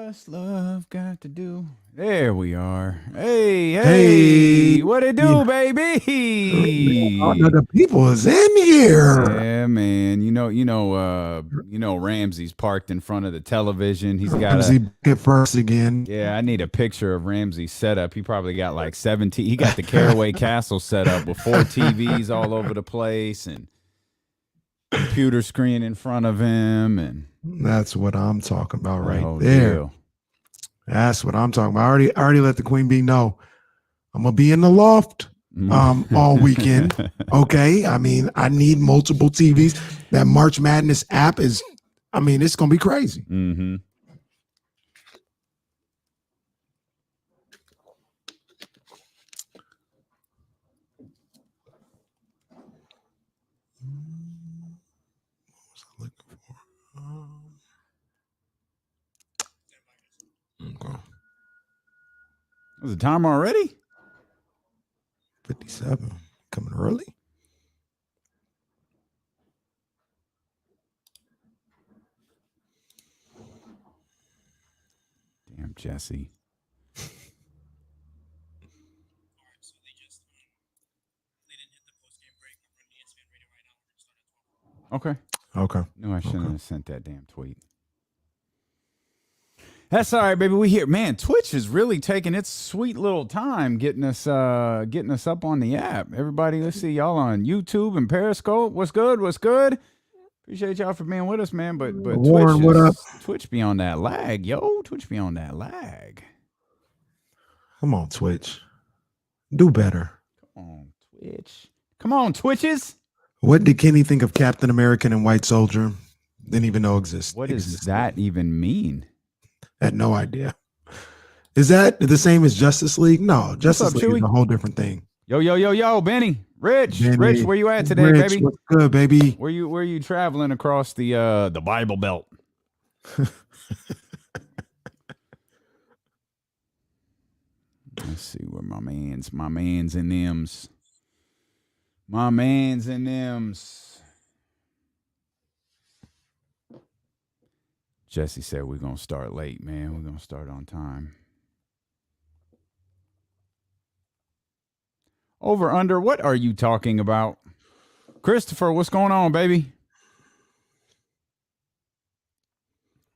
What's love got to do? There we are. Hey, what it do, baby? Oh, no, the people is in here. Yeah, man. Ramsey's parked in front of the television. He's got Ramsey get first again. Yeah, I need a picture of Ramsey's setup. He probably got like 17. He got the Caraway Castle set up with 4 TVs all over the place and computer screen in front of him, and that's what I'm talking about right there. Deal. That's what I'm talking about. I already let the Queen Bee know I'm gonna be in the loft all weekend. Okay. I mean, I need multiple TVs. That March Madness app is, I mean, it's gonna be crazy. Mm-hmm. Okay. Was the time already? 57. Coming early? Damn, Jesse. Okay. No, I shouldn't have sent that damn tweet. That's all right, baby. We here, man. Twitch is really taking its sweet little time getting us up on the app. Everybody, let's see y'all on YouTube and Periscope. What's good? What's good? Appreciate y'all for being with us, man. But Warren, what up? Twitch be on that lag, yo. Twitch be on that lag. Come on, Twitch. Do better. Come on, Twitch. Come on, Twitches. What did Kenny think of Captain America and White Soldier? Didn't even know existed. What does that even mean? Had no idea. Is that the same as Justice League? No, Justice League is a whole different thing. Yo, Benny. Rich, where you at today, Rich, baby? What's good, baby? Where you traveling across the Bible Belt? Let's see where my man's in them's. My man's in them's. Jesse said we're going to start late, man. We're going to start on time. Over, under, what are you talking about? Christopher, what's going on, baby?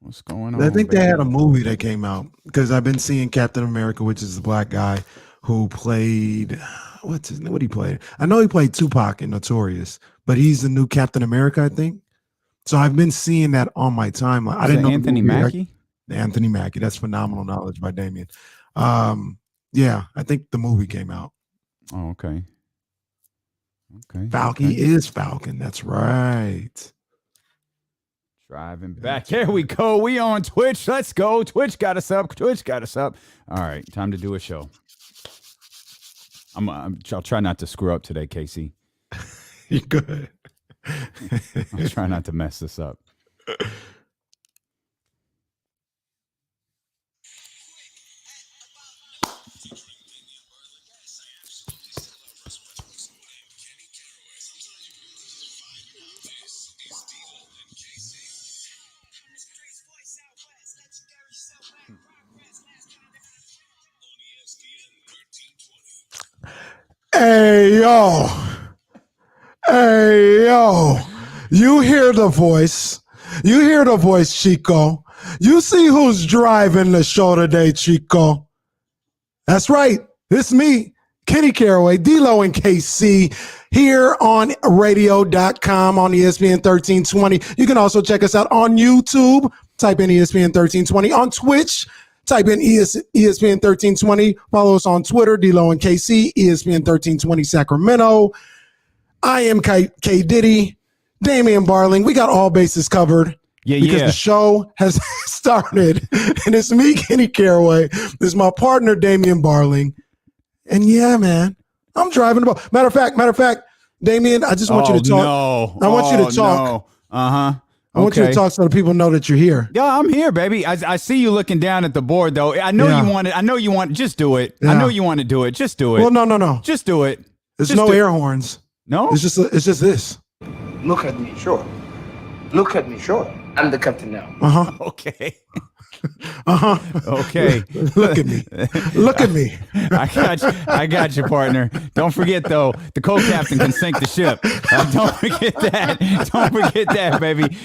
What's going on? I think they had a movie that came out because I've been seeing Captain America, which is the black guy who played, what's his name? What he played? I know he played Tupac in Notorious, but he's the new Captain America, I think. So I've been seeing that on my timeline. I didn't know Anthony Mackie. Anthony Mackie. That's phenomenal knowledge by Damien. Yeah, I think the movie came out. Oh, okay. Falky is Falcon. That's right. Driving back. There we go. We on Twitch. Let's go. Twitch got us up. All right, time to do a show. I'll try not to screw up today, Casey. You're good. I'll try not to mess this up. Hey, yo. You hear the voice. Chico. You see who's driving the show today, Chico. That's right. It's me, Kenny Caraway, D-Lo and KC, here on radio.com on ESPN 1320. You can also check us out on YouTube. Type in ESPN 1320. On Twitch, type in ESPN 1320. Follow us on Twitter, D-Lo and KC, ESPN 1320 Sacramento. I am K Diddy, Damian Barling. We got all bases covered. Because the show has started. And it's me, Kenny Caraway. This is my partner, Damian Barling. And yeah, man, I'm driving the ball. Matter of fact, Damian, I just want you to talk. No. I want you to talk. No. Uh-huh. I want you to talk so the people know that you're here. Yeah, I'm here, baby. I see you looking down at the board, though. I know you want it. Just do it. Yeah. I know you want to do it. Just do it. Well, no. Just do it. There's no air horns. No? It's just this. Look at me, sure. I'm the captain now. Okay. Okay. Look at me. Look at me. I got you, partner. Don't forget though, the co-captain can sink the ship. Don't forget that. Don't forget that, baby.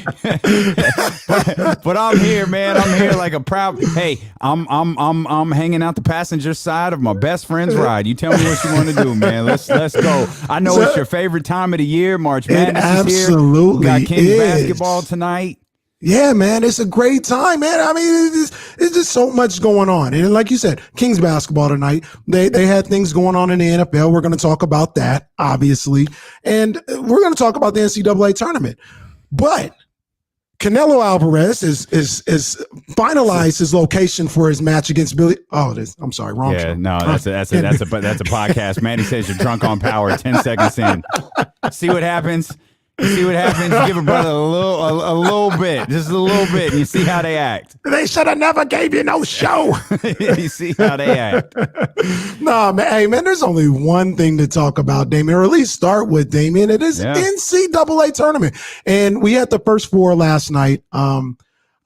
but I'm here, man. I'm here like a proud. Hey, I'm hanging out the passenger side of my best friend's ride. You tell me what you want to do, man. Let's go. I know it's your favorite time of the year. March Madness is here. Absolutely, We got Kings basketball tonight. Yeah, man, it's a great time, man. I mean, it's just so much going on. And like you said, Kings basketball tonight, they had things going on in the NFL. We're going to talk about that, obviously. And we're going to talk about the NCAA tournament. But Canelo Alvarez is finalized his location for his match against Billy. Oh, I'm sorry, wrong. Yeah, show. no, that's a podcast. Manny says you're drunk on power. 10 seconds in, see what happens. See what happens. Give a brother a little bit, just a little bit, and you see how they act. They should have never gave you no show. You see how they act. Nah, man. Hey, man, there's only one thing to talk about, Damien, or at least start with, Damien. It is NCAA tournament. And we had the first four last night.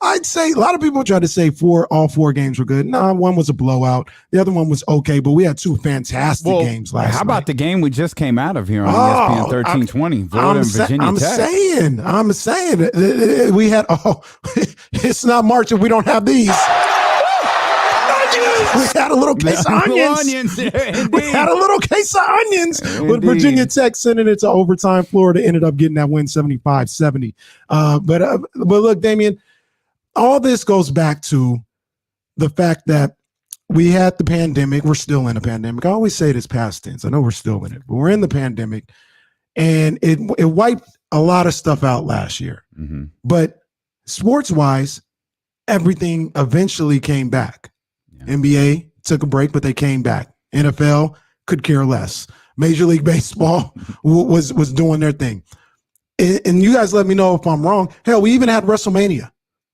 I'd say a lot of people try to say all four games were good. No, one was a blowout. The other one was okay, but we had two fantastic games last night. How about the game we just came out of here on ESPN 1320, Florida and Virginia Tech? I'm saying we had, it's not March if we don't have these. We had a little case of onions. We had a little case of onions with Virginia Tech sending it to overtime. Florida ended up getting that win 75-70. But look, Damien, all this goes back to the fact that we had the pandemic. We're still in a pandemic. I always say this past tense. I know we're still in it, but we're in the pandemic, and it wiped a lot of stuff out last year. Mm-hmm. But sports-wise, everything eventually came back. Yeah. NBA took a break, but they came back. NFL could care less. Major League Baseball was doing their thing. And you guys let me know if I'm wrong. Hell, we even had WrestleMania.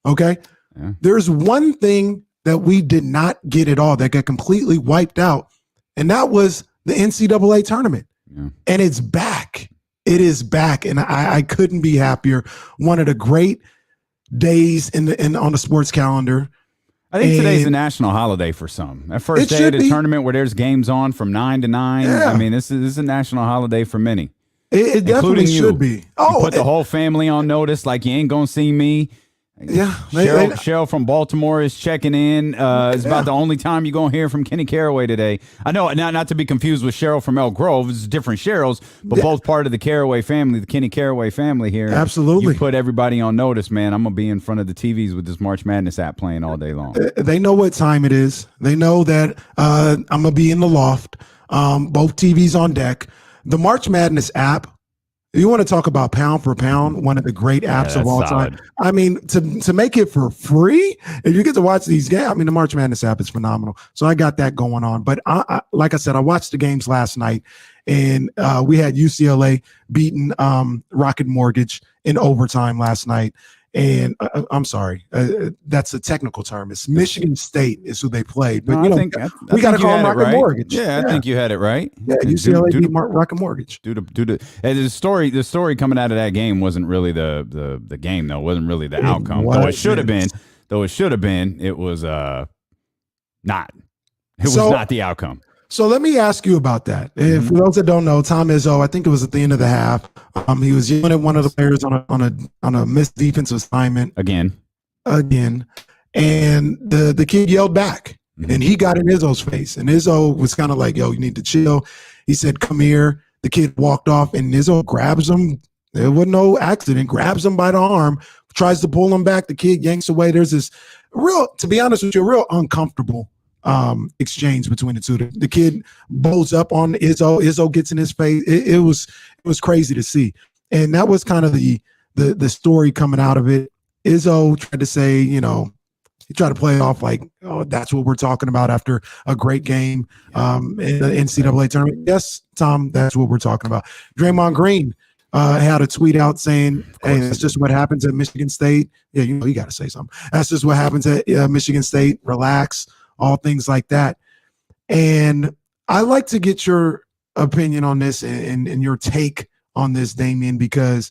Okay. Yeah. There's one thing that we did not get at all that got completely wiped out, and that was the NCAA tournament. Yeah. And it's back. It is back. And I couldn't be happier. One of the great days on the sports calendar. I think today's a national holiday for some. That first day of the tournament where there's games on from 9 to 9. Yeah. I mean, this is a national holiday for many. It definitely should be. You put the whole family on notice, like you ain't going to see me. Yeah, Cheryl from Baltimore is checking in. It's about the only time you're gonna hear from Kenny Caraway today. I know, not to be confused with Cheryl from Elk Grove. It's different Cheryls, but both part of the Caraway family, the Kenny Caraway family here. Absolutely, you put everybody on notice, man. I'm gonna be in front of the TVs with this March Madness app playing all day long. They know what time it is. They know that I'm gonna be in the loft. Both TVs on deck. The March Madness app. You want to talk about pound for pound, one of the great apps of all time. I mean, to make it for free, if you get to watch these games, I mean, the March Madness app is phenomenal. So I got that going on. But I like I said, I watched the games last night, and we had UCLA beating Rocket Mortgage in overtime last night. And I'm sorry, that's a technical term. It's Michigan State is who they played. But, we got to call them Rocket Mortgage. Yeah, I think you had it right. Yeah, UCLA beat Rocket Mortgage. The story coming out of that game wasn't really the game, though. It wasn't really the outcome. Though it should have been. It was not. It was not the outcome. So let me ask you about that. For those that don't know, Tom Izzo, I think it was at the end of the half. He was yelling at one of the players on a missed defensive assignment again, and the kid yelled back, and he got in Izzo's face, and Izzo was kind of like, "Yo, you need to chill." He said, "Come here." The kid walked off, and Izzo grabs him. There was no accident. Grabs him by the arm, tries to pull him back. The kid yanks away. There's this to be honest with you, real uncomfortable exchange between the two. The kid blows up on Izzo. Izzo gets in his face. It was crazy to see, and that was kind of the story coming out of it. Izzo tried to say, he tried to play it off like, oh, that's what we're talking about after a great game in the NCAA tournament. Yes, Tom, that's what we're talking about. Draymond Green had a tweet out saying, "Hey, that's just what happens at Michigan State." Yeah, you got to say something. That's just what happens at Michigan State. Relax. All things like that. And I like to get your opinion on this and your take on this, Damien, because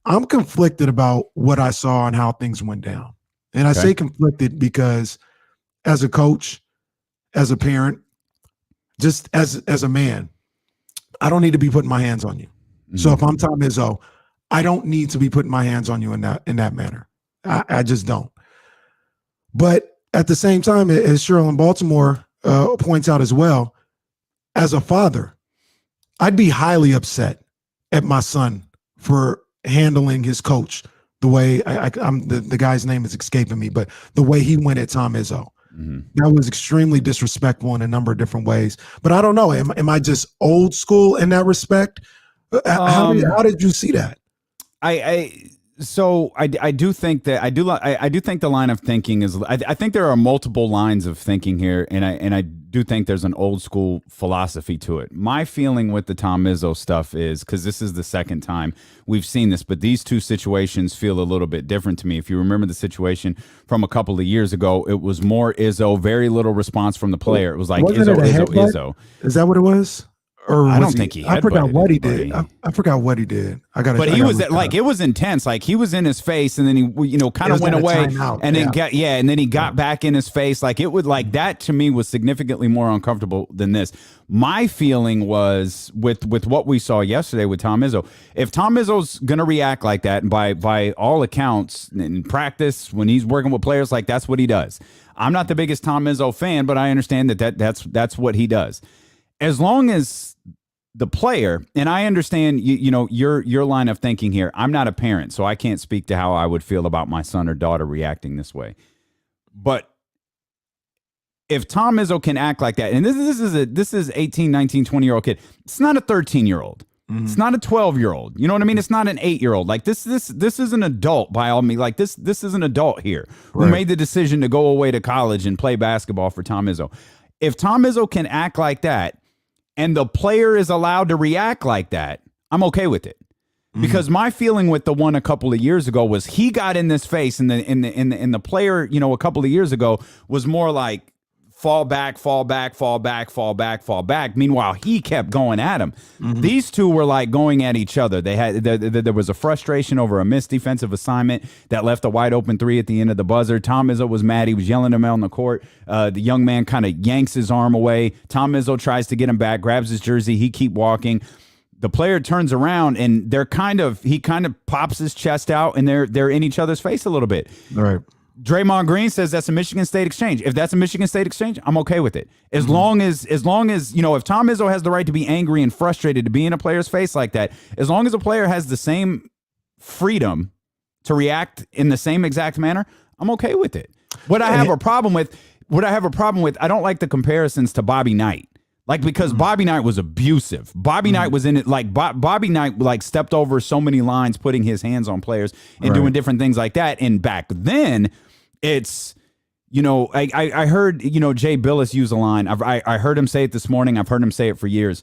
I'm conflicted about what I saw and how things went down. And I say conflicted because as a coach, as a parent, just as a man, I don't need to be putting my hands on you. Mm-hmm. So if I'm Tom Izzo, I don't need to be putting my hands on you in that manner. I just don't. But at the same time, as Cheryl in Baltimore points out as well, as a father, I'd be highly upset at my son for handling his coach the way I'm the guy's name is escaping me, but the way he went at Tom Izzo. Mm-hmm. That was extremely disrespectful in a number of different ways. But I don't know. Am I just old school in that respect? How did you see that? So I do think that I do think the line of thinking is I think there are multiple lines of thinking here, and I do think there's an old school philosophy to it. My feeling with the Tom Izzo stuff is, because this is the second time we've seen this, but these two situations feel a little bit different to me. If you remember the situation from a couple of years ago, it was more Izzo, very little response from the player. It was like Izzo. Is that what it was? Or I don't think he. I forgot what he did. I forgot what he did. But he was like, it was intense. Like, he was in his face, and then he, kind of went away, and then and then he got back in his face. Like, it would, like, that to me was significantly more uncomfortable than this. My feeling was with what we saw yesterday with Tom Izzo. If Tom Izzo's gonna react like that, and by all accounts in practice when he's working with players, like, that's what he does. I'm not the biggest Tom Izzo fan, but I understand that's what he does. As long as the player, and I understand your line of thinking here. I'm not a parent, so I can't speak to how I would feel about my son or daughter reacting this way. But if Tom Izzo can act like that, and this is 18, 19, 20-year-old kid. It's not a 13-year-old. Mm-hmm. It's not a 12-year-old. You know what I mean? It's not an 8-year-old. Like, this is an adult by all means. Like, this is an adult here who made the decision to go away to college and play basketball for Tom Izzo. If Tom Izzo can act like that, and the player is allowed to react like that, I'm okay with it. Because my feeling with the one a couple of years ago was he got in this face, and the player, a couple of years ago was more like fall back, fall back, fall back, fall back, fall back. Meanwhile, he kept going at him. Mm-hmm. These two were like going at each other. They had there was a frustration over a missed defensive assignment that left a wide open three at the end of the buzzer. Tom Izzo was mad. He was yelling at him on the court. The young man kind of yanks his arm away. Tom Izzo tries to get him back, grabs his jersey. He keep walking. The player turns around, and he kind of pops his chest out, and they're in each other's face a little bit. All right. Draymond Green says that's a Michigan State exchange. If that's a Michigan State exchange, I'm okay with it. As long as if Tom Izzo has the right to be angry and frustrated to be in a player's face like that, as long as a player has the same freedom to react in the same exact manner, I'm okay with it. What I have a problem with, I don't like the comparisons to Bobby Knight. Like, because Bobby Knight was abusive. Bobby Knight was in it. Like, Bobby Knight, like, stepped over so many lines, putting his hands on players and doing different things like that. And back then, it's, I heard, Jay Billis use a line. I heard him say it this morning. I've heard him say it for years.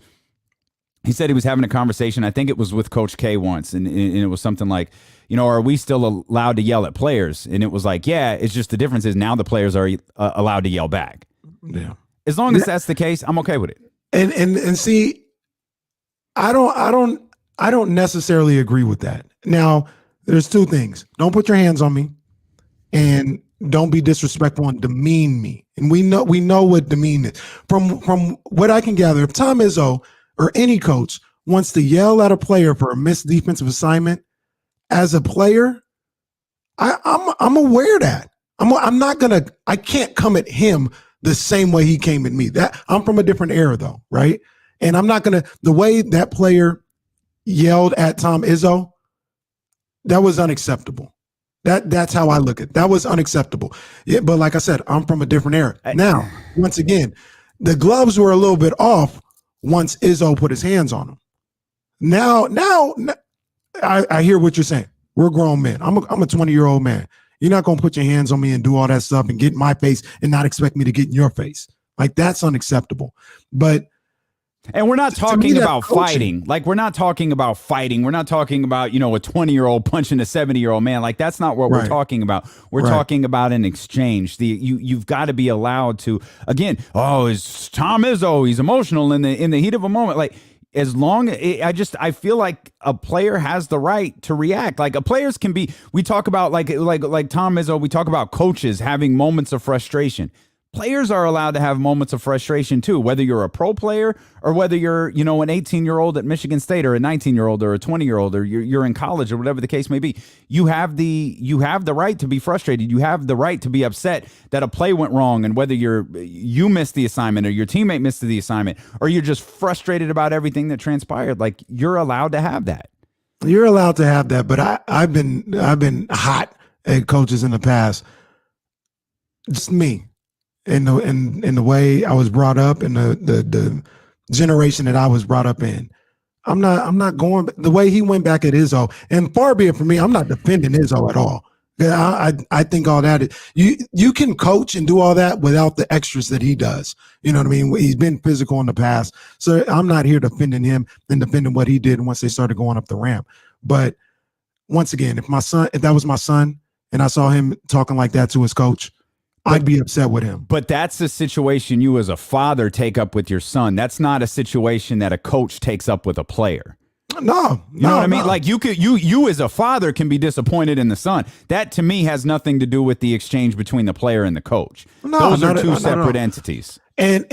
He said he was having a conversation. I think it was with Coach K once. And it was something like, are we still allowed to yell at players? And it was like, yeah, it's just the difference is now the players are allowed to yell back. Yeah. As long as that's the case, I'm okay with it. And see, I don't necessarily agree with that. Now, there's two things. Don't put your hands on me, and don't be disrespectful and demean me. And we know what demean is. From what I can gather, if Tom Izzo or any coach wants to yell at a player for a missed defensive assignment, as a player, I'm aware of that. I can't come at him the same way he came at me. That I'm from a different era though, right? And I'm not the way that player yelled at Tom Izzo, that was unacceptable. That's how I look at it. That was unacceptable. Yeah, but like I said, I'm from a different era. Now, once again, the gloves were a little bit off once Izzo put his hands on him. Now I hear what you're saying. We're grown men. I'm a 20-year-old man. You're not going to put your hands on me and do all that stuff and get in my face and not expect me to get in your face. Like, that's unacceptable. And we're not talking about fighting. Like, we're not talking about fighting. We're not talking about, a 20-year-old punching a 70-year-old man. Like, that's not what we're talking about. We're talking about an exchange. You've got to be allowed to, again, it's Tom Izzo. He's emotional in the heat of a moment. Like, as long I feel like a player has the right to react. Like a players can be. We talk about like Tom Izzo. We talk about coaches having moments of frustration. Players are allowed to have moments of frustration too, whether you're a pro player or whether you're, an 18-year-old at Michigan State or a 19-year-old or a 20-year-old or you're in college or whatever the case may be. You have the right to be frustrated. You have the right to be upset that a play went wrong, and whether you missed the assignment or your teammate missed the assignment or you're just frustrated about everything that transpired. Like, you're allowed to have that. You're allowed to have that, but I've been hot at coaches in the past. Just me. In the way I was brought up, and the generation that I was brought up in, I'm not going the way he went back at Izzo. And far be it from me, I'm not defending Izzo at all. I think all that you can coach and do all that without the extras that he does. You know what I mean? He's been physical in the past, so I'm not here defending him and defending what he did once they started going up the ramp. But once again, if that was my son, and I saw him talking like that to his coach, I'd be upset with him. But that's a situation you as a father take up with your son. That's not a situation that a coach takes up with a player. No, you know what I mean? Like you as a father can be disappointed in the son. That to me has nothing to do with the exchange between the player and the coach. Those are two separate entities. And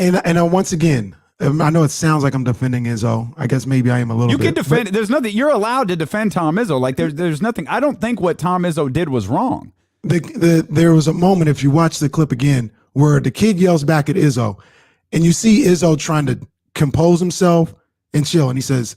once again, I know it sounds like I'm defending Izzo. I guess maybe I am a little bit. You can defend. There's nothing. You're allowed to defend Tom Izzo. Like there's nothing. I don't think what Tom Izzo did was wrong. There was a moment, if you watch the clip again, where the kid yells back at Izzo, and you see Izzo trying to compose himself and chill, and he says,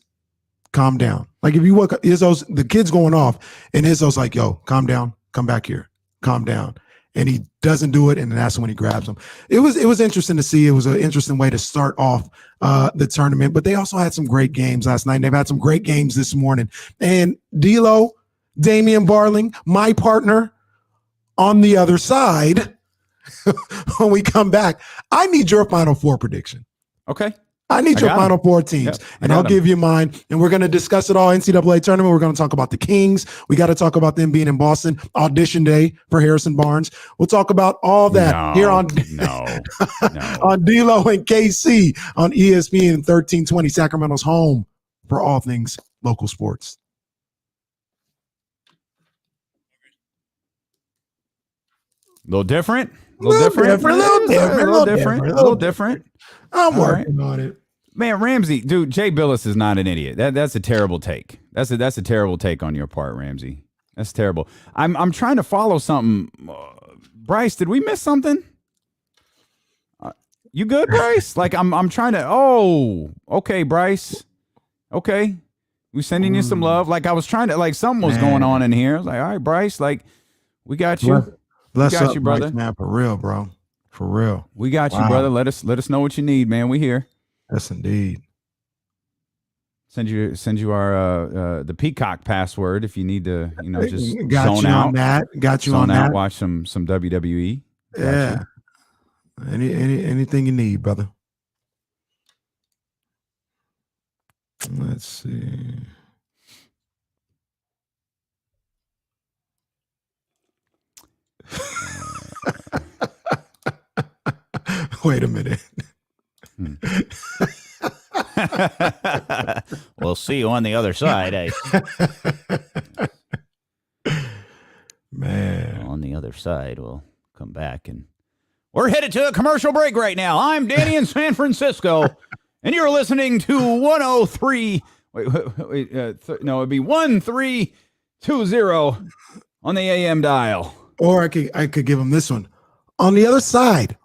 "Calm down." Like, if you look, the kid's going off, and Izzo's like, "Yo, calm down, come back here, calm down," and he doesn't do it, and that's when he grabs him. It was interesting to see. It was an interesting way to start off the tournament, but they also had some great games last night. And they've had some great games this morning, and D'Lo, Damian Barling, my partner. On the other side, when we come back, I need your Final Four prediction. Okay. I need your Final Four teams, and I'll give you mine. And we're going to discuss it all. NCAA tournament. We're going to talk about the Kings. We got to talk about them being in Boston. Audition day for Harrison Barnes. We'll talk about all that here on on D'Lo and KC on ESPN 1320, Sacramento's home for all things local sports. A little different. A little different. I'm working on it. Man, Ramsey, dude, Jay Billis is not an idiot. That's a terrible take. That's a terrible take on your part, Ramsey. That's terrible. I'm trying to follow something. Bryce, did we miss something? You good, Bryce? Like I'm trying to. Oh, okay, Bryce. Okay, we sending you some love. Like I was trying to. Like something was going on in here. I was like, all right, Bryce. Like we got you. Bless up, you, brother. Bryce, man, for real, bro. For real. We got you, brother. Let us know what you need, man. We here. Yes, indeed. Send you our the Peacock password if you need to, just got zone you out. On that. Got you zone on out, that. Watch some WWE. Yeah. Anything you need, brother. Let's see. Wait a minute. We'll see you on the other side, eh? Man. On the other side, we'll come back and we're headed to a commercial break right now. I'm Danny in San Francisco, and you're listening to 103. It'd be 1320 on the AM dial. Or I could give him this one. On the other side,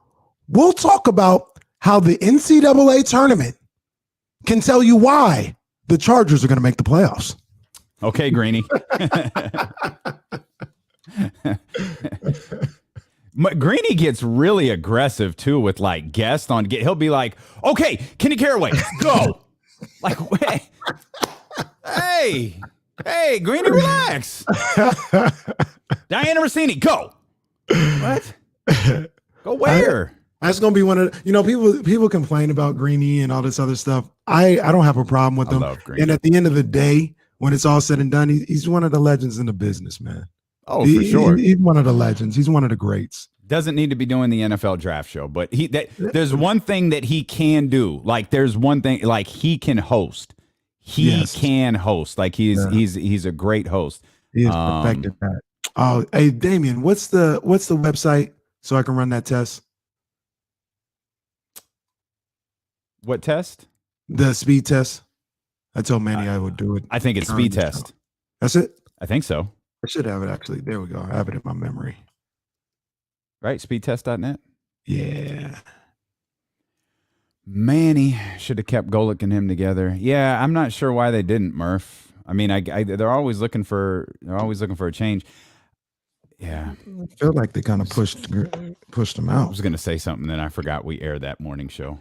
we'll talk about how the NCAA tournament can tell you why the Chargers are going to make the playoffs. Okay, Greeny. Greeny gets really aggressive too with like guests on. He'll be like, "Okay, Kenny Caraway, go!" Like, hey, Greeny, relax. Diana Rossini, go. What? Go where? That's gonna be one of people complain about Greeny and all this other stuff. I don't have a problem with him. And at the end of the day, when it's all said and done, he's one of the legends in the business, man. Oh, for sure. He's one of the legends. He's one of the greats. Doesn't need to be doing the NFL draft show, but there's one thing that he can do. Like there's one thing, like he can host. he can host. Like he's a great host. He is perfected that. Oh, hey Damien, what's the website so I can run that test? What test? The speed test. I told Manny I would do it. I think it's speed test. That's it? I think so. I should have it actually. There we go. I have it in my memory. Right? Speedtest.net? Yeah. Manny should have kept Golick and him together. Yeah, I'm not sure why they didn't, Murph. I mean, they're always looking for a change. Yeah. I feel like they kind of pushed them out. I was going to say something, then I forgot we aired that morning show.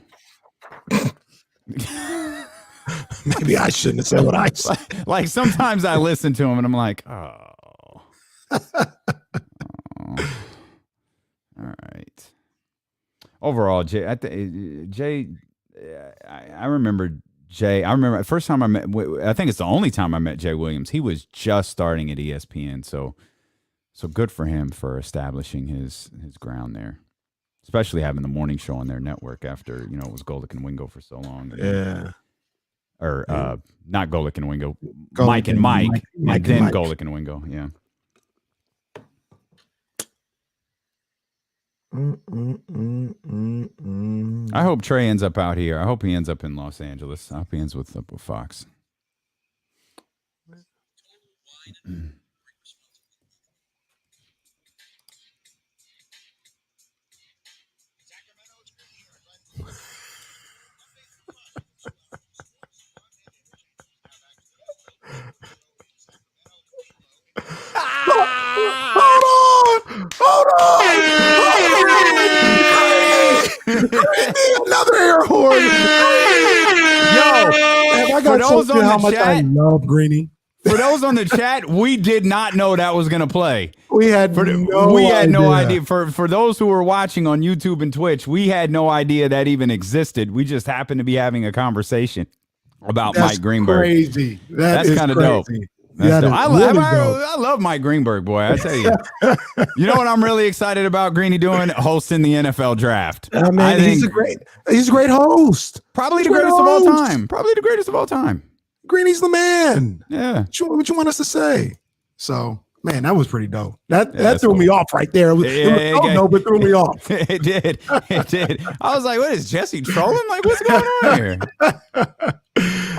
Maybe I shouldn't have said what I said. Like sometimes I listen to him and I'm like, oh. All right. Overall, Jay, I remember Jay. I remember the first time I met. I think it's the only time I met Jay Williams. He was just starting at ESPN, so good for him for establishing his ground there, especially having the morning show on their network after it was Golick and Wingo for so long. Yeah. Or not Golick and Wingo, Mike and Mike, and then Mike. Golick and Wingo. Yeah. I hope Trey ends up out here. I hope he ends up in Los Angeles. I hope he ends up with Fox. Hold on! Another air horn! Yo, I got those on how much chat, I love Greeny. For those on the chat, we did not know that was going to play. We had no idea. For those who were watching on YouTube and Twitch, we had no idea that even existed. We just happened to be having a conversation about Mike Greenberg. Crazy. That's kind of dope. I love Mike Greenberg, boy. I tell you. You know what I'm really excited about Greeny doing? Hosting the NFL draft. Man, he's a great host. Probably the greatest of all time. Probably the greatest of all time. Greeny's the man. Yeah. What you want us to say? So, man, that was pretty dope. That threw me off right there. But threw me off. It did. I was like, what is Jesse trolling? Like, what's going on here?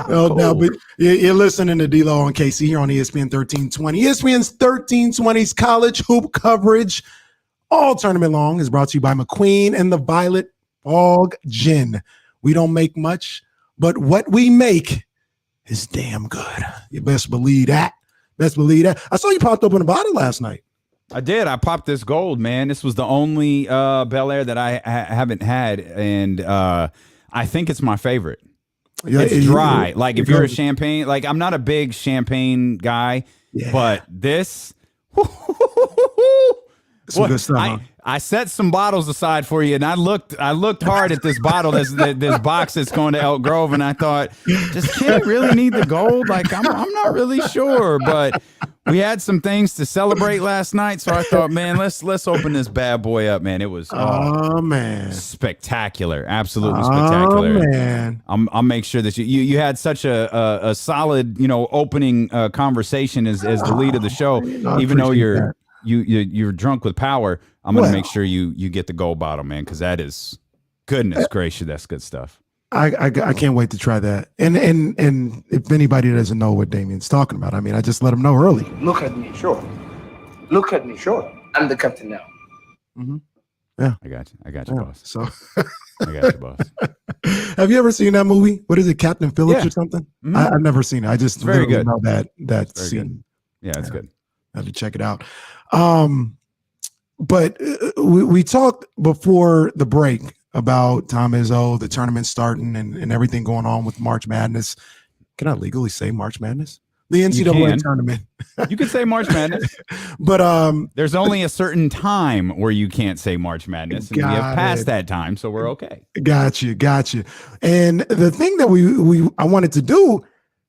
No, but you're listening to D-Lo on KC here on ESPN 1320. ESPN's 1320's college hoop coverage all tournament long is brought to you by McQueen and the Violet Fog Gin. We don't make much, but what we make is damn good. You best believe that. I saw you popped up in a bottle last night. I did. I popped this gold, man. This was the only Bel Air that I haven't had, and I think it's my favorite. Yeah, it's dry. Like if you're a champagne, like I'm not a big champagne guy, but this. Some good stuff, huh? I set some bottles aside for you, and I looked hard at this bottle, this box that's going to Elk Grove, and I thought, does Kenny really need the gold? Like I'm not really sure, but we had some things to celebrate last night, so I thought, man, let's open this bad boy up, man. It was man, spectacular, absolutely spectacular. Man, I'll make sure that you had such a solid opening conversation as the lead of the show, even though you're drunk with power. I'm going to make sure you get the gold bottle, man, because that is, goodness gracious, that's good stuff. I can't wait to try that. And if anybody doesn't know what Damien's talking about, I mean, I just let him know early. Look at me, sure. I'm the captain now. Mm-hmm. Yeah, I got you, boss. So I got you, boss. Have you ever seen that movie? What is it, Captain Phillips or something? Mm-hmm. I've never seen it. I just very good. know that scene. Good. Yeah, it's good. I have to check it out. But we talked before the break about Tom Izzo, the tournament starting, and everything going on with March Madness. Can I legally say March Madness? The NCAA tournament. You can say March Madness, but there's only a certain time where you can't say March Madness, and we have passed that time, so we're okay. Got you. And the thing that I wanted to do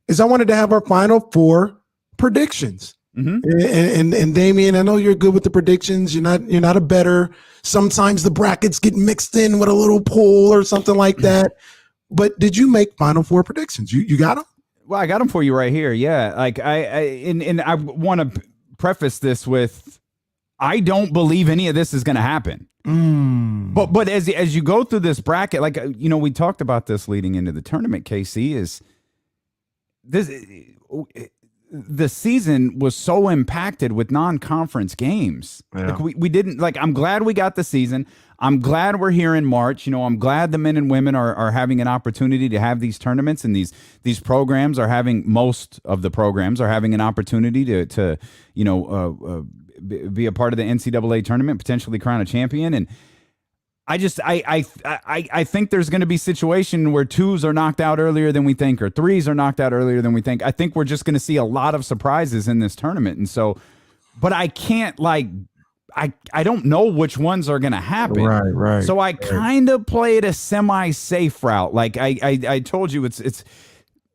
is I wanted to have our Final Four predictions. Mm-hmm. And Damien, I know you're good with the predictions. You're not a bettor. Sometimes the brackets get mixed in with a little poll or something like that. But did you make Final Four predictions? You got them? Well, I got them for you right here. Yeah, like and I want to preface this with, I don't believe any of this is going to happen. But as you go through this bracket, like we talked about this leading into the tournament. KC is this. The season was so impacted with non-conference games. Yeah. Like we didn't like. I'm glad we got the season. I'm glad we're here in March. I'm glad the men and women are having an opportunity to have these tournaments, and these programs are having, most of the programs are having an opportunity to be a part of the NCAA tournament, potentially crown a champion. And I think there's going to be a situation where twos are knocked out earlier than we think, or threes are knocked out earlier than we think. I think we're just going to see a lot of surprises in this tournament. And so, but I can't I don't know which ones are going to happen. Right. So I kind of played a semi-safe route. Like I told you, it's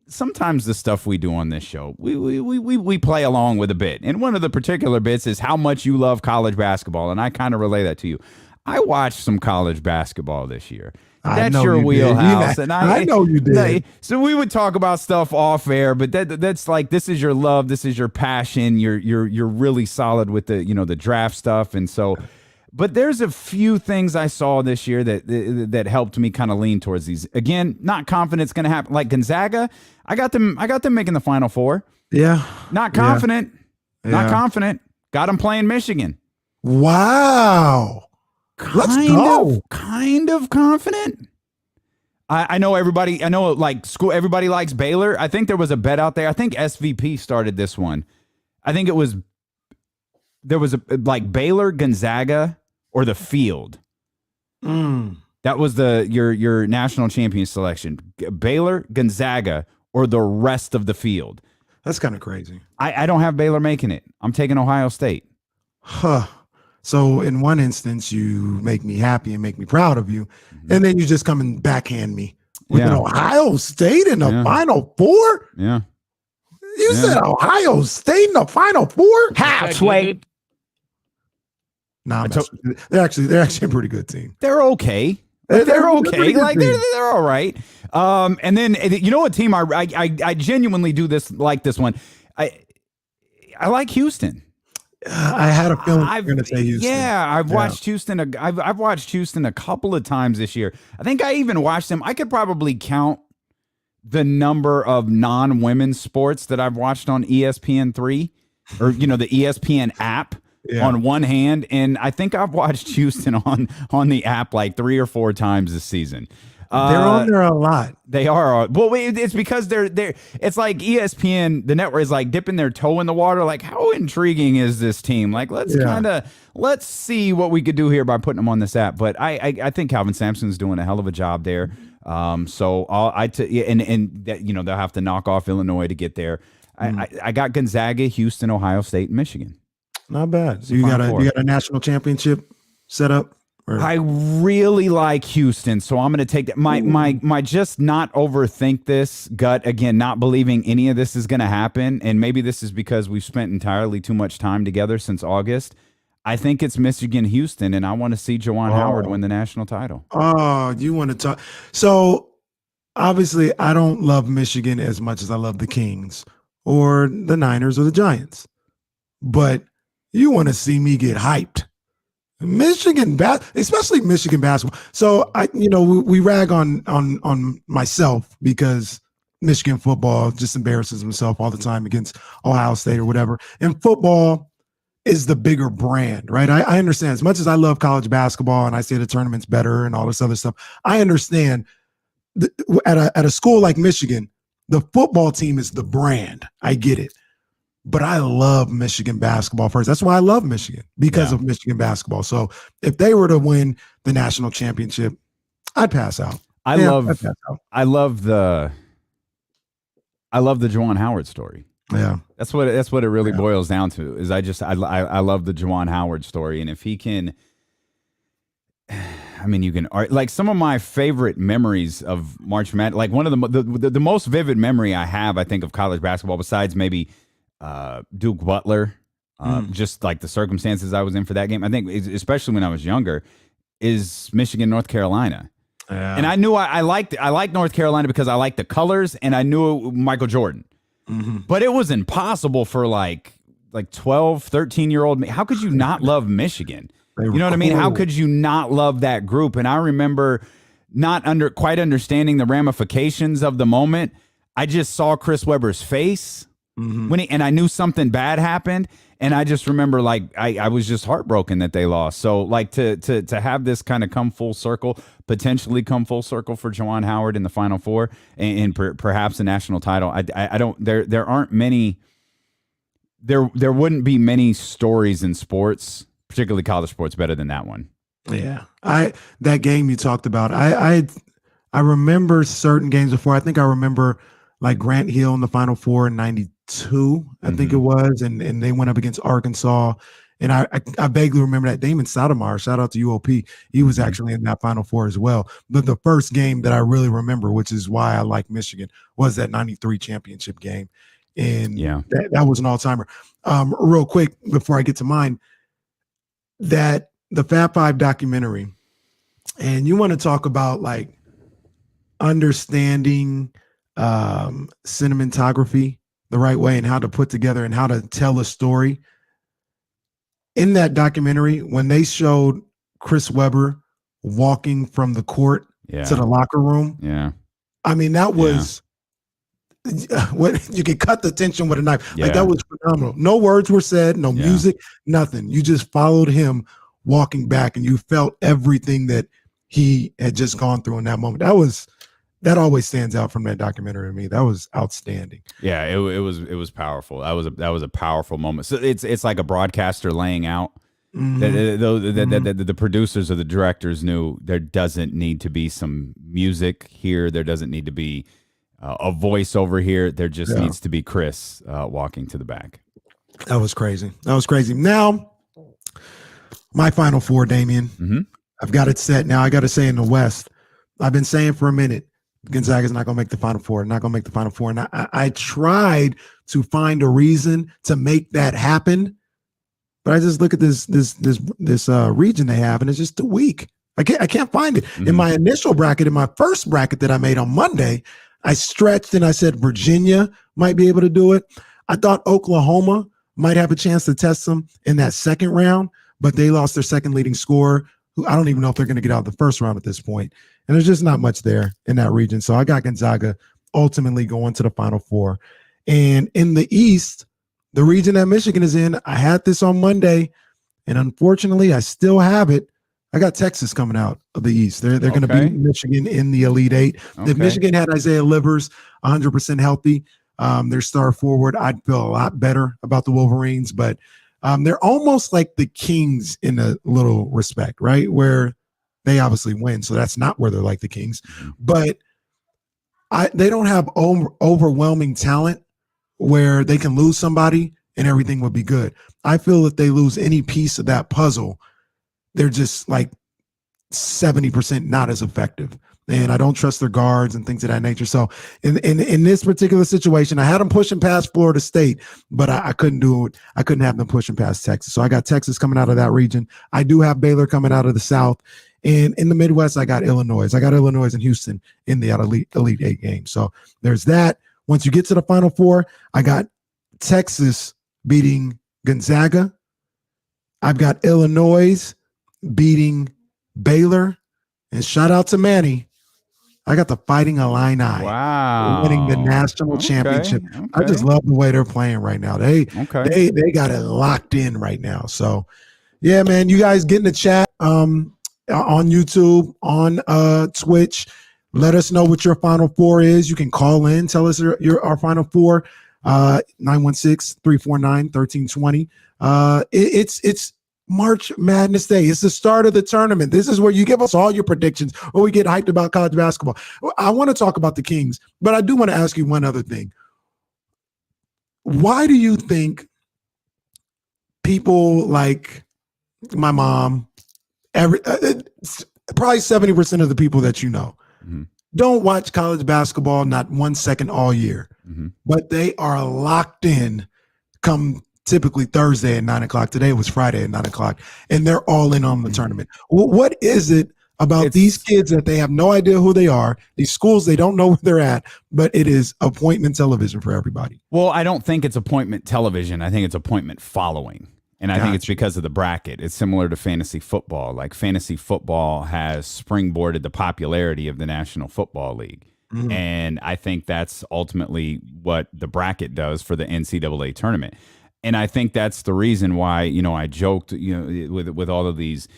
sometimes the stuff we do on this show, we play along with a bit. And one of the particular bits is how much you love college basketball. And I kind of relay that to you. I watched some college basketball this year. That's your wheelhouse. And I know you did. So we would talk about stuff off air, but that's like, this is your love, this is your passion. You're really solid with the draft stuff. And so, but there's a few things I saw this year that helped me kind of lean towards these. Again, not confident it's going to happen. Like Gonzaga, I got them making the Final Four. Yeah. Not confident. Yeah. Not confident. Got them playing Michigan. Wow. Let's go. Kind of confident. I know everybody. I know like school. Everybody likes Baylor. I think there was a bet out there. I think SVP started this one. I think there was like Baylor, Gonzaga, or the field. That was your national champion selection. Baylor, Gonzaga, or the rest of the field. That's kind of crazy. I don't have Baylor making it. I'm taking Ohio State. Huh. So in one instance, you make me happy and make me proud of you. And then you just come and backhand me with an Ohio State in the Final Four? Yeah. You said Ohio State in the Final Four? Halfway. Nah, they're actually a pretty good team. They're okay. They're okay. Like they're all right. And then you know what team I genuinely do this one. I like Houston. I had a feeling you were going to say Houston. Yeah, I've watched Houston. I've watched Houston a couple of times this year. I think I even watched them. I could probably count the number of non-women's sports that I've watched on ESPN3 or the ESPN app on one hand, and I think I've watched Houston on the app like 3 or 4 times this season. They're on there a lot. They are. Well, it's because they're. It's like ESPN, the network is like dipping their toe in the water. Like, how intriguing is this team? Like, let's see what we could do here by putting them on this app. But I think Calvin Sampson's doing a hell of a job there. So they'll have to knock off Illinois to get there. I got Gonzaga, Houston, Ohio State, and Michigan. Not bad. So you got a national championship set up. I really like Houston, so I'm going to take that. My just not overthink this gut again, not believing any of this is going to happen, and maybe this is because we've spent entirely too much time together since August. I think it's Michigan, Houston, and I want to see Juwan Howard win the national title. Oh, you want to talk? So obviously, I don't love Michigan as much as I love the Kings or the Niners or the Giants, but you want to see me get hyped. Especially Michigan basketball. So we rag on myself because Michigan football just embarrasses himself all the time against Ohio State or whatever. And football is the bigger brand, right? I understand as much as I love college basketball and I say the tournament's better and all this other stuff. I understand at a school like Michigan, the football team is the brand. I get it. But I love Michigan basketball first. That's why I love Michigan, because of Michigan basketball. So if they were to win the national championship, I'd pass out. I love the Juwan Howard story. Yeah. That's what it really boils down to, is I love the Juwan Howard story. And if he can, I mean, you can, like, some of my favorite memories of March Madness, like one of the most vivid memory I have, I think, of college basketball, besides maybe Duke Butler, just like the circumstances I was in for that game, I think, especially when I was younger, is Michigan, North Carolina. And I knew I liked North Carolina because I liked the colors and I knew Michael Jordan. But it was impossible for like 12, 13-year-old me. How could you not love Michigan? You know what I mean? How could you not love that group? And I remember not quite understanding the ramifications of the moment. I just saw Chris Webber's face and I knew something bad happened. And I just remember I was just heartbroken that they lost. So like to have this kind of come full circle, potentially come full circle for Juwan Howard in the Final Four and perhaps a national title. I don't, there aren't many, there wouldn't be many stories in sports, particularly college sports, better than that one. Yeah. That game you talked about, I remember certain games before. I think I remember like Grant Hill in the Final Four in 92, I think it was, and they went up against Arkansas. And I vaguely remember that. Damon Sotomayor, shout out to UOP, he was actually in that Final Four as well. But the first game that I really remember, which is why I like Michigan, was that 93 championship game. And that was an all-timer. Real quick, before I get to mine, that the Fab Five documentary, and you want to talk about like understanding cinematography the right way and how to put together and how to tell a story. In that documentary, when they showed Chris Webber walking from the court to the locker room, I mean, that was what you could cut the tension with a knife. Like that was phenomenal. No words were said, no music, nothing. You just followed him walking back and you felt everything that he had just gone through in that moment. That always stands out from that documentary to me. That was outstanding. Yeah, it was powerful. That was a powerful moment. So it's like a broadcaster laying out. The producers or the directors knew there doesn't need to be some music here. There doesn't need to be a voice over here. There just needs to be Chris walking to the back. That was crazy. Now, my Final Four, Damian. I've got it set now. I got to say in the West, I've been saying for a minute, Gonzaga's not going to make the Final Four, not going to make the Final Four. And I tried to find a reason to make that happen, but I just look at this region they have, and it's just too weak. I can't find it. In my initial bracket, in my first bracket that I made on Monday, I stretched and I said Virginia might be able to do it. I thought Oklahoma might have a chance to test them in that second round, but they lost their second leading scorer, who I don't even know if they're going to get out of the first round at this point. And there's just not much there in that region. So I got Gonzaga ultimately going to the Final Four. And in the East, the region that Michigan is in, I had this on Monday, and unfortunately I still have it. I got Texas coming out of the East. They're going to beat Michigan in the Elite Eight. If Michigan had Isaiah Livers 100% healthy, their star forward, I'd feel a lot better about the Wolverines. But they're almost like the Kings in a little respect, right? Where they obviously win, so that's not where they're like the Kings. But they don't have overwhelming talent where they can lose somebody and everything would be good. I feel if they lose any piece of that puzzle, they're just like 70% not as effective. And I don't trust their guards and things of that nature. So in this particular situation, I had them pushing past Florida State, but I couldn't do it. I couldn't have them pushing past Texas. So I got Texas coming out of that region. I do have Baylor coming out of the South. And in the Midwest, I got Illinois. I got Illinois and Houston in the Elite Eight game. So there's that. Once you get to the Final Four, I got Texas beating Gonzaga. I've got Illinois beating Baylor. And shout out to Manny. I got the Fighting Illini winning the national championship. I just love the way they're playing right now. They got it locked in right now. So, yeah, man, you guys get in the chat on YouTube, on Twitch. Let us know what your Final Four is. You can call in. Tell us our Final Four, 916-349-1320. It's March Madness Day. It's the start of the tournament. This is where you give us all your predictions or we get hyped about college basketball. I want to talk about the Kings, but I do want to ask you one other thing. Why do you think people like my mom, probably 70% of the people that you know, don't watch college basketball not 1 second all year, but they are locked in come typically Thursday at 9 o'clock. Today was Friday at 9 o'clock, and they're all in on the tournament. What is it about these kids that they have no idea who they are, these schools they don't know where they're at, but it is appointment television for everybody. Well, I don't think it's appointment television. I think it's appointment following. And I think it's because of the bracket. It's similar to fantasy football. Like fantasy football has springboarded the popularity of the National Football League. Mm-hmm. And I think that's ultimately what the bracket does for the NCAA tournament. And I think that's the reason why, I joked, with all of these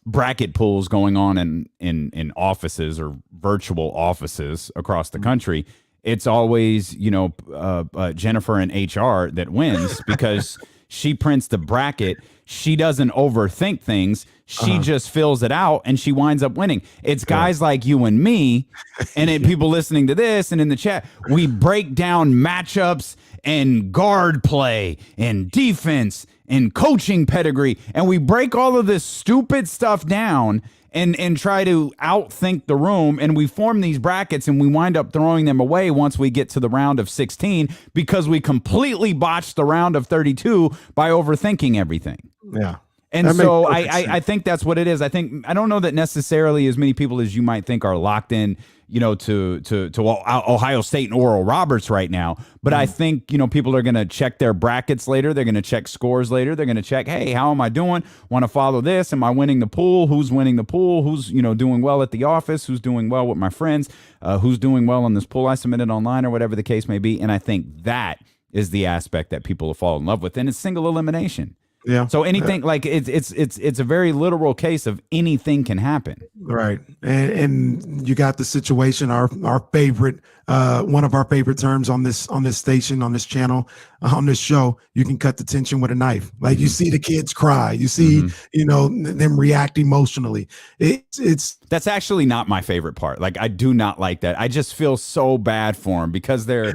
bracket pools going on in offices or virtual offices across the country. It's always, Jennifer in HR that wins because she prints the bracket. She doesn't overthink things. She just fills it out and she winds up winning. It's guys like you and me and then people listening to this and in the chat. We break down matchups and guard play and defense and coaching pedigree. And we break all of this stupid stuff down and try to outthink the room, and we form these brackets and we wind up throwing them away once we get to the round of 16 because we completely botched the round of 32 by overthinking everything. Yeah. And so I think that's what it is. I don't know that necessarily as many people as you might think are locked in, to Ohio State and Oral Roberts right now. But I think, people are going to check their brackets later. They're going to check scores later. They're going to check, hey, how am I doing? Want to follow this? Am I winning the pool? Who's winning the pool? Who's, doing well at the office? Who's doing well with my friends? Who's doing well on this pool I submitted online or whatever the case may be. And I think that is the aspect that people will fall in love with. And it's single elimination. Yeah. So anything like it's a very literal case of anything can happen. Right. And you got the situation, our favorite, one of our favorite terms on this station, on this channel, on this show, you can cut the tension with a knife. Like you see the kids cry, you see, them react emotionally. That's actually not my favorite part. Like I do not like that. I just feel so bad for them because they're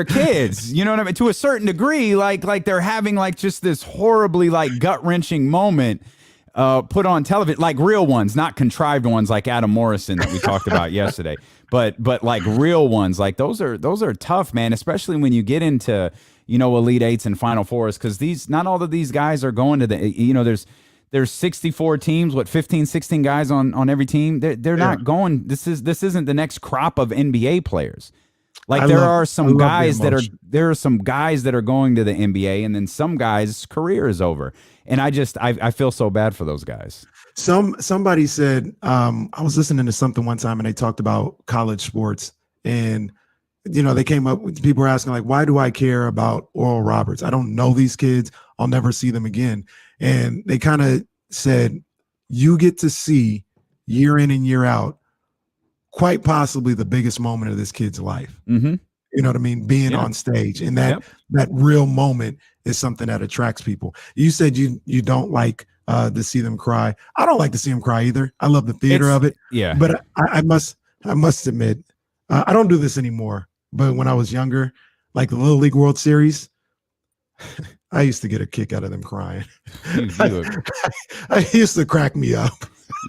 kids, you know what I mean? To a certain degree, like they're having like just this horribly like gut-wrenching moment put on television, like real ones, not contrived ones like Adam Morrison that we talked about yesterday, but like real ones. Like those are tough, man, especially when you get into, Elite Eights and Final Fours, because not all of these guys are going to the, there's 64 teams, 15, 16 guys on every team. They're not going. This isn't the next crop of NBA players. Like there are some guys that are going to the NBA, and then some guys' career is over. And I feel so bad for those guys. Somebody said, I was listening to something one time and they talked about college sports, and they came up with, people were asking like, why do I care about Oral Roberts? I don't know these kids. I'll never see them again. And they kind of said, you get to see year in and year out quite possibly the biggest moment of this kid's life. Mm-hmm. You know what I mean? Being on stage, and that real moment is something that attracts people. You said you don't like to see them cry. I don't like to see them cry either. I love the theater of it. Yeah. But I must admit, I don't do this anymore. But when I was younger, like the Little League World Series, I used to get a kick out of them crying. I used to crack me up.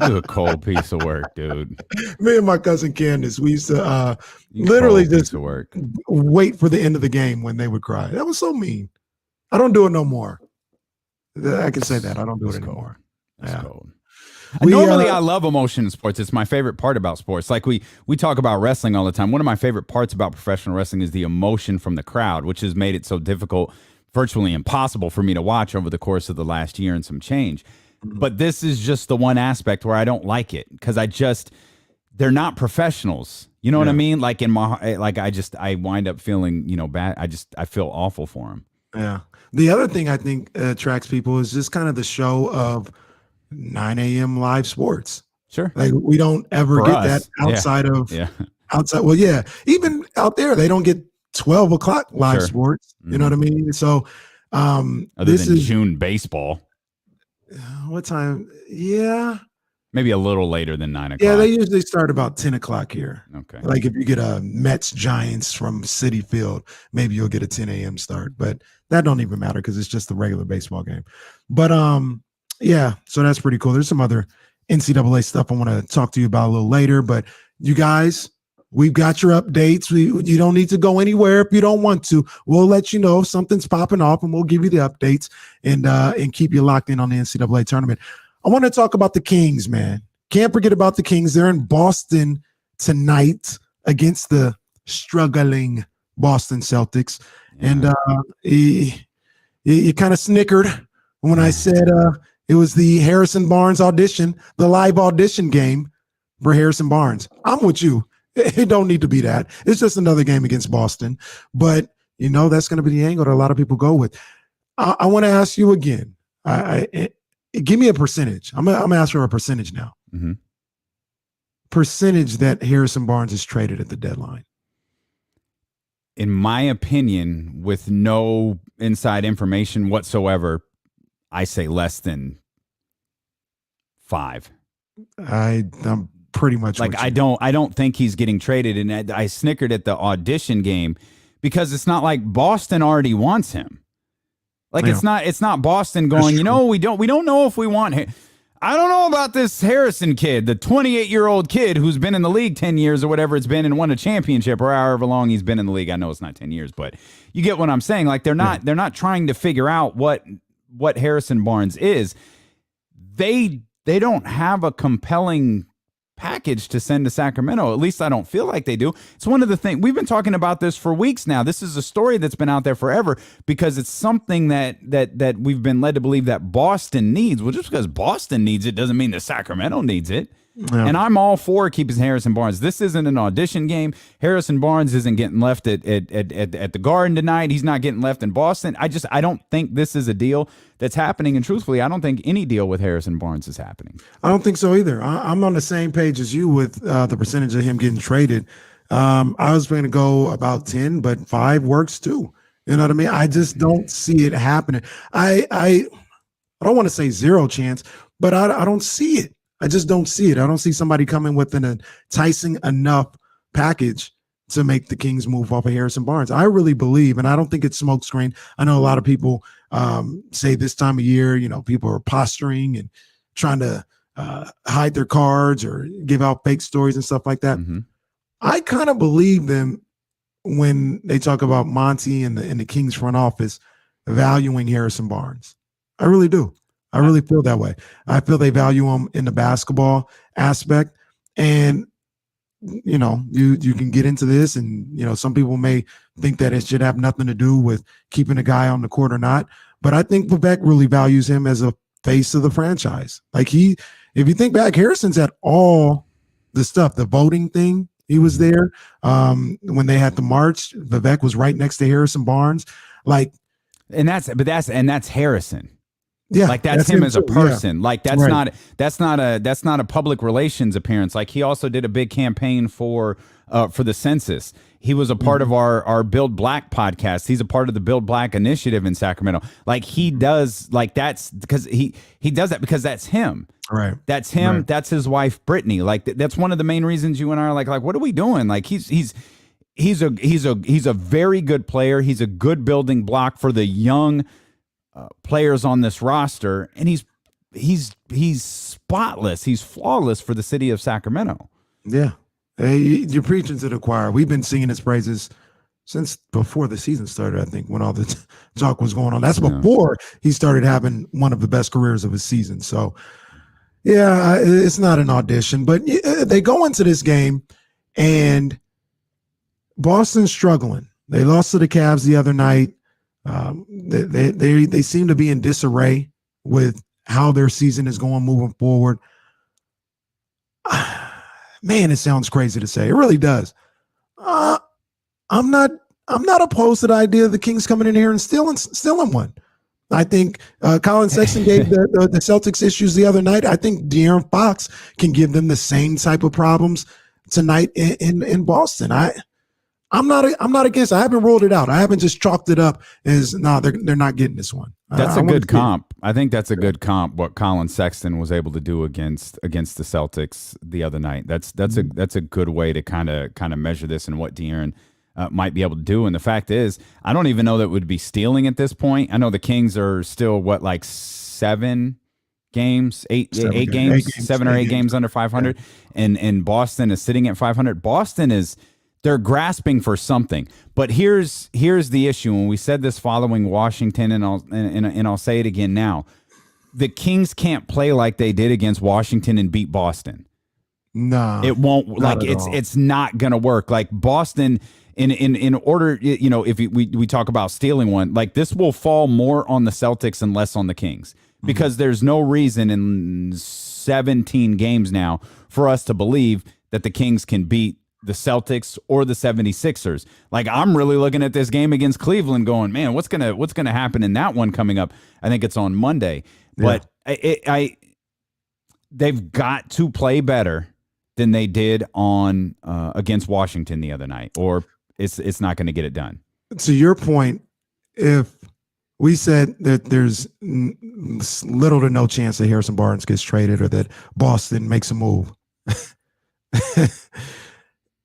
You a cold piece of work, dude. Me and my cousin Candace, we used to literally just wait for the end of the game when they would cry. That was so mean. I don't do it no more. I can say that. I don't do it anymore. That's cold. Normally, I love emotion in sports. It's my favorite part about sports. Like we talk about wrestling all the time. One of my favorite parts about professional wrestling is the emotion from the crowd, which has made it so difficult, virtually impossible for me to watch over the course of the last year and some change. But this is just the one aspect where I don't like it because they're not professionals. You know what I mean? Like I wind up feeling, bad. I feel awful for them. Yeah. The other thing I think attracts people is just kind of the show of 9 a.m. live sports. Sure. Like we don't ever get that outside of outside. Well, yeah, even out there, they don't get 12 o'clock live sports. You know what I mean? So other than June baseball. What time? Yeah. Maybe a little later than 9 o'clock. Yeah, they usually start about 10 o'clock here. Okay. Like if you get a Mets Giants from Citi Field, maybe you'll get a 10 a.m. start. But that don't even matter because it's just a regular baseball game. But so that's pretty cool. There's some other NCAA stuff I want to talk to you about a little later. But you guys, we've got your updates. You don't need to go anywhere if you don't want to. We'll let you know if something's popping off, and we'll give you the updates and keep you locked in on the NCAA tournament. I want to talk about the Kings, man. Can't forget about the Kings. They're in Boston tonight against the struggling Boston Celtics. Yeah. And you kind of snickered when I said it was the Harrison Barnes audition, the live audition game for Harrison Barnes. I'm with you. It don't need to be that. It's just another game against Boston. But, that's going to be the angle that a lot of people go with. I want to ask you again. Give me a percentage. I'm gonna ask for a percentage now. Mm-hmm. Percentage that Harrison Barnes is traded at the deadline. In my opinion, with no inside information whatsoever, I say less than 5. I'm pretty much like I don't think he's getting traded, and I snickered at the audition game because it's not like Boston already wants him. Like it's not Boston going, we don't know if we want him. I don't know about this Harrison kid, the 28-year-old kid who's been in the league 10 years or whatever it's been and won a championship or however long he's been in the league. I know it's not 10 years, but you get what I'm saying. Like they're not trying to figure out what Harrison Barnes is. They don't have a compelling package to send to Sacramento. At least I don't feel like they do. It's one of the things we've been talking about this for weeks now. This is a story that's been out there forever because it's something that we've been led to believe that Boston needs. Well, just because Boston needs it doesn't mean that Sacramento needs it. Yeah. And I'm all for keeping Harrison Barnes. This isn't an audition game. Harrison Barnes isn't getting left at the Garden tonight. He's not getting left in Boston. I don't think this is a deal that's happening. And truthfully, I don't think any deal with Harrison Barnes is happening. I don't think so either. I'm on the same page as you with the percentage of him getting traded. I was going to go about 10, but 5 works too. You know what I mean? I just don't see it happening. I don't want to say zero chance, but I don't see it. I just don't see it. I don't see somebody coming with an enticing enough package to make the Kings move off of Harrison Barnes. I really believe, and I don't think it's smokescreen. I know a lot of people say this time of year, people are posturing and trying to hide their cards or give out fake stories and stuff like that. Mm-hmm. I kind of believe them when they talk about Monty and the Kings front office valuing Harrison Barnes. I really do. I really feel that way. I feel they value him in the basketball aspect. And, you can get into this and, some people may think that it should have nothing to do with keeping a guy on the court or not. But I think Vivek really values him as a face of the franchise. Like if you think back, Harrison's at all the stuff, the voting thing, he was there. When they had the march, Vivek was right next to Harrison Barnes. And that's Harrison. Yeah, like that's him as a person. Yeah. Like that's right. not a public relations appearance. Like he also did a big campaign for the census. He was a part of our Build Black podcast. He's a part of the Build Black initiative in Sacramento. Like he does, like that's because he does that because that's him. Right. That's him. Right. That's his wife, Brittany. Like that's one of the main reasons you and I are like, what are we doing? Like he's a very good player. He's a good building block for the young players on this roster, and he's spotless. He's flawless for the city of Sacramento. Yeah. Hey, you're preaching to the choir. We've been singing his praises since before the season started, I think, when all the talk was going on. That's before he started having one of the best careers of his season. So, yeah, it's not an audition, but they go into this game, and Boston's struggling. They lost to the Cavs the other night. They seem to be in disarray with how their season is going moving forward. Man, it sounds crazy to say. It really does. I'm not opposed to the idea of the Kings coming in here and stealing one. I think Colin Sexton gave the Celtics issues the other night. I think De'Aaron Fox can give them the same type of problems tonight in Boston. I'm not against it. I haven't ruled it out. I haven't just chalked it up as they're not getting this one. That's a good comp. I think that's a good comp. What Colin Sexton was able to do against the Celtics the other night. That's a good way to kind of measure this and what De'Aaron might be able to do. And the fact is, I don't even know that would be stealing at this point. I know the Kings are still like 7 games, 8 games, 7 or 8 games under 500, and Boston is sitting at 500. Boston is. They're grasping for something, but here's the issue. When we said this following Washington, and I'll say it again now, the Kings can't play like they did against Washington and beat Boston. No, It won't. Like it's not gonna work. Like Boston, in order, if we talk about stealing one, like this will fall more on the Celtics and less on the Kings, because there's no reason in 17 games now for us to believe that the Kings can beat the Celtics or the 76ers. Like, I'm really looking at this game against Cleveland going, man, what's gonna happen in that one coming up? I think it's on Monday. But they've got to play better than they did on against Washington the other night, or it's not going to get it done. To your point, if we said that there's little to no chance that Harrison Barnes gets traded or that Boston makes a move,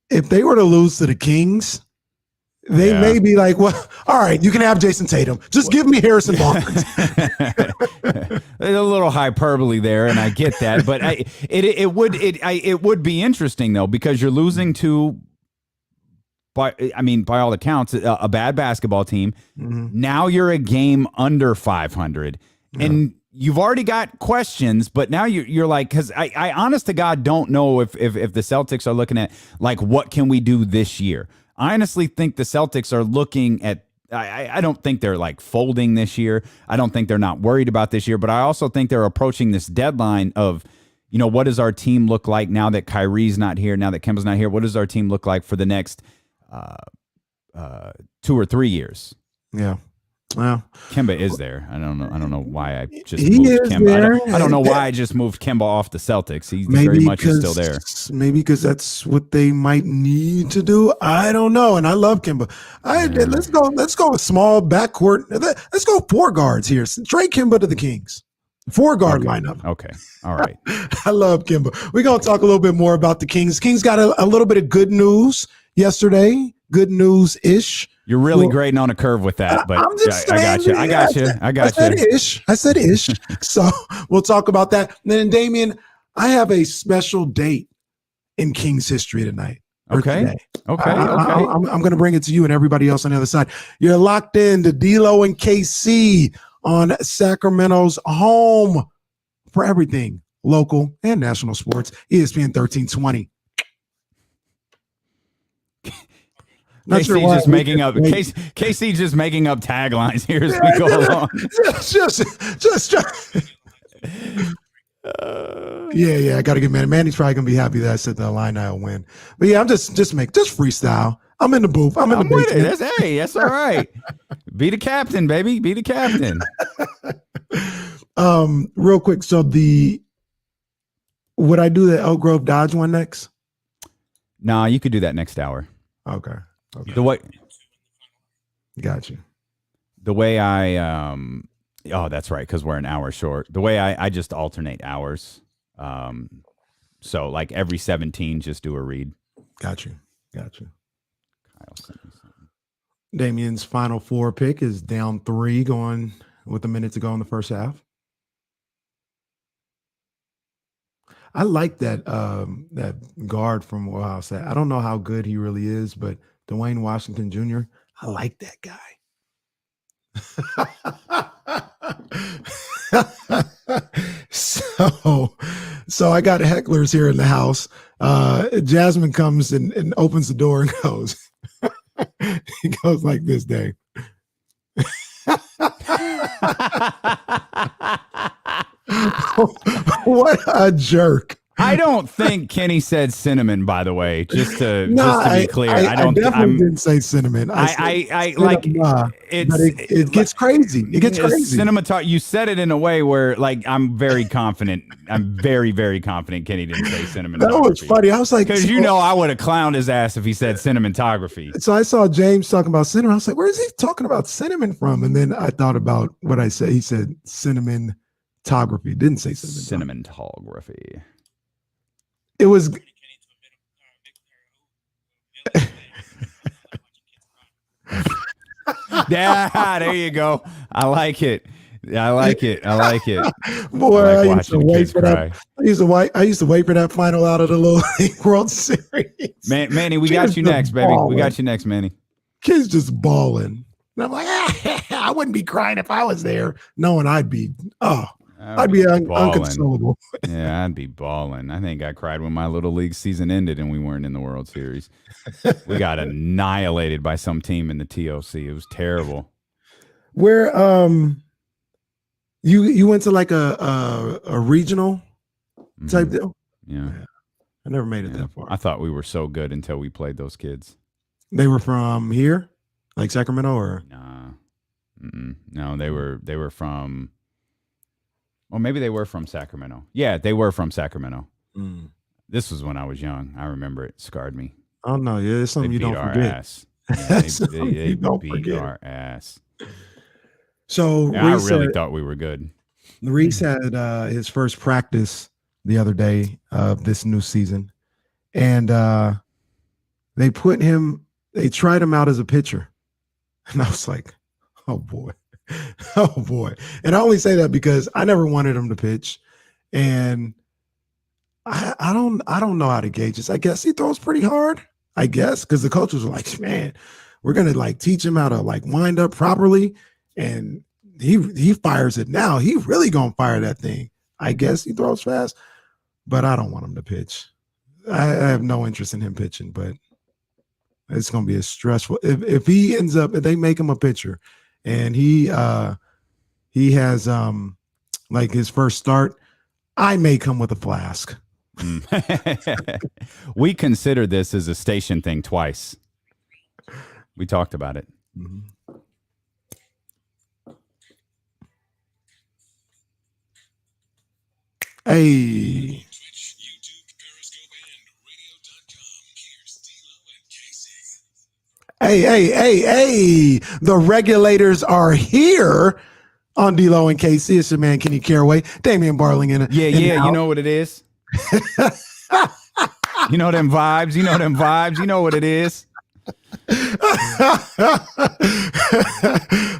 if they were to lose to the Kings, they may be like, well, all right, you can have Jason Tatum. Just give me Harrison Barnes. There's a little hyperbole there, and I get that, but it would be interesting though, because you're losing to, by all accounts, a bad basketball team. Now you're a game under 500, and you've already got questions, but now you're like, because I honest to God don't know if the Celtics are looking at like, what can we do this year? I honestly think the Celtics are looking at, I don't think they're like folding this year. I don't think they're not worried about this year, but I also think they're approaching this deadline of, what does our team look like now that Kyrie's not here, now that Kemba's not here? What does our team look like for the next 2 or 3 years? Yeah. Well, Kemba is there. I don't know why I just he moved is Kemba. there. I don't know why I just moved Kemba off the Celtics. He maybe very much is still there. Maybe because that's what they might need to do. I don't know. And I love Kemba. Let's go with small backcourt. Let's go 4 guards here. Trade Kemba to the Kings. 4-guard lineup. Okay. All right. I love Kemba. We're going to talk a little bit more about the Kings. Kings got a little bit of good news yesterday. Good news-ish. You're really grading on a curve with that, but I'm just saying, I got you. I said ish. So we'll talk about that. And then, Damian, I have a special date in Kings history tonight. Okay. Today. Okay. I'm going to bring it to you and everybody else on the other side. You're locked in to D-Lo and KC on Sacramento's home for everything local and national sports. ESPN 1320. KC just making up KC just making up taglines here as we go along. Yeah. I got to get Manny. Manny's probably gonna be happy that I said the Illini will win. But yeah, I'm just freestyle. I'm in the booth. I'm in the with it. That's all right. Be the captain, baby. Be the captain. Real quick. So would I do the Elk Grove Dodge one next? Nah, you could do that next hour. Okay. The way, got you. The way I oh, that's right, because we're an hour short. The way I just alternate hours. So like every 17, just do a read. Got you. Kyle sent me something. Damian's final 4 pick is down 3, going with a minute to go in the first half. I like that guard from Ohio State. I don't know how good he really is, but Dwayne Washington Jr., I like that guy. So I got hecklers here in the house. Jasmine comes and opens the door and goes. He goes like this, Dave. What a jerk. I don't think Kenny said cinnamon, by the way, just to be clear. I didn't say cinnamon. It gets crazy. It gets crazy. Cinema talk. You said it in a way where like, I'm very confident. I'm very, very confident Kenny didn't say cinnamon. That was funny. I was like, because I would have clowned his ass if he said cinematography. So I saw James talking about cinnamon. I was like, where is he talking about cinnamon from? And then I thought about what I said. He said cinematography. Didn't say cinnamon. Cinematography. It was. Yeah, there you go. I like it. Boy, I used to wait for that. I used to wait for that final out of the Little League World Series. Manny, we got you next, baby. We got you next, Manny. Kids just bawling. And I'm like, I wouldn't be crying if I was there, knowing I'd be. Oh. All I'd be unconsolable. Yeah, I'd be balling. I think I cried when my little league season ended and we weren't in the World Series. We got annihilated by some team in the TOC. It was terrible. Where you went to like a regional type deal? Yeah. I never made it that far. I thought we were so good until we played those kids. They were from here, like Sacramento, or nah. No, they were from. Or maybe they were from Sacramento. Yeah, they were from Sacramento. This was when I was young. I remember it scarred me. Oh no, yeah, it's something they you don't forget. Ass. Yeah, they beat our ass. So I really thought we were good. Reese had his first practice the other day of this new season, and they tried him out as a pitcher, and I was like, oh boy. Oh boy. And I only say that because I never wanted him to pitch, and I don't know how to gauge this. I guess he throws pretty hard, I guess, because the coaches were like, man, we're gonna like teach him how to like wind up properly, and he fires it now. He really gonna fire that thing. I guess he throws fast, but I don't want him to pitch. I have no interest in him pitching, but it's gonna be a stressful if he ends up, if they make him a pitcher and he has like his first start, I may come with a flask. We considered this as a station thing twice. We talked about it. Hey. Hey. The regulators are here on D-Lo and KC. It's your man, Kenny Caraway, Damian Barling in it. Yeah. You know what it is? You know them vibes. You know what it is.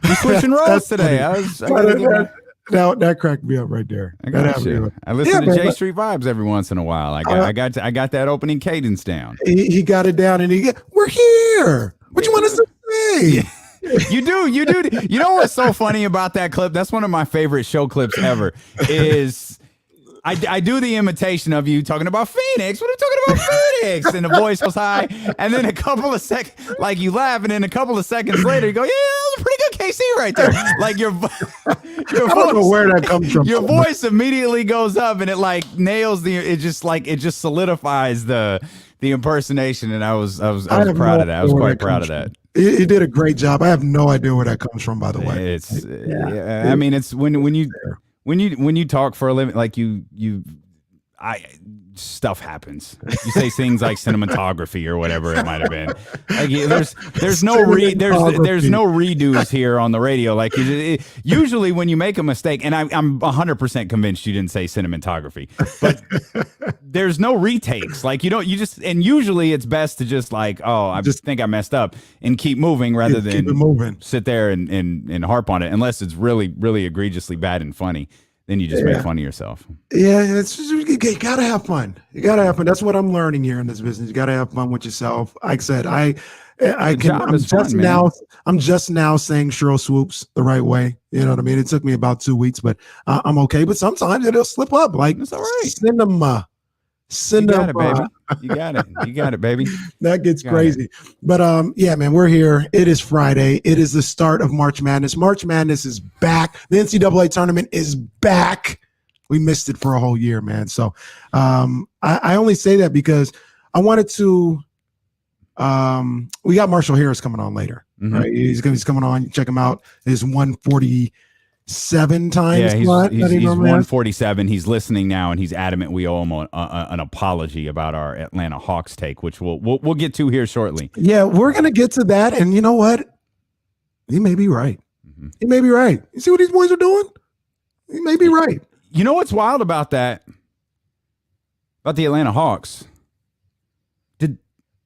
We're switching roles today. That cracked me up right there. I listen to J Street Vibes every once in a while. I got that opening cadence down. He got it down, and we're here. What you want us to say? You do. You know what's so funny about that clip? That's one of my favorite show clips ever. Is I do the imitation of you talking about Phoenix. What are you talking about, Phoenix? And the voice goes high, and then a couple of seconds, like you laugh, and then a couple of seconds later, you go, "Yeah, that was a pretty good KC right there." Like your I don't know where that comes from. Your voice immediately goes up, and it like nails it just solidifies the impersonation. And I was proud of that. I was quite proud of that. He did a great job. I have no idea where that comes from, by the way. I mean, it's when you talk for a living, like stuff happens. You say things like cinematography or whatever it might have been. Like there's no redos here on the radio. Like usually when you make a mistake, and I'm 100% convinced you didn't say cinematography, but there's no retakes. Like and usually it's best to just like, I think I messed up and keep moving rather than sit there and harp on it, unless it's really, really egregiously bad and funny. Then you just make fun of yourself. Yeah, you gotta have fun. You gotta have fun. That's what I'm learning here in this business. You gotta have fun with yourself. Like I said, I'm just now saying Cheryl Swoops the right way. You know what I mean? It took me about 2 weeks, but I'm okay. But sometimes it'll slip up. Like it's all right. Cinema. You got it, baby. You got it, baby. That gets crazy. But yeah, man, we're here. It is Friday. It is the start of March Madness. March Madness is back. The NCAA tournament is back. We missed it for a whole year, man. So I only say that because I wanted to we got Marshall Harris coming on later. Right? He's coming on. Check him out. His 147 times. Yeah, he's 147. He's listening now, and he's adamant we owe him an apology about our Atlanta Hawks take, which we'll get to here shortly. Yeah, we're gonna get to that, and you know what? He may be right. He may be right. You see what these boys are doing? He may be right. You know what's wild about that? About the Atlanta Hawks? Did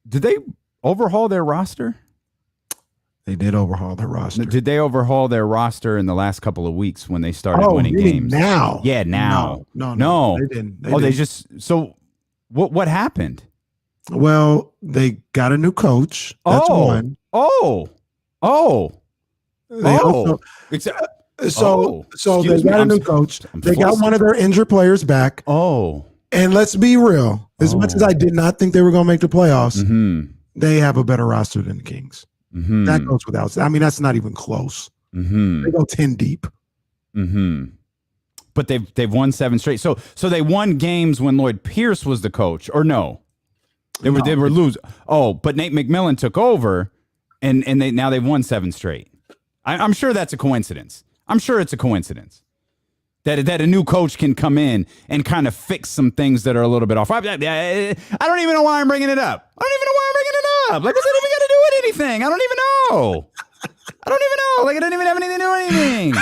they overhaul their roster? They did overhaul their roster. Did they overhaul their roster in the last couple of weeks when they started winning games? Now? Yeah, now. No. They didn't. They just so what happened? Well, they got a new coach. That's one. So they excuse me. got a new coach. I'm They got one of their injured players back. Oh. And let's be real. As much as I did not think they were going to make the playoffs, they have a better roster than the Kings. That goes without. I mean, that's not even close. They go 10 deep. But they've won 7 straight. So they won games when Lloyd Pierce was the coach, or no? They were losing. Oh, but Nate McMillan took over, and they've won 7 straight. I'm sure that's a coincidence. I'm sure it's a coincidence that a new coach can come in and kind of fix some things that are a little bit off. I don't even know why I'm bringing it up. Like, what's that even got to do with anything? I don't even know. Like, I don't even have anything to do with anything.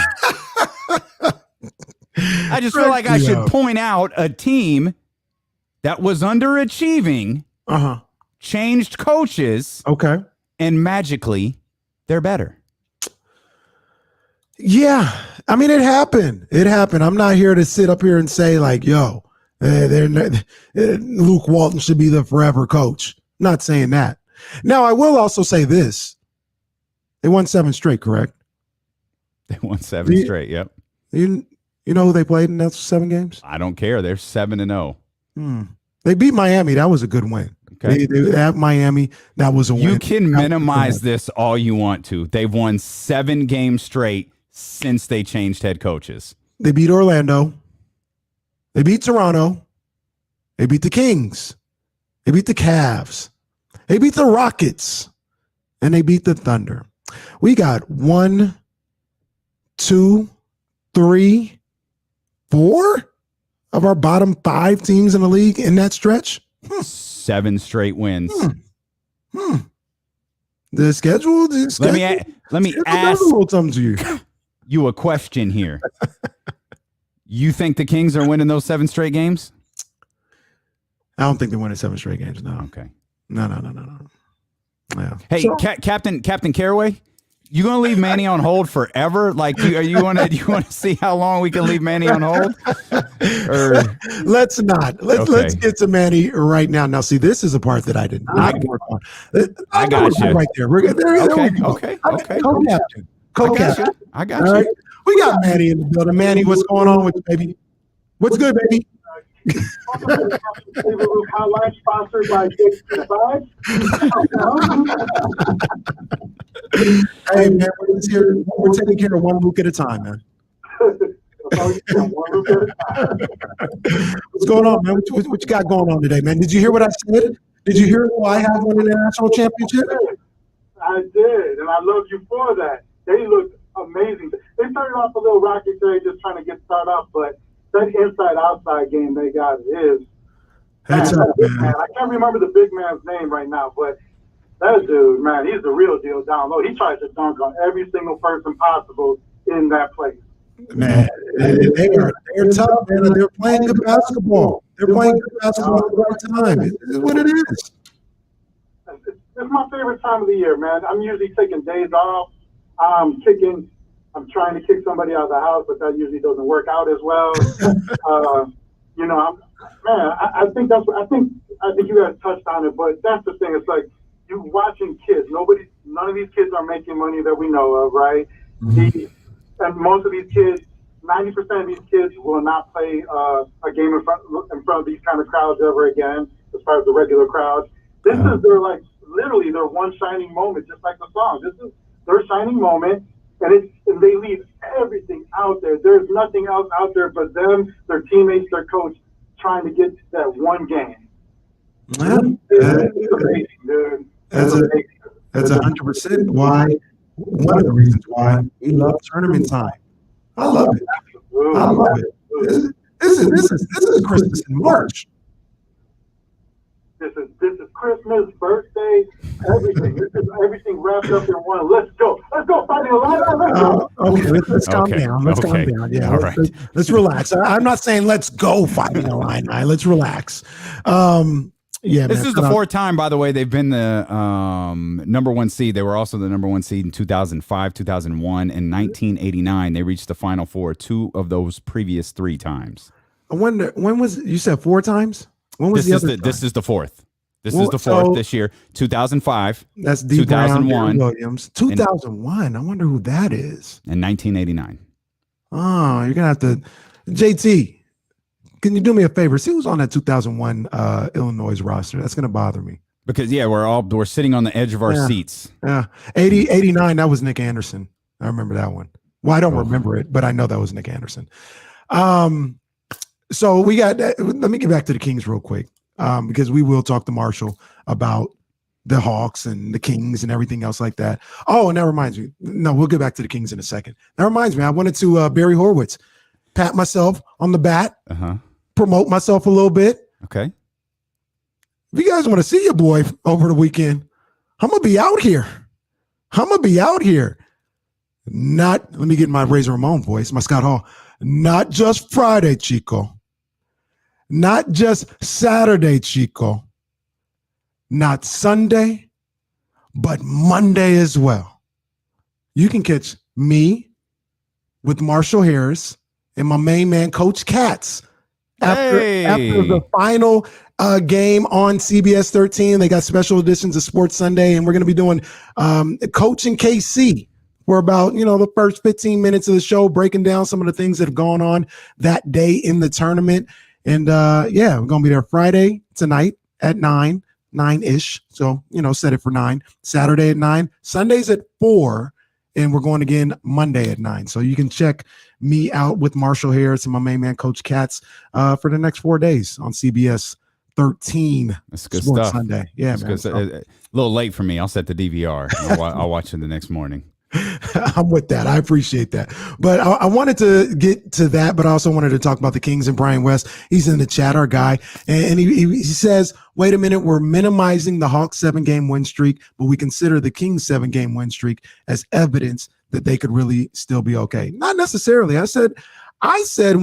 I just feel like I should point out a team that was underachieving, changed coaches, and magically they're better. Yeah. I mean, it happened. I'm not here to sit up here and say like, yo, Luke Walton should be the forever coach. Not saying that. Now, I will also say this. They won 7 straight, correct? They won 7 straight, yep. You know who they played in those 7 games? I don't care. They're 7-0. They beat Miami. That was a good win. Okay. They at Miami. That was a win. You can minimize this all you want to. They've won 7 games straight since they changed head coaches. They beat Orlando. They beat Toronto. They beat the Kings. They beat the Cavs. They beat the Rockets. And they beat the Thunder. We got 1, 2, 3, 4 of our bottom 5 teams in the league in that stretch. 7 straight wins. The schedule. Let me ask you a question here. You think the Kings are winning those 7 straight games? I don't think they're winning 7 straight games. No. Okay. No. Yeah. Hey, Captain Caraway, you gonna leave Manny on hold forever? Like, you want to see how long we can leave Manny on hold? Or let's not. Let's get to Manny right now. Now, see, this is a part that I did not work on. I got you right there. We're there. Okay. Co-captain. I got you. All right. We got Manny in the building. Manny, what's going on with you, baby? What's good, baby? Hotline sponsored by Hey man, we're taking care of one Luke at a time, man. What's going on, man? What you got going on today, man? Did you hear what I said? Did you hear who I have won the national championship? I did, and I love you for that. They looked amazing. They started off a little rocky today, just trying to get started off, but that inside-outside game they got is. Man, I can't remember the big man's name right now, but that dude, man, he's the real deal down low. He tries to dunk on every single person possible in that place. Man, they're tough, man. They're playing good basketball. They're playing good basketball at the right time. It's what it is. It's my favorite time of the year, man. I'm usually taking days off. I'm trying to kick somebody out of the house, but that usually doesn't work out as well. I think you guys touched on it, but that's the thing. It's like you watching kids. None of these kids are making money that we know of, right? And most of these kids, 90% of these kids will not play a game in front of these kind of crowds ever again, as far as the regular crowds. This is literally their one shining moment, just like the song. This is their shining moment, and they leave everything out there. There's nothing else out there but them, their teammates, their coach, trying to get to that one game. It's amazing, dude. That's 100% why. One of the reasons why we love tournament time. I love it. I love it. This is Christmas in March. This is Christmas, birthday, everything. This is everything wrapped up in one. Let's go, Fighting Illini. Okay, let's calm down. Let's calm down. Yeah, all right. Let's relax. I'm not saying let's go Fighting Illini. Let's relax. Yeah, this is the 4th time, by the way, they've been the number 1 seed. They were also the number 1 seed in 2005, 2001, and 1989. They reached the Final Four 2 of those previous 3 times. I wonder, when was you said 4 times? When was the other time? This is the 4th. This is the 4th this year. 2005. That's D. 2001. Brown, Williams. 2001. I wonder who that is. And 1989. Oh, you're gonna have to. JT, can you do me a favor? See who's on that 2001 Illinois roster. That's gonna bother me. Because we're sitting on the edge of our seats. Yeah, 89. That was Nick Anderson. I remember that one. Well, I don't remember it, but I know that was Nick Anderson. So we got. Let me get back to the Kings real quick, because we will talk to Marshall about the Hawks and the Kings and everything else like that. Oh, and that reminds me. No, we'll get back to the Kings in a second. That reminds me. I wanted to Barry Horowitz, pat myself on the back, promote myself a little bit. Okay. If you guys want to see your boy over the weekend, I'm gonna be out here. Not, let me get my Razor Ramon voice, my Scott Hall. Not just Friday, Chico. Not just Saturday, Chico. Not Sunday, but Monday as well. You can catch me with Marshall Harris and my main man, Coach Katz. After the final game on CBS 13, they got special editions of Sports Sunday, and we're going to be doing Coach and KC. We're about, the first 15 minutes of the show, breaking down some of the things that have gone on that day in the tournament. And we're going to be there Friday tonight at 9-ish. So, set it for 9. Saturday at 9. Sundays at 4. And we're going again Monday at 9. So you can check me out with Marshall Harris and my main man, Coach Katz, for the next 4 days on CBS 13. That's good Sports stuff. Sunday. Yeah, man. A little late for me. I'll set the DVR. I'll watch it the next morning. I'm with that. I appreciate that. But I wanted to get to that, but I also wanted to talk about the Kings and Brian West. He's in the chat, our guy. And he says, wait a minute, we're minimizing the Hawks 7-game win streak, but we consider the Kings 7-game win streak as evidence that they could really still be okay. Not necessarily. I said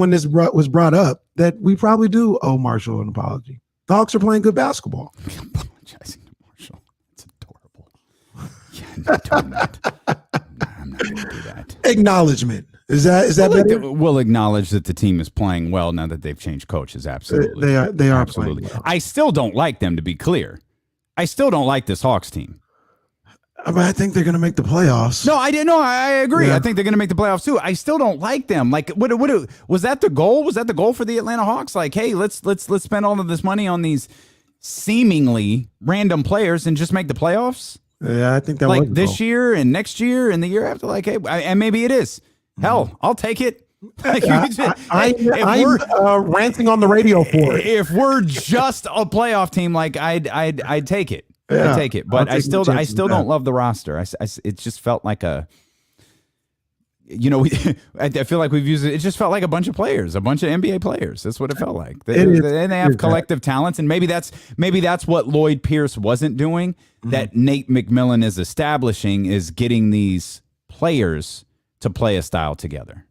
when this was brought up that we probably do owe Marshall an apology. The Hawks are playing good basketball. I'm apologizing to Marshall. It's adorable. Yeah, I'm not doing that. I'm not going to do that. Acknowledgement. Is that better? We'll acknowledge that the team is playing well now that they've changed coaches. Absolutely. They are absolutely playing well. I still don't like them, to be clear. I still don't like this Hawks team. But I think they're going to make the playoffs. No, I didn't. No, I agree. Yeah. I think they're going to make the playoffs too. I still don't like them. Like, what was that the goal? Was that the goal for the Atlanta Hawks? Like, hey, let's spend all of this money on these seemingly random players and just make the playoffs. Yeah, I think that like was the this goal. year and next year and the year after. Like, hey, and maybe it is. Hell, I'll take it. Like, I'm ranting on the radio for it. If we're just a playoff team, like I'd take it. Yeah, I'd take it. But I still don't love the roster. It just felt like a. I feel like we've used it. It just felt like a bunch of players, a bunch of NBA players. That's what it felt like. They have collective talents, and maybe that's what Lloyd Pierce wasn't doing. Mm-hmm. That Nate McMillan is establishing is getting these players to play a style together.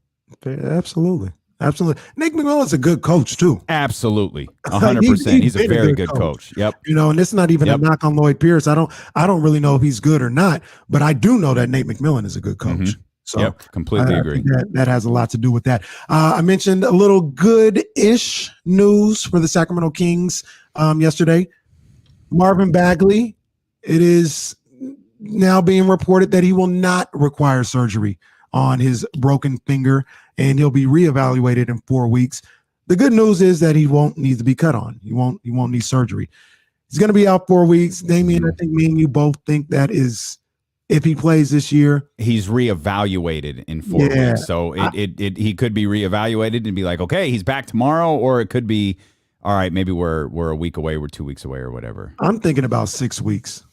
Absolutely. Nate McMillan's a good coach too. Absolutely, 100%. He's a very good coach. Yep. And it's not even a knock on Lloyd Pierce. I don't really know if he's good or not, but I do know that Nate McMillan is a good coach. Mm-hmm. So completely agree. That has a lot to do with that. I mentioned a little good-ish news for the Sacramento Kings yesterday. Marvin Bagley, it is now being reported that he will not require surgery on his broken finger, and he'll be reevaluated in 4 weeks. The good news is that he won't need to be cut on. He won't need surgery. He's going to be out 4 weeks. Damian, I think me and you both think that is. If he plays this year, he's reevaluated in 4 weeks. So he could be reevaluated and be like, okay, he's back tomorrow, or it could be, all right, maybe we're a week away, we're 2 weeks away, or whatever. I'm thinking about 6 weeks,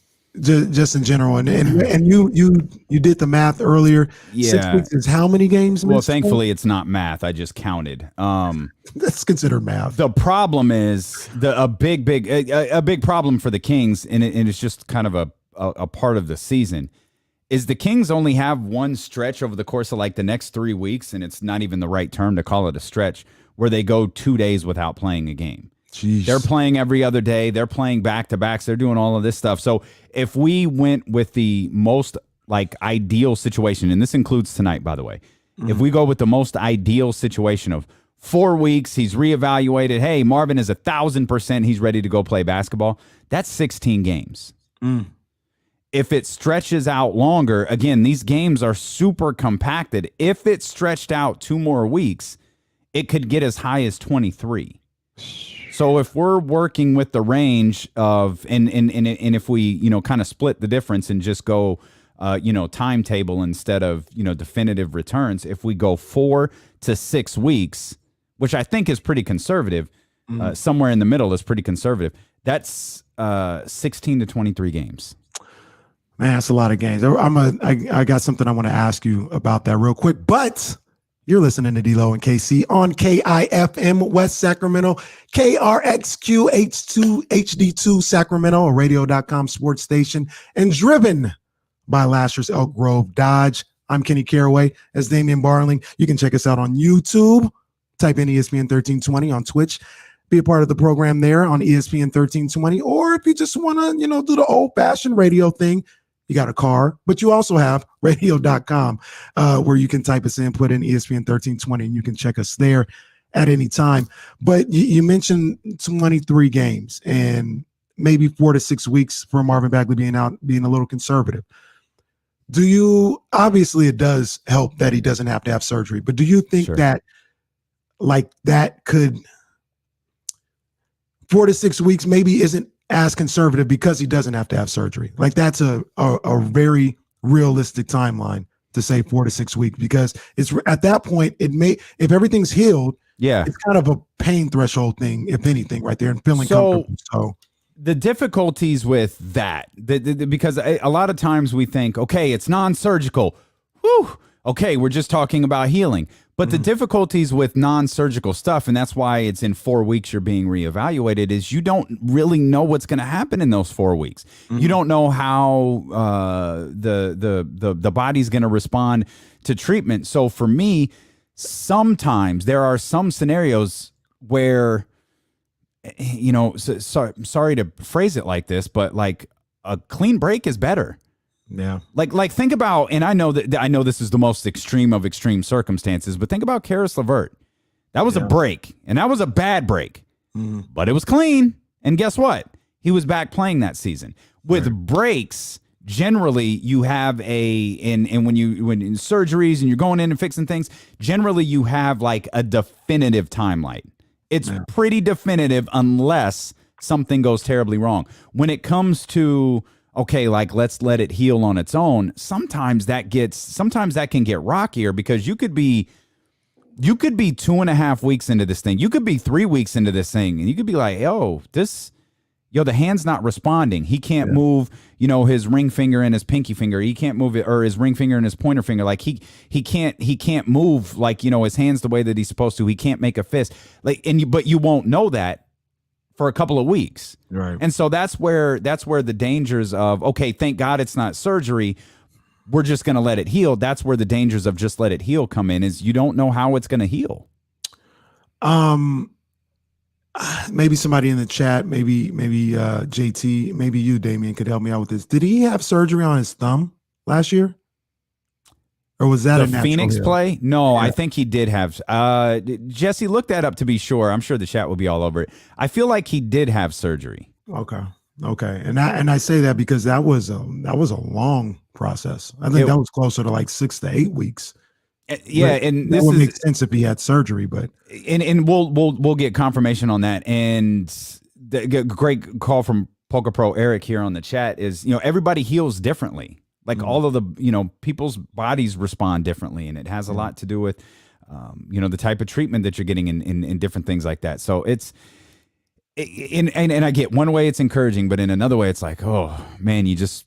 just in general. And you did the math earlier. Yeah. 6 weeks is how many games? Well, thankfully it's not math. I just counted. That's considered math. The problem is a big problem for the Kings, and it's just kind of a part of the season. Is the Kings only have one stretch over the course of like the next 3 weeks, and it's not even the right term to call it a stretch, where they go 2 days without playing a game. Jeez. They're playing every other day. They're playing back-to-backs. They're doing all of this stuff. So if we went with the most like ideal situation, and this includes tonight, by the way, if we go with the most ideal situation of 4 weeks, he's reevaluated. Hey, Marvin is 1,000%. He's ready to go play basketball. That's 16 games. If it stretches out longer, again, these games are super compacted. If it stretched out 2 more weeks, it could get as high as 23. So if we're working with the range of, and if we, kind of split the difference and just go, timetable instead of, definitive returns, if we go 4 to 6 weeks, which I think is pretty conservative, somewhere in the middle is pretty conservative. That's 16 to 23 games. Man, that's a lot of games. I got something I want to ask you about that real quick, but you're listening to D-Lo and KC on KIFM West Sacramento, KRXQ HD2 Sacramento, a radio.com sports station, and driven by Lashers Elk Grove Dodge. I'm Kenny Caraway. As Damian Barling. You can check us out on YouTube. Type in ESPN 1320 on Twitch. Be a part of the program there on ESPN 1320. Or if you just want to, do the old-fashioned radio thing, you got a car, but you also have radio.com where you can type us in, put in ESPN 1320, and you can check us there at any time. But you mentioned 23 games and maybe 4 to 6 weeks for Marvin Bagley being out, being a little conservative. Obviously it does help that he doesn't have to have surgery, but do you think that that could 4 to 6 weeks maybe isn't as conservative because he doesn't have to have surgery? Like that's a very realistic timeline to say 4 to 6 weeks, because it's at that point, if everything's healed, it's kind of a pain threshold thing, if anything, right there, and feeling comfortable. So the difficulties with that, because a lot of times we think, okay, it's non-surgical. Whew. Okay, we're just talking about healing. But the difficulties with non-surgical stuff, and that's why it's in 4 weeks you're being reevaluated, is you don't really know what's going to happen in those 4 weeks. You don't know how the body's going to respond to treatment. So for me, sometimes there are some scenarios where, sorry to phrase it like this, but like a clean break is better. Yeah. Like think about, and I know this is the most extreme of extreme circumstances, but think about Karis LeVert. That was a break, and that was a bad break, but it was clean. And guess what? He was back playing that season. With breaks, generally you have when in surgeries and you're going in and fixing things, generally you have like a definitive timeline. It's pretty definitive unless something goes terribly wrong. When it comes to, okay, like let's let it heal on its own, sometimes that can get rockier, because you could be 2.5 weeks into this thing. You could be 3 weeks into this thing, and you could be like, the hand's not responding. He can't move, his ring finger and his pinky finger. He can't move it, or his ring finger and his pointer finger. Like he can't move like, his hands the way that he's supposed to. He can't make a fist. But you won't know that for a couple of weeks. Right. And so that's where the dangers of, okay, thank God it's not surgery, we're just going to let it heal. That's where the dangers of just let it heal come in, is you don't know how it's going to heal. Maybe somebody in the chat, maybe JT, maybe you, Damian, could help me out with this. Did he have surgery on his thumb last year? Or was that the Phoenix play? No, I think he did have. Jesse, look that up to be sure. I'm sure the chat will be all over it. I feel like he did have surgery. Okay, and I say that because that was a long process. I think that was closer to like 6 to 8 weeks. Yeah, and that would make sense if he had surgery, but and we'll get confirmation on that. And the great call from Polka Pro Eric here on the chat is, everybody heals differently. Like all of the, people's bodies respond differently, and it has a lot to do with, the type of treatment that you're getting in different things like that. So and I get one way it's encouraging, but in another way it's like, oh man, you just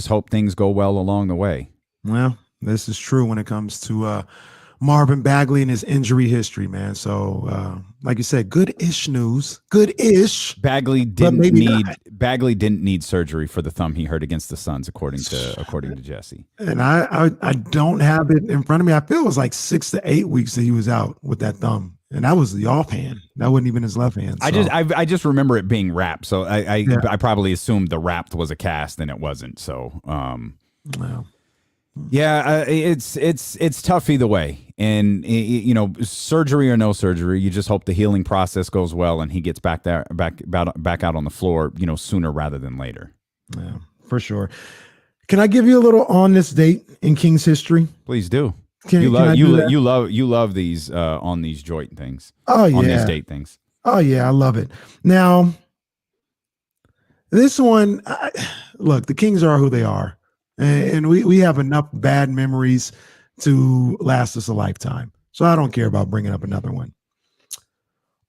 hope things go well along the way. Well, this is true when it comes to Marvin Bagley and his injury history, man. So, like you said, good-ish news. Good-ish. Bagley didn't need surgery for the thumb he hurt against the Suns, according to Jesse. And I don't have it in front of me. I feel it was like 6 to 8 weeks that he was out with that thumb, and that was the offhand. That wasn't even his left hand. So. I just remember it being wrapped, so I probably assumed the wrapped was a cast, and it wasn't. So, well. Yeah, it's tough either way, and surgery or no surgery, you just hope the healing process goes well and he gets back out on the floor, sooner rather than later. Yeah, for sure. Can I give you a little on this date in Kings history? Please do. Can You I love do that? you love these on these joint things. Oh On these yeah. date things. Oh yeah, I love it. Now, this one, look, the Kings are who they are, and we have enough bad memories to last us a lifetime. So I don't care about bringing up another one.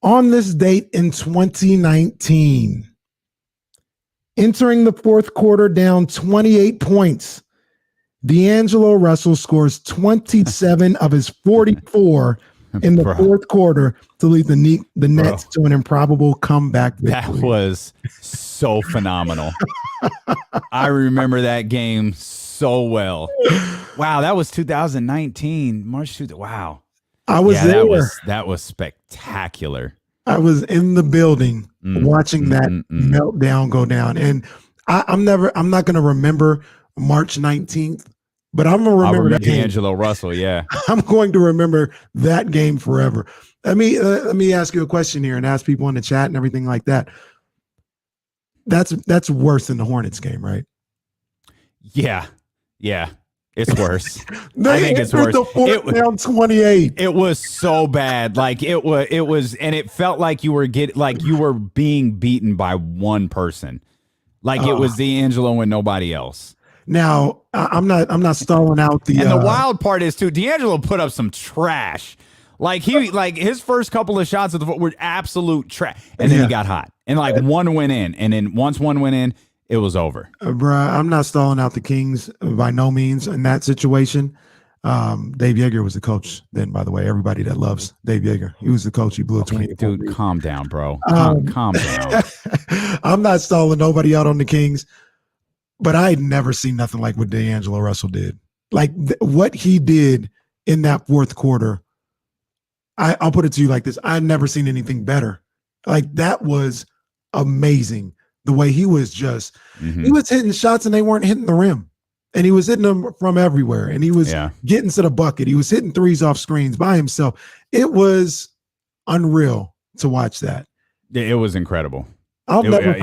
On this date in 2019, entering the fourth quarter down 28 points, D'Angelo Russell scores 27 of his 44 in the Bro. fourth quarter to lead the Nets to an improbable comeback victory. That was so phenomenal. I remember that game so well. Wow, that was 2019. March 2. Wow. I was there. That was spectacular. I was in the building watching that meltdown go down. And I'm not going to remember March 19th, but I'm going to remember that game. D'Angelo Russell, yeah. I'm going to remember that game forever. Let me ask you a question here and ask people in the chat and everything like that. That's worse than the Hornets game, right? Yeah. Yeah. It's worse. They I think it's worse. The fourth down 28. It was so bad. Like it was, and it felt like you were being beaten by one person. Like it was D'Angelo and nobody else. Now, I'm not stalling out the. And the wild part is too, D'Angelo put up some trash. Like his first couple of shots of the foot were absolute trash, and then he got hot, and like one went in, and then once one went in, it was over. Bruh, I'm not stalling out the Kings by no means in that situation. Dave Yeager was the coach then, by the way. Everybody that loves Dave Yeager, he was the coach. He blew a 20. Dude, calm down, bro. Calm down. I'm not stalling nobody out on the Kings, but I had never seen nothing like what D'Angelo Russell did. Like what he did in that fourth quarter. I'll put it to you like this. I've never seen anything better. Like that was amazing. The way he was just, he was hitting shots and they weren't hitting the rim. And he was hitting them from everywhere. And he was getting to the bucket. He was hitting threes off screens by himself. It was unreal to watch that. It was incredible. I'll never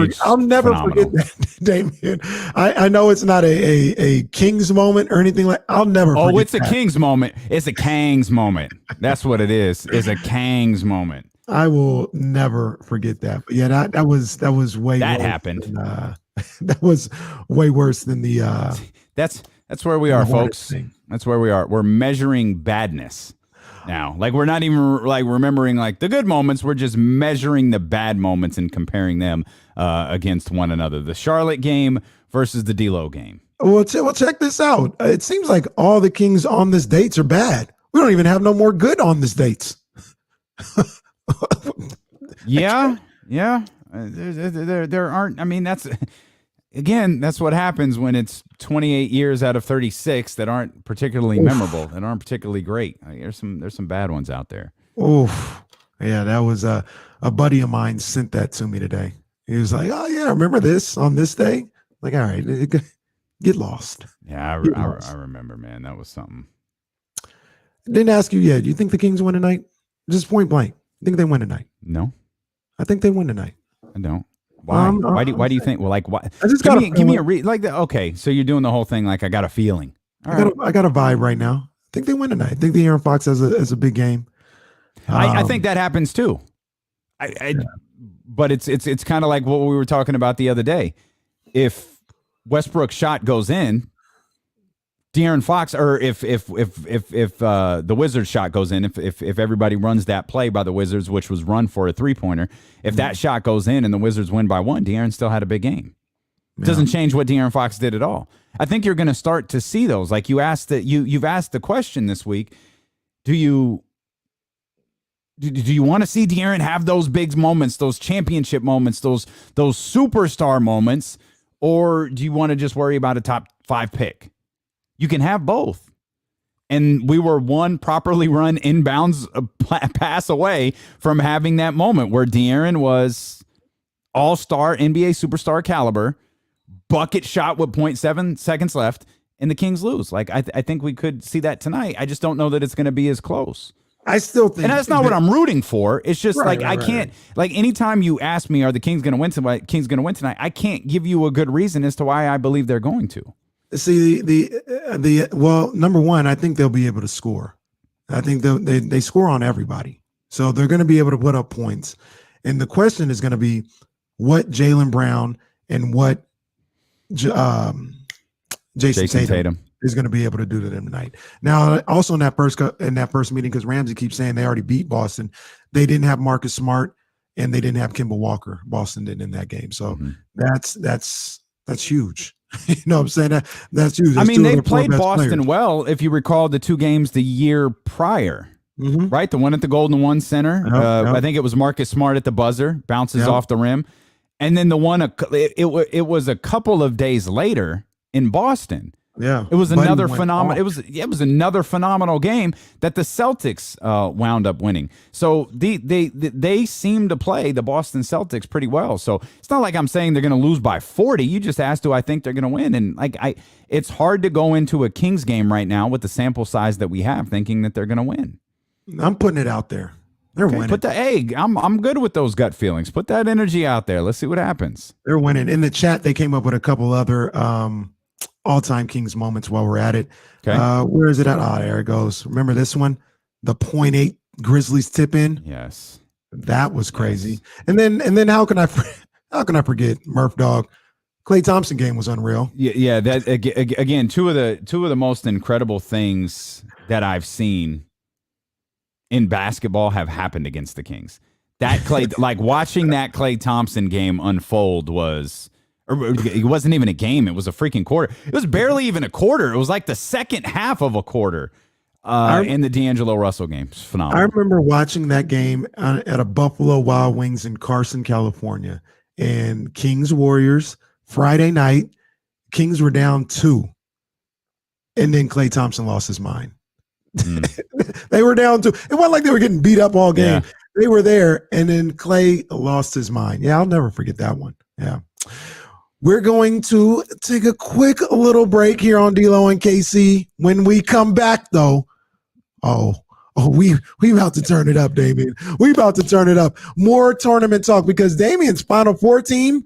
forget that, Damian. I know it's not a Kings moment or anything like. I'll never. Oh, forget it's a Kings moment. It's a Kangs moment. That's what it is. It's a Kangs moment. I will never forget that. But yeah, that was way. That worse happened. Than, that was way worse than the. That's where we are, folks. That's where we are. We're measuring badness now. Like we're not even like remembering like the good moments. We're just measuring the bad moments and comparing them against one another. The Charlotte game versus the D'Lo game. Well, check this out. It seems like all the Kings on this dates are bad. We don't even have no more good on this dates. Yeah. There aren't. I mean, that's what happens when it's 28 years out of 36 that aren't particularly memorable, that aren't particularly great. There's some bad ones out there. Oof. Yeah, that was a buddy of mine sent that to me today. He was like, "Oh yeah, remember this on this day?" Like, all right, get lost. Yeah, I remember, man. That was something. Didn't ask you yet. Do you think the Kings win tonight? Just point blank. Think they win tonight? No, I think they win tonight. I don't. Why? Why do you think? Well, like, why? I just give me a like that. Okay, so you're doing the whole thing like I got a feeling. I got a vibe right now. I think they win tonight. I think the Aaron Fox has a big game. I think that happens too. But it's kind of like what we were talking about the other day. If Westbrook's shot goes in, De'Aaron Fox, or if the Wizards shot goes in, if everybody runs that play by the Wizards, which was run for a 3-pointer, if that shot goes in and the Wizards win by 1, De'Aaron still had a big game. It doesn't change what De'Aaron Fox did at all. I think you're going to start to see those. Like you've asked the question this week. Do you want to see De'Aaron have those big moments, those championship moments, those superstar moments, or do you want to just worry about a top 5 pick? You can have both. And we were one properly run inbounds pass away from having that moment where De'Aaron was all-star, NBA superstar caliber, bucket shot with 0.7 seconds left, and the Kings lose. Like I think we could see that tonight. I just don't know that it's going to be as close. I still think, and that's not what I'm rooting for. It's just Right, like right, I right, can't. Like anytime you ask me, are the Kings going to win tonight? Kings going to win tonight? I can't give you a good reason as to why I believe they're going to. See well, number one, I think they'll be able to score. I think they score on everybody, so they're going to be able to put up points. And the question is going to be what Jaylen Brown and what Jason Tatum is going to be able to do to them tonight. Now, also in that first meeting, because Ramsey keeps saying they already beat Boston, they didn't have Marcus Smart and they didn't have Kemba Walker. Boston didn't in that game, so that's huge. You know what I'm saying? That's huge. That's they played Boston players. well. If you recall the 2 games the year prior, right? The one at the Golden One Center. I think it was Marcus Smart at the buzzer, bounces off the rim. And then the one, it was a couple of days later in Boston. Yeah, it was another phenomenal. It was another phenomenal game that the Celtics wound up winning. So they seem to play the Boston Celtics pretty well. So it's not like I'm saying they're going to lose by 40. You just asked, do I think they're going to win? And it's hard to go into a Kings game right now with the sample size that we have, thinking that they're going to win. I'm putting it out there. They're winning. Put the egg. I'm good with those gut feelings. Put that energy out there. Let's see what happens. They're winning. In the chat, they came up with a couple other all-time Kings moments while we're at it. Okay. Where is it at? Oh, there it goes. Remember this one? The .8 Grizzlies tip in? Yes. That was crazy. Yes. And then how can I forget Murph Dog? Klay Thompson game was unreal. Yeah. That again, two of the most incredible things that I've seen in basketball have happened against the Kings. That Klay, like watching that Klay Thompson game unfold it wasn't even a game. It was a freaking quarter. It was barely even a quarter. It was like the second half of a quarter in the D'Angelo Russell game. It's phenomenal. I remember watching that game at a Buffalo Wild Wings in Carson, California, and Kings Warriors Friday night. Kings were down 2, and then Klay Thompson lost his mind. They were down 2. It wasn't like they were getting beat up all game. Yeah. They were there, and then Klay lost his mind. Yeah, I'll never forget that one. Yeah. We're going to take a quick little break here on D-Lo and KC. When we come back, though, we about to turn it up, Damian. We about to turn it up. More tournament talk because Damian's Final Four team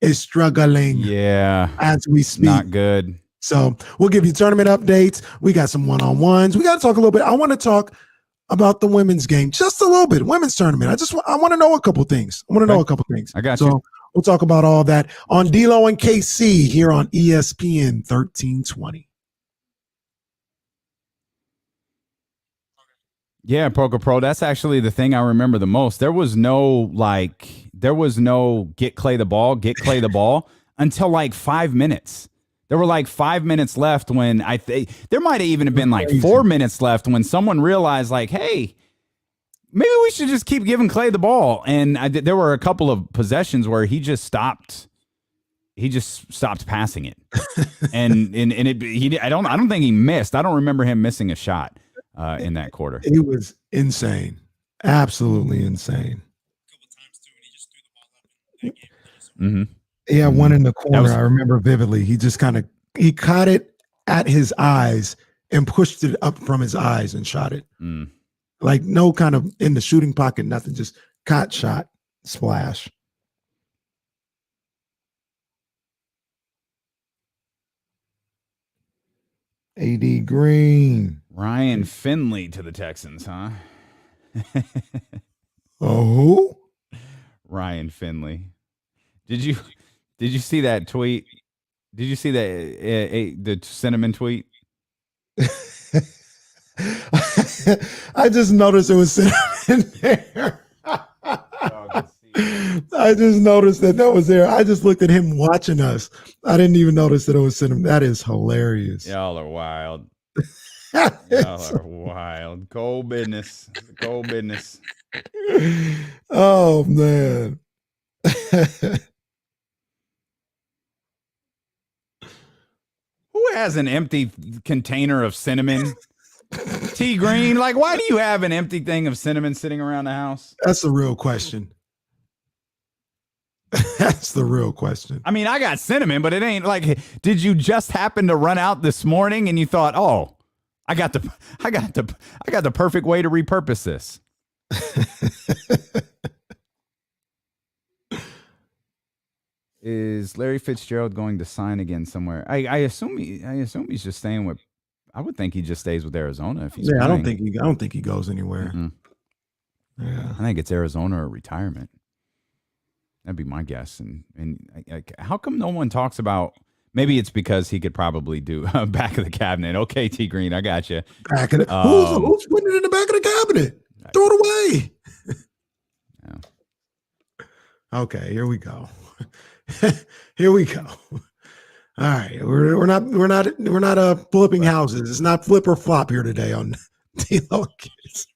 is struggling. Yeah, as we speak. Not good. So we'll give you tournament updates. We got some one-on-ones. We got to talk a little bit. I want to talk about the women's game just a little bit. Women's tournament. I want to know a couple things. I got you. We'll talk about all that on D-Lo and KC here on ESPN 1320. Yeah, Poker Pro. That's actually the thing I remember the most. There was no get Klay the ball until like 5 minutes. There were like 5 minutes left when there might have even been like 4 minutes left when someone realized like, hey, maybe we should just keep giving Klay the ball. And there were a couple of possessions where he just stopped passing it. I don't think he missed. I don't remember him missing a shot in that quarter. It was insane. Absolutely insane. Mm-hmm. Yeah, one in the corner. I remember vividly. He just he caught it at his eyes and pushed it up from his eyes and shot it. Like no kind of in the shooting pocket, nothing, just caught, shot, splash. AD Green. Ryan Finley to the Texans, huh? Oh, Ryan Finley. Did you see that tweet? Did you see the cinnamon tweet? I just noticed it was cinnamon there. I just noticed that was there. I just looked at him watching us. I didn't even notice that it was cinnamon. That is hilarious. Y'all are wild. Y'all are wild. Cold business. Cold business. Oh, man. Who has an empty container of cinnamon? T Green, like, why do you have an empty thing of cinnamon sitting around the house? That's the real question. That's the real question. I mean, I got cinnamon, but it ain't like, did you just happen to run out this morning and you thought, oh, I got the perfect way to repurpose this. Is Larry Fitzgerald going to sign again somewhere? I assume he's just staying with. I would think he just stays with Arizona if he's. Yeah, playing. I don't think he goes anywhere. Mm-hmm. Yeah, I think it's Arizona or retirement. That'd be my guess. And how come no one talks about? Maybe it's because he could probably do back of the cabinet. Okay, T Green, I got you. Back of the, who's putting it in the back of the cabinet? Throw it away. Yeah. Okay, here we go. Here we go. All right, we're not flipping houses. It's not flip or flop here today on D-Lo Kids.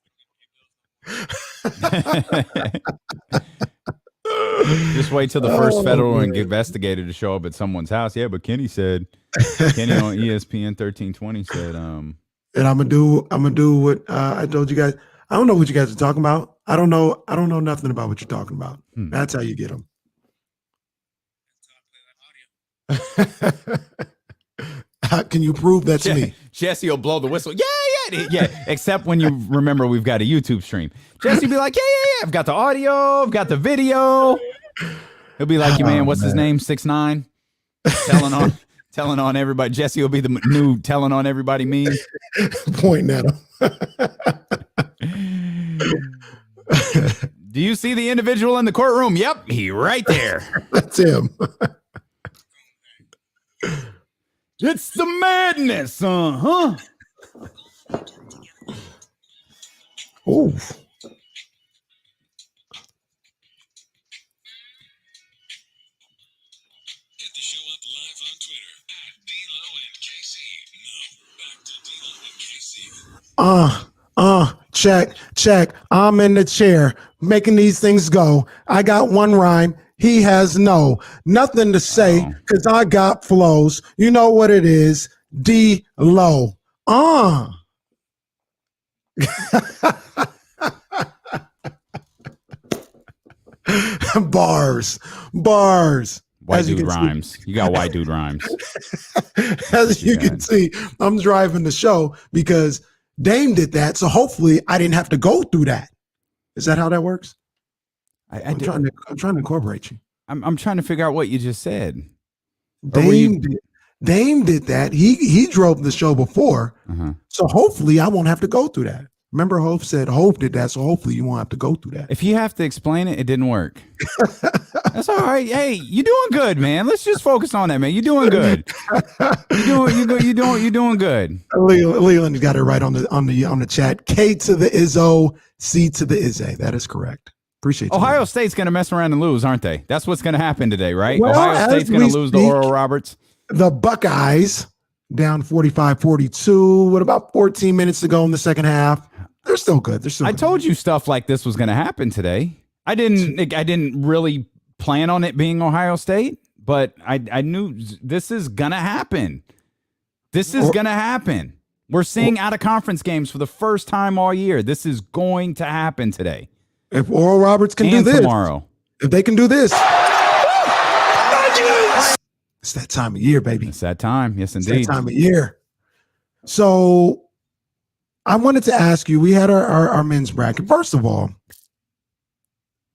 Just wait till the first federal investigator to show up at someone's house. Yeah, but Kenny on ESPN 1320 said, and I'm gonna do what I told you guys. I don't know what you guys are talking about. I don't know nothing about what you're talking about. That's how you get them. Can you prove that to me? Jesse will blow the whistle. Yeah. Except when you remember we've got a YouTube stream. Jesse will be like, yeah. I've got the audio. I've got the video. He'll be like, man, what's his name? 6ix9ine. Telling on everybody. Jesse will be the new telling on everybody meme. Pointing at him. Do you see the individual in the courtroom? Yep, he right there. That's him. It's the madness, huh? Oh. Hit the show up live on Twitter at D-Lo and KC. Now, back to D-Lo and KC. Check. I'm in the chair making these things go. I got one rhyme. He has nothing to say because I got flows. You know what it is. D-Lo. Bars. White dude rhymes. You got white dude rhymes. As you can see, I'm driving the show because Dame did that. So hopefully I didn't have to go through that. Is that how that works? I'm trying to incorporate you. I'm trying to figure out what you just said. Dame did that. He drove the show before. So hopefully I won't have to go through that. Remember, Hope said Hope did that, so hopefully you won't have to go through that. If you have to explain it, it didn't work. That's all right. Hey, you're doing good, man. Let's just focus on that, man. You're doing good. You're doing good. Leland got it right on the chat. K to the Izzo, C to the Izzy. That is correct. Appreciate you. Ohio State's going to mess around and lose, aren't they? That's what's going to happen today, right? Well, Ohio State's going to lose to Oral Roberts. The Buckeyes down 45-42 with about 14 minutes to go in the second half. They're still good. I told you stuff like this was going to happen today. I didn't really plan on it being Ohio State, but I knew this is going to happen. Going to happen. We're seeing out of conference games for the first time all year. This is going to happen today. If Oral Roberts can do this tomorrow, if they can do this, it's that time of year, baby. It's that time. Yes, indeed. It's that time of year. So I wanted to ask you, we had our men's bracket. First of all,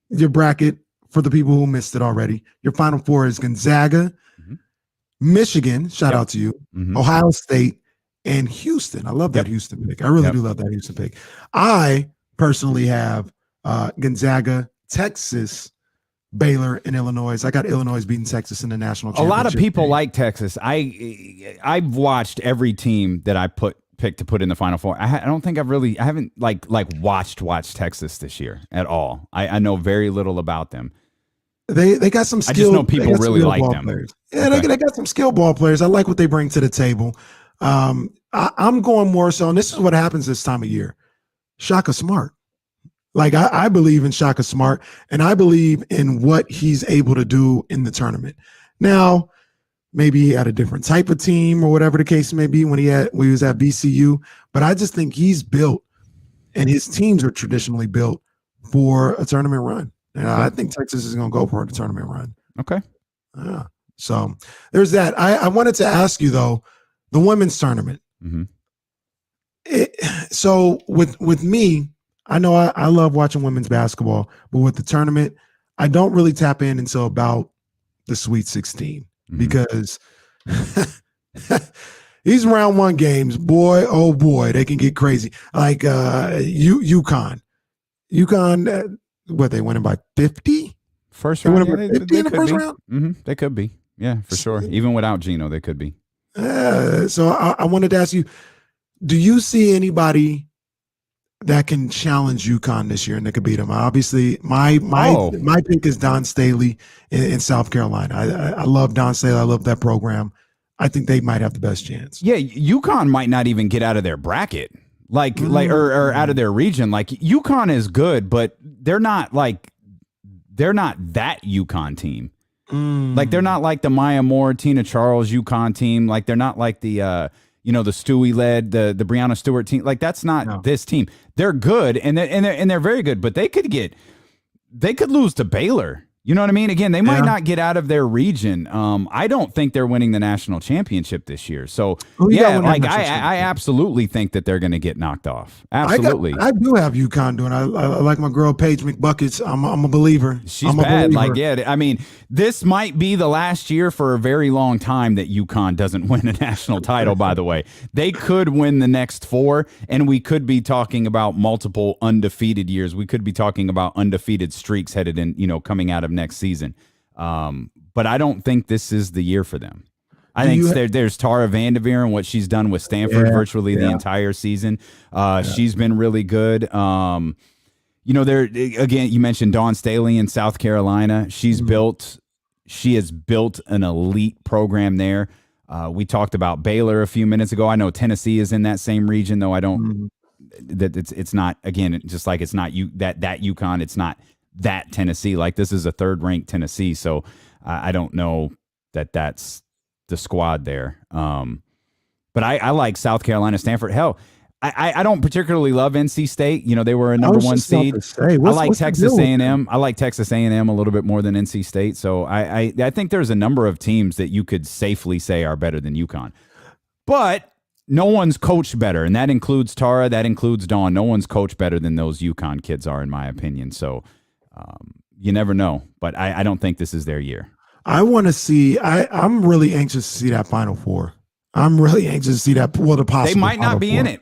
your bracket, for the people who missed it already, your Final Four is Gonzaga, Michigan, shout out to you, Ohio State, and Houston. I love that Houston pick. I really do love that Houston pick. I personally have Gonzaga, Texas, Baylor, and Illinois. I got Illinois beating Texas in the national championship. A lot of people like Texas. I've watched every team that I picked to put in the Final Four. I haven't watched Texas this year at all. I know very little about them. They got some skilled. I just know people really like them. Players. Yeah, they got some skilled ball players. I like what they bring to the table. I'm going more so, and this is what happens this time of year. Shaka Smart. Like I believe in Shaka Smart, and I believe in what he's able to do in the tournament. Now, maybe he had a different type of team or whatever the case may be when he was at BCU, but I just think he's built, and his teams are traditionally built for a tournament run. And I think Texas is going to go for the tournament run. Okay. So there's that. I wanted to ask you though, the women's tournament. So with me, I know I love watching women's basketball, but with the tournament, I don't really tap in until about the Sweet 16 because these round one games, boy, oh boy, they can get crazy. Like UConn, what they winning by 50? First They round, winning by 50 in the could first be. round. They could be. Yeah, for sure. Even without Gino, they could be. So I wanted to ask you, do you see anybody that can challenge UConn this year and they could beat them? Obviously, my pick is Don Staley in South Carolina. I love Don Staley. I love that program. I think they might have the best chance. Yeah, UConn might not even get out of their bracket, or out of their region. Like UConn is good, but they're not that UConn team. Like they're not like the Maya Moore, Tina Charles UConn team. Like they're not like the the Stewie led the Breanna Stewart team. Like that's not this team. They're good and they're very good, but they could lose to Baylor. You know what I mean? Again, they might not get out of their region. I don't think they're winning the national championship this year. So I absolutely think that they're going to get knocked off. Absolutely. I do have UConn doing. I like my girl Paige McBuckets. I'm a believer. She's bad. Like, yeah, I mean, this might be the last year for a very long time that UConn doesn't win a national title, by the way. They could win the next 4, and we could be talking about multiple undefeated years. We could be talking about undefeated streaks headed in, coming out of next season. But I don't think this is the year for them. I think there's Tara Vanderveer and what she's done with Stanford virtually the entire season. She's been really good. There again, you mentioned Dawn Staley in South Carolina. She has built an elite program there. We talked about Baylor a few minutes ago. I know Tennessee is in that same region, though I don't that it's not, again, just like it's not that UConn, it's not that Tennessee. Like this is a 3rd ranked Tennessee. So I don't know that that's the squad there. But I like South Carolina, Stanford. Hell, I don't particularly love NC State. They were a number 1 seed. I like Texas A&M. I like Texas A&M a little bit more than NC State. So I think there's a number of teams that you could safely say are better than UConn. But no one's coached better, and that includes Tara, that includes Dawn. No one's coached better than those UConn kids are, in my opinion. So you never know, but I don't think this is their year. I want to see. I'm really anxious to see that Final Four. I'm really anxious to see that. Well, the possible. They might not Final be Four. in it.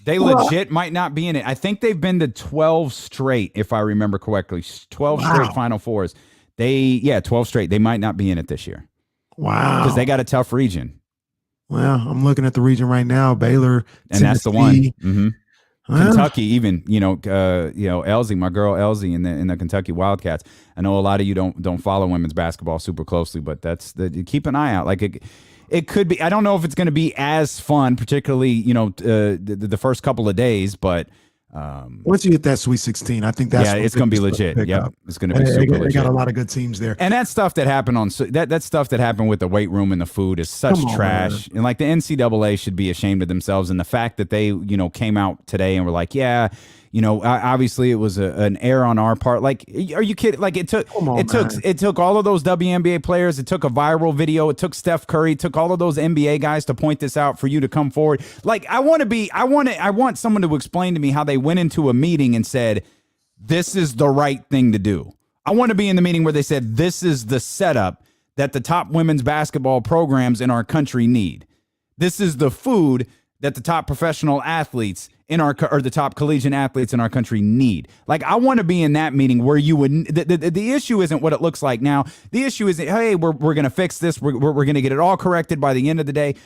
They legit might not be in it. I think they've been to 12 straight, if I remember correctly. 12 straight Final Fours. 12 straight. They might not be in it this year. Wow. Because they got a tough region. Well, I'm looking at the region right now. Baylor, and Tennessee. That's the one. Mm-hmm. Kentucky, even Elsie, my girl Elsie in the Kentucky Wildcats. I know a lot of you don't follow women's basketball super closely, but keep an eye out. Like it could be. I don't know if it's going to be as fun, particularly the first couple of days, but once you hit that Sweet 16, I think that's it's going to be legit. Yeah, it's going to be super legit. They got a lot of good teams there, and that stuff that happened that stuff that happened with the weight room and the food is such trash. And like the NCAA should be ashamed of themselves, and the fact that they came out today and were like, obviously it was an error on our part. Like, are you kidding? Like it took all of those WNBA players. It took a viral video. It took Steph Curry. It took all of those NBA guys to point this out for you to come forward. Like I want someone to explain to me how they went into a meeting and said, this is the right thing to do. I want to be in the meeting where they said, this is the setup that the top women's basketball programs in our country need. This is the food that the top professional athletes or the top collegiate athletes in our country need. Like, I want to be in that meeting where you would, the issue isn't what it looks like now. The issue is, hey, we're going to fix this. We're going to get it all corrected by the end of the day.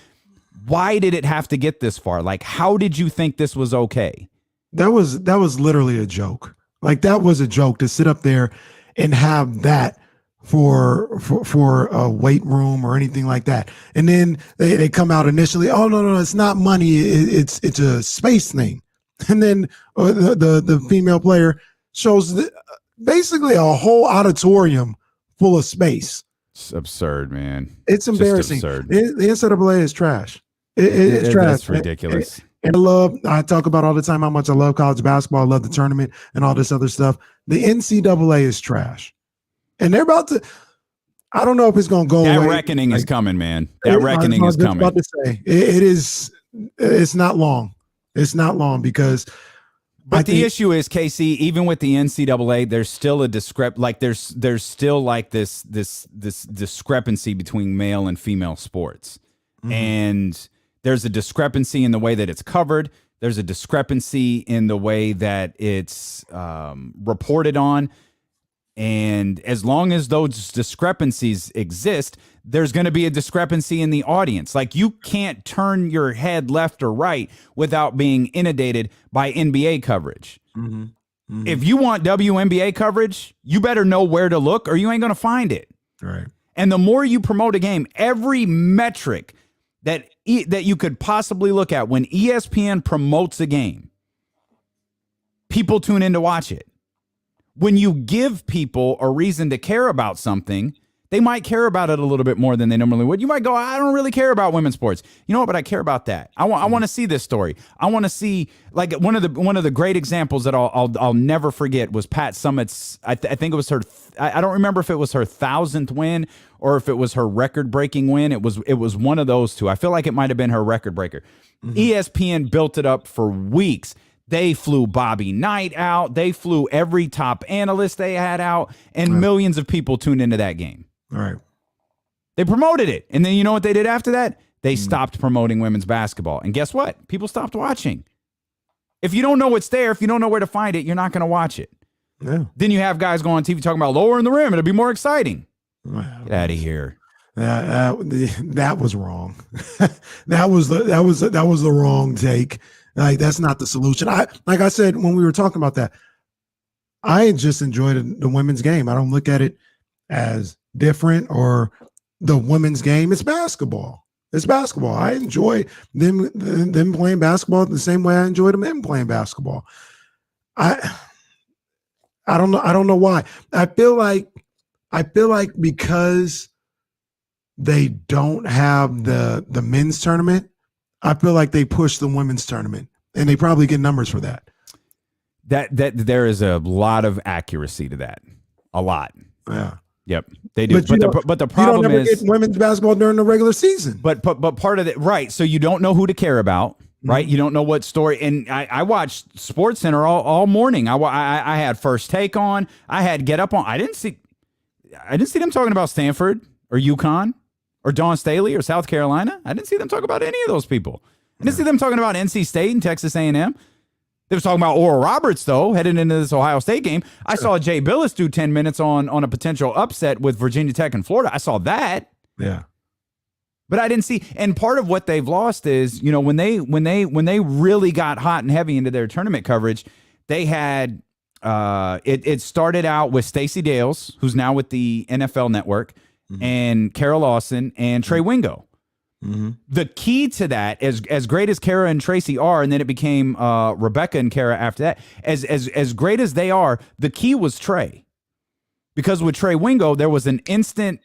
Why did it have to get this far? Like, how did you think this was okay? That was literally a joke. Like, that was a joke to sit up there and have that for a weight room or anything like that. And then they come out initially, oh no, it's not money, it's a space thing. And then the female player shows basically a whole auditorium full of space. It's absurd, man. It's embarrassing. Absurd. The NCAA is trash. It's trash. That's ridiculous. And I talk about all the time how much I love college basketball. I love the tournament and all this other stuff. The NCAA is trash. And they're about to, I don't know if it's going to go away. That reckoning is coming, man. That reckoning is coming. I was about to say, it's not long. It's not long because But the issue is, Casey, even with the NCAA, there's still a there's still like this discrepancy between male and female sports. And there's a discrepancy in the way that it's covered. There's a discrepancy in the way that it's reported on. And as long as those discrepancies exist, there's going to be a discrepancy in the audience. Like, you can't turn your head left or right without being inundated by NBA coverage. If you want WNBA coverage, you better know where to look or you ain't going to find it. Right. And the more you promote a game, every metric that you could possibly look at when ESPN promotes a game, people tune in to watch it. When you give people a reason to care about something, they might care about it a little bit more than they normally would. You might go, I don't really care about women's sports. You know what? But I care about that. I want to see this story. I want to see, like, one of the great examples that I'll never forget was Pat Summitt's. I think it was her. I don't remember if it was her 1,000th win or if it was her record-breaking win. It was one of those two. I feel like it might have been her record breaker. ESPN built it up for weeks. They flew Bobby Knight out. They flew every top analyst they had out, and millions of people tuned into that game. All right. They promoted it. And then you know what they did after that? They stopped promoting women's basketball. And guess what? People stopped watching. If you don't know it's there, if you don't know where to find it, you're not going to watch it. Yeah. Then you have guys go on TV talking about lowering the rim. It'll be more exciting. Get out of here. That was wrong. that was the wrong take. Like, that's not the solution. Like I said when we were talking about that, I just enjoyed the women's game. I don't look at it as different or the women's game. It's basketball. It's basketball. I enjoy them playing basketball the same way I enjoy the men playing basketball. I don't know. I don't know why. I feel like because they don't have the men's tournament, I feel like they push the women's tournament, and they probably get numbers for that. That there is a lot of accuracy to that. A lot. Yeah. Yep, they do. But the problem you don't is get women's basketball during the regular season. But part of it, right? So you don't know who to care about, right? You don't know what story. And I watched Sports Center all morning. I had First Take on. I had Get Up on. I didn't see them talking about Stanford or UConn or Dawn Staley or South Carolina. I didn't see them talk about any of those people. I didn't see them talking about NC State and Texas A&M. They were talking about Oral Roberts, though, heading into this Ohio State game. I saw Jay Billis do 10 minutes on a potential upset with Virginia Tech and Florida. I saw that. Yeah. But I didn't see. And part of what they've lost is, you know, when they really got hot and heavy into their tournament coverage, they had it started out with Stacey Dales, who's now with the NFL Network, and Kara Lawson and Trey Wingo. The key to that, as great as Kara and Tracy are, and then it became Rebecca and Kara after that, as great as they are, the key was Trey. Because with Trey Wingo, there was an instant,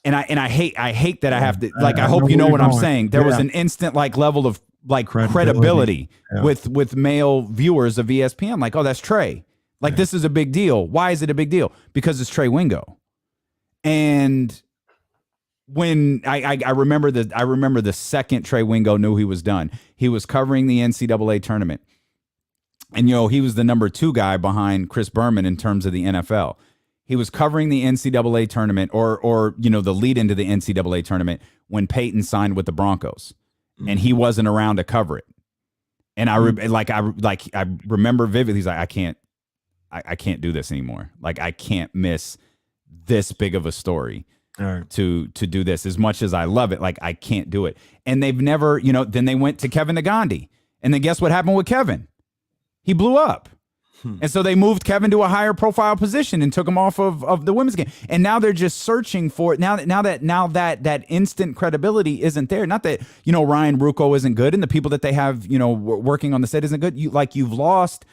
and I hate that I have to, like, I hope you know what I'm saying. There was an instant like level of like credibility with male viewers of ESPN. Like, oh, that's Trey. Like, this is a big deal. Why is it a big deal? Because it's Trey Wingo. And when I remember the second Trey Wingo knew he was done, he was covering the NCAA tournament. And, you know, he was the number 2 guy behind Chris Berman in terms of the NFL. He was covering the NCAA tournament or you know, the lead into the NCAA tournament when Peyton signed with the Broncos, and he wasn't around to cover it. And I remember vividly, he's like, I can't do this anymore. Like, I can't miss this big of a story. To do this. As much as I love it, like, I can't do it. And they've never, you know, then they went to Kevin Nagandi. And then guess what happened with Kevin? He blew up. And so they moved Kevin to a higher profile position and took him off of the women's game. And now they're just searching for it. Now that instant credibility isn't there. Not that, you know, Ryan Ruocco isn't good and the people that they have, you know, working on the set isn't good. You've lost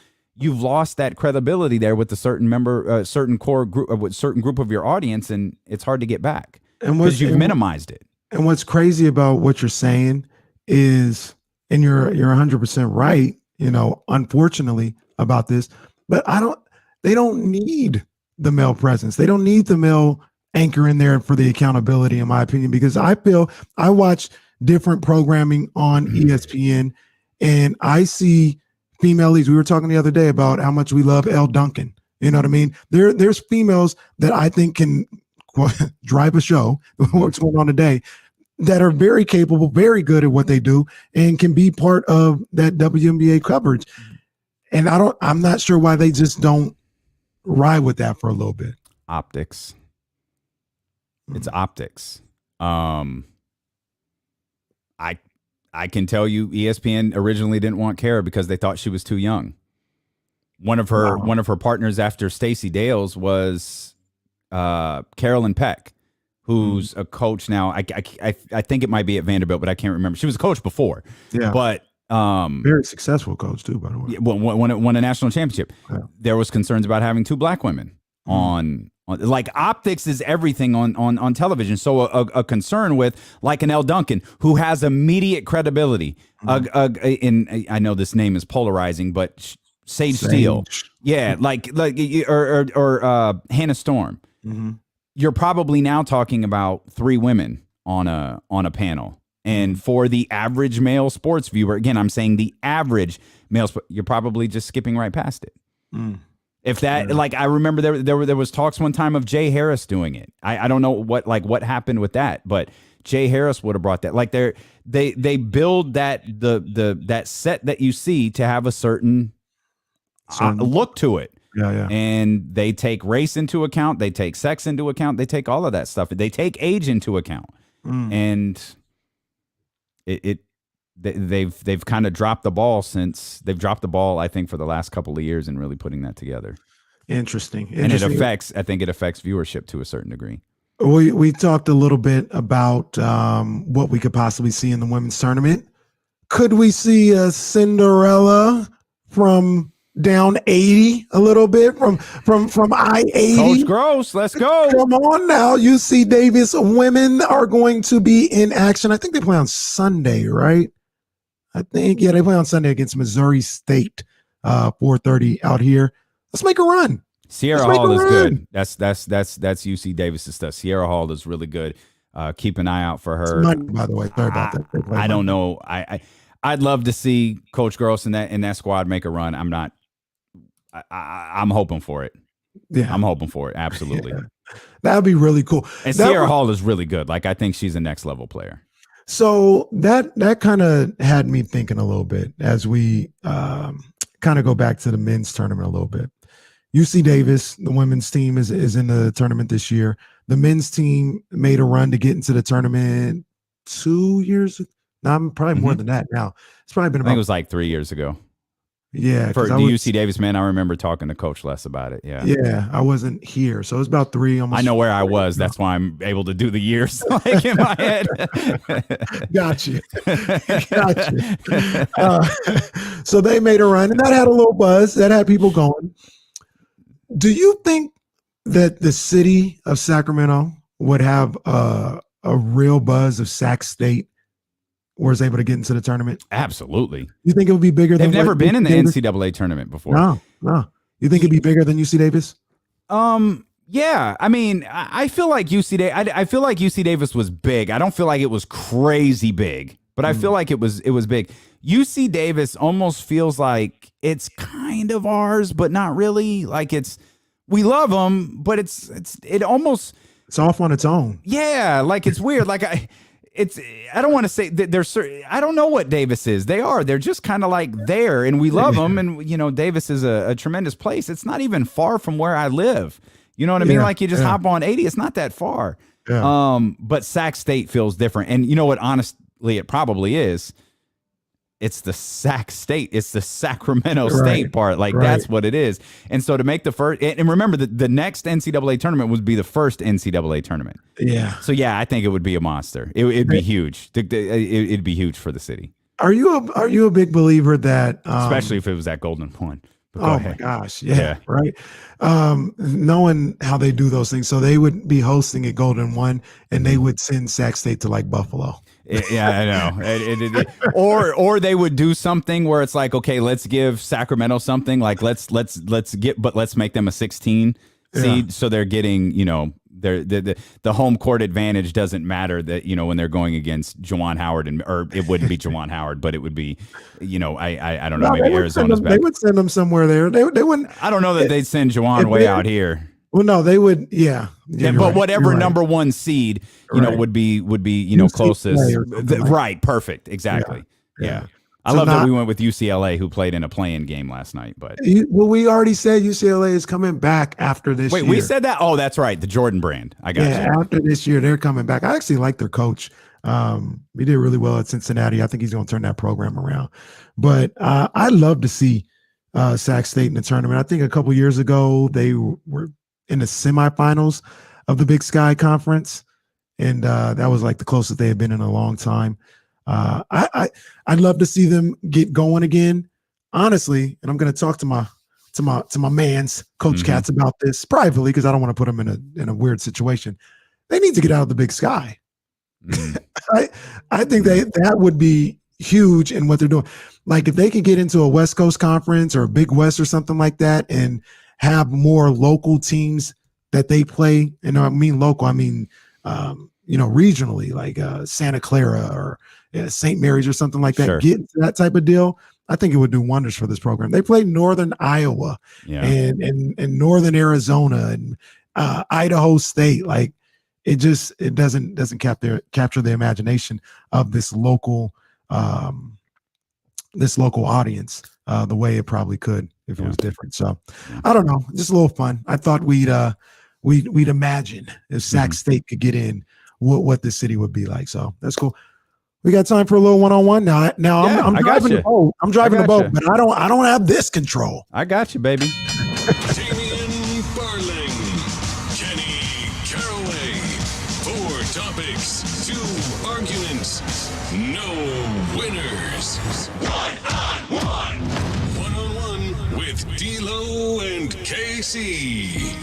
that credibility there with a certain core group, with certain group of your audience, and it's hard to get back because you've minimized it. And what's crazy about what you're saying is, and you're 100% right, you know, unfortunately about this, but they don't need the male presence. They don't need the male anchor in there for the accountability, in my opinion, because I feel I watch different programming on ESPN, and I see female leads. We were talking the other day about how much we love Elle Duncan. You know what I mean? There's females that I think can drive a show, what's going on today, that are very capable, very good at what they do, and can be part of that WNBA coverage. And I'm not sure why they just don't ride with that for a little bit. Optics. It's Mm-hmm. optics. I can tell you ESPN originally didn't want Kara because they thought she was too young. One of her partners after Stacey Dales was Carolyn Peck, who's a coach now. I think it might be at Vanderbilt, but I can't remember. She was a coach before. Yeah. But very successful coach too, by the way. Won a national championship. Yeah. There was concerns about having two black women on like optics is everything on television. So a concern with like an Elle Duncan who has immediate credibility. I know this name is polarizing, but Sage Steele, yeah, like or Hannah Storm. Mm-hmm. You're probably now talking about three women on a panel. And for the average male sports viewer, again, I'm saying the average male, you're probably just skipping right past it. If that, like, I remember there was talks one time of Jay Harris doing it. I don't know what happened with that, but Jay Harris would have brought that. Like they build that set that you see to have a certain look to it. Yeah. And they take race into account. They take sex into account. They take all of that stuff. They take age into account. And they've kind of dropped the ball I think for the last couple of years in really putting that together. Interesting. And I think it affects viewership to a certain degree. We talked a little bit about what we could possibly see in the women's tournament. Could we see a Cinderella from down 80 a little bit from I-80? Coach Gross, let's go. Come on now. UC Davis women are going to be in action. I think they play on Sunday, right? They play on Sunday against Missouri State, 4:30 out here. Let's make a run. Sierra Hall is good. That's UC Davis's stuff. Sierra Hall is really good. Keep an eye out for her. Money, by the way, sorry about that. I don't know. I'd love to see Coach Gross in that squad make a run. I'm hoping for it. Yeah, I'm hoping for it. Absolutely. Yeah. That'd be really cool. And Sierra Hall is really good. Like I think she's a next level player. So that kind of had me thinking a little bit as we kind of go back to the men's tournament a little bit. UC Davis, the women's team is in the tournament this year. The men's team made a run to get into the tournament 2 years. Now, probably more than that now. It's probably been I think it was like 3 years ago. Yeah. For the UC Davis man, I remember talking to Coach Les about it. Yeah. Yeah. I wasn't here. So it was about 3 almost. I know where I was. That's why I'm able to do the years like in my head. Got you. So they made a run and that had a little buzz. That had people going. Do you think that the city of Sacramento would have a real buzz if Sac State was able to get into the tournament? Absolutely. You think it would be bigger than They've never been in the Davis? NCAA tournament before. No. You think it'd be bigger than UC Davis? Yeah. I mean, I feel like I feel like UC Davis was big. I don't feel like it was crazy big, but I feel like it was big. UC Davis almost feels like it's kind of ours, but not really. Like we love them, but it's off on its own. Yeah. Like it's weird. Like I don't want to say that I don't know what Davis is. They're just kind of like there, and we love them. And, Davis is a tremendous place. It's not even far from where I live. You know what I mean? Like you just hop on 80. It's not that far. Yeah. But Sac State feels different. And you know what? Honestly, it probably is. It's the Sac State. It's the Sacramento State part. Like that's what it is. And so to make the first, and remember the next NCAA tournament would be the first NCAA tournament. Yeah. So yeah, I think it would be a monster. It'd be huge. It'd be huge for the city. Are you a big believer that, especially if it was that Golden one? Oh my gosh. Yeah. Right. Knowing how they do those things. So they would be hosting at Golden One and they would send Sac State to like Buffalo. Yeah, I know. Or they would do something where it's like, okay, let's give Sacramento something like let's make them a 16 seed. So they're getting, the home court advantage doesn't matter. That when they're going against Juwan Howard or it wouldn't be Juwan Howard, but it would be I don't know, maybe Arizona's back. They would send them somewhere there. They wouldn't. I don't know that they'd send Juwan way out here. Well, no, they would. Yeah, but whatever number one seed would be closest. Right, perfect, exactly. Yeah. I love that we went with UCLA, who played in a play-in game last night. But we already said UCLA is coming back after this year. Wait, we said that? Oh, that's right. The Jordan brand. I got you. After this year, they're coming back. I actually like their coach. He did really well at Cincinnati. I think he's going to turn that program around. But I'd love to see Sac State in the tournament. I think a couple years ago, they were in the semifinals of the Big Sky Conference. And that was like the closest they had been in a long time. I'd love to see them get going again, honestly. And I'm going to talk to my man's Coach Katz about this privately, because I don't want to put them in a weird situation. They need to get out of the Big Sky. I think that would be huge in what they're doing. Like if they can get into a West Coast conference or a Big West or something like that, and have more local teams that they play. And I mean local, I mean regionally, like Santa Clara or St. Mary's or something like that. Sure. Get that type of deal. I think it would do wonders for this program. They played Northern Iowa and Northern Arizona and Idaho State. Like it doesn't capture the imagination of this local audience the way it probably could if it was different. So I don't know, just a little fun. I thought we'd imagine if Sac State could get in, what the city would be like. So that's cool. We got time for a little one-on-one now. I'm driving the boat. I'm driving the boat, but I don't have this control. I got you, baby. Damian Barling, Kenny Caraway. 4 topics, 2 arguments, no winners. One-on-one. One-on-one with D-Lo and KC.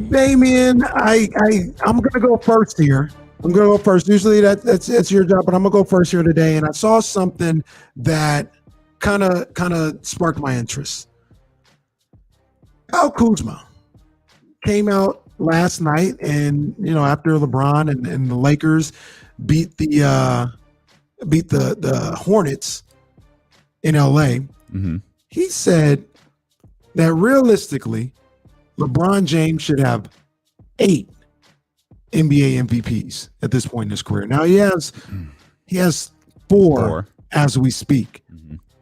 Damian, I'm going to go first here. I'm going to go first. Usually that's your job, but I'm going to go first here today. And I saw something that kind of sparked my interest. Kyle Kuzma came out last night, and after LeBron and the Lakers beat the Hornets in LA, he said that realistically, LeBron James should have 8 NBA MVPs at this point in his career. Now he has 4 as we speak.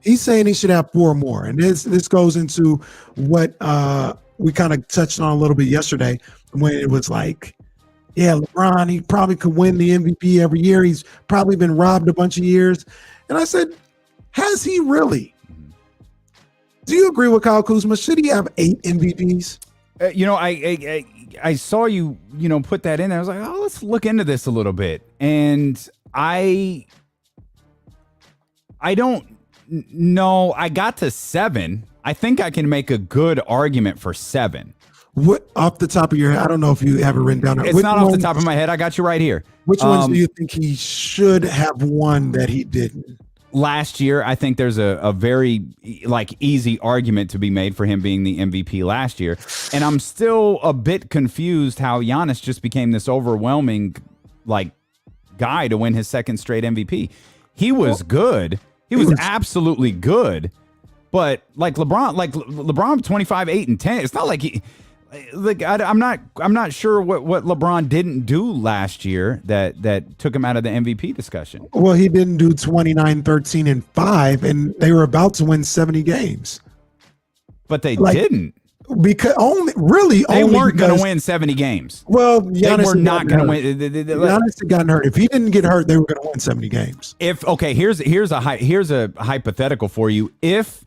He's saying he should have 4 more. And this goes into what we kind of touched on a little bit yesterday, when it was like, LeBron, he probably could win the MVP every year. He's probably been robbed a bunch of years. And I said, has he really? Do you agree with Kyle Kuzma? Should he have 8 MVPs? I saw you put that in there. I was like, oh, let's look into this a little bit. And I don't know. I got to 7. I think I can make a good argument for 7. What, off the top of your head? I don't know if you have it written down. It's not off the top of my head. I got you right here. Which ones do you think he should have won that he didn't? Last year, I think there's a very easy argument to be made for him being the MVP last year. And I'm still a bit confused how Giannis just became this overwhelming guy to win his 2nd straight MVP. He was good. He was absolutely good. But LeBron 25, 8, and 10. It's not like he I'm not sure what LeBron didn't do last year that took him out of the MVP discussion. Well, he didn't do 29, 13, and 5, and they were about to win 70 games. But they didn't. Because they weren't going to win 70 games. Well, Giannis they were not going to win. Giannis had gotten hurt. If he didn't get hurt, they were going to win 70 games. Here's a hypothetical for you. If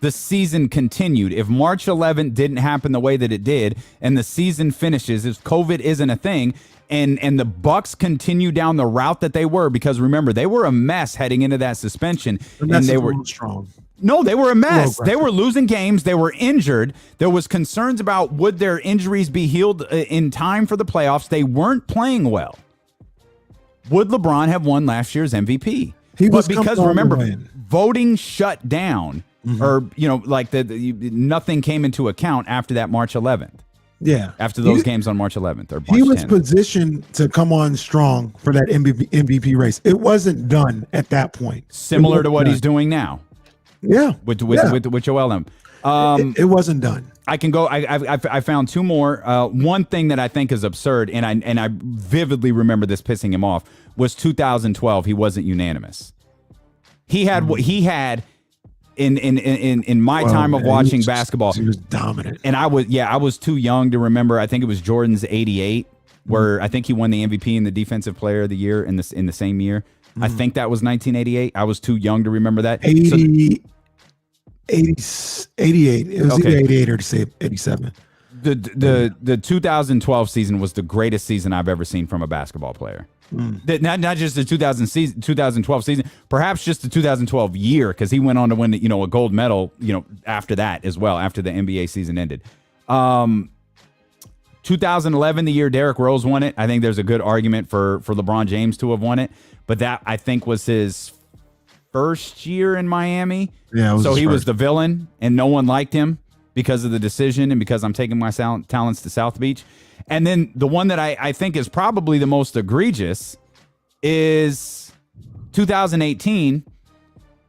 the season continued, if March 11th didn't happen the way that it did, and the season finishes, if COVID isn't a thing, and the Bucks continue down the route that they were, because remember, they were a mess heading into that suspension, and they were strong. No, they were a mess. They were losing games. They were injured. There was concerns about would their injuries be healed in time for the playoffs. They weren't playing well. Would LeBron have won last year's MVP? Because remember, voting shut down. Or nothing came into account after that March 11th. Yeah. After those games on March 11th or March He was 10th. positioned to come on strong for that MVP race. It wasn't done at that point. Similar to what he's doing now. Yeah. With Joel Embiid. It wasn't done. I can go. I found two more. One thing that I think is absurd, and I vividly remember this pissing him off, was 2012. He wasn't unanimous. He had what he had in my time of watching basketball. He was dominant, and I was too young to remember. I think it was Jordan's '88, where I think he won the MVP and the Defensive Player of the Year in the same year. I think that was 1988. I was too young to remember that. 88. It was either 88 or 87. The 2012 season was the greatest season I've ever seen from a basketball player. Not just the 2012 season, perhaps just the 2012 year, because he went on to win a gold medal after that as well, after the NBA season ended. 2011, the year Derrick Rose won it, I think there's a good argument for LeBron James to have won it, but that I think was his first year in Miami. Yeah, so he was the villain and no one liked him because of the decision and because I'm taking my talents to South Beach. And then the one that I think is probably the most egregious is 2018,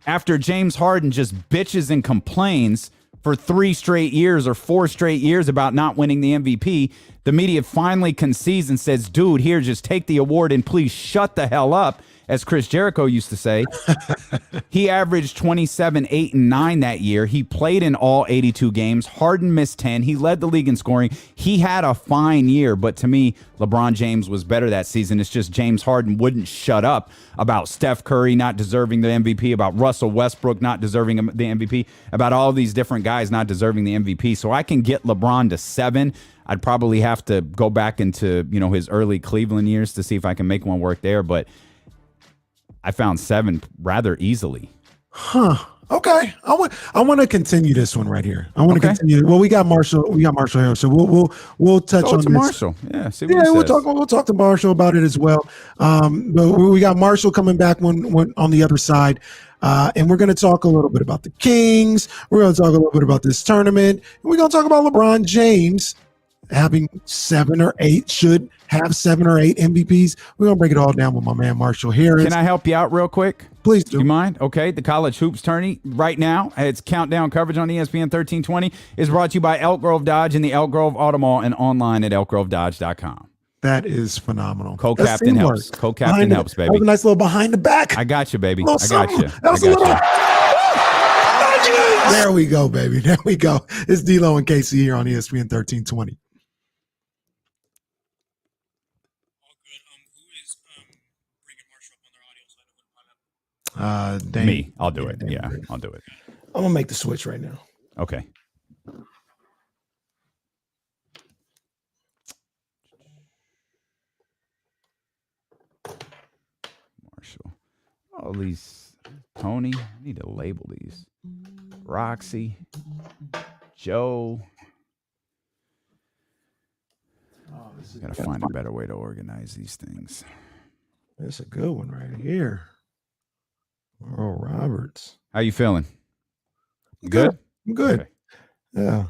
after James Harden just bitches and complains for 3 straight years or 4 straight years about not winning the MVP. The media finally concedes and says, dude, here, just take the award and please shut the hell up, as Chris Jericho used to say. He averaged 27, 8, and 9 that year. He played in all 82 games. Harden missed 10. He led the league in scoring. He had a fine year, but to me, LeBron James was better that season. It's just James Harden wouldn't shut up about Steph Curry not deserving the MVP, about Russell Westbrook not deserving the MVP, about all these different guys not deserving the MVP. So I can get LeBron to 7. I'd probably have to go back into his early Cleveland years to see if I can make one work there, but I found 7 rather easily. Huh. Okay. I want to continue this one right here. I want to continue. Well, we got Marshall here, so we'll touch on this. Marshall. Yeah. See what he we'll says. we'll talk to Marshall about it as well. But we got Marshall coming back one on the other side. And we're going to talk a little bit about the Kings. We're going to talk a little bit about this tournament. And we're going to talk about LeBron James having 7 or 8, should have 7 or 8 MVPs. We're going to break it all down with my man, Marshall Harris. Can I help you out real quick? Please do. You mind? Okay. The College Hoops Tourney right now, its countdown coverage on ESPN 1320 is brought to you by Elk Grove Dodge and the Elk Grove Auto Mall and online at elkgrovedodge.com. That is phenomenal. Co-captain helps. Co-captain helps, baby. That was a nice little behind the back. I got you, baby. I got you. That was a little. There we go, baby. There we go. It's D-Lo and Casey here on ESPN 1320. Me. I'll do it. Yeah, I'll do it. I'm gonna make the switch right now. Okay. Marshall. All these. Tony. I need to label these. Roxy. Joe. Gotta find a better way to organize these things. That's a good one right here. Earl Roberts. How you feeling? Good? I'm good. Okay. Yeah.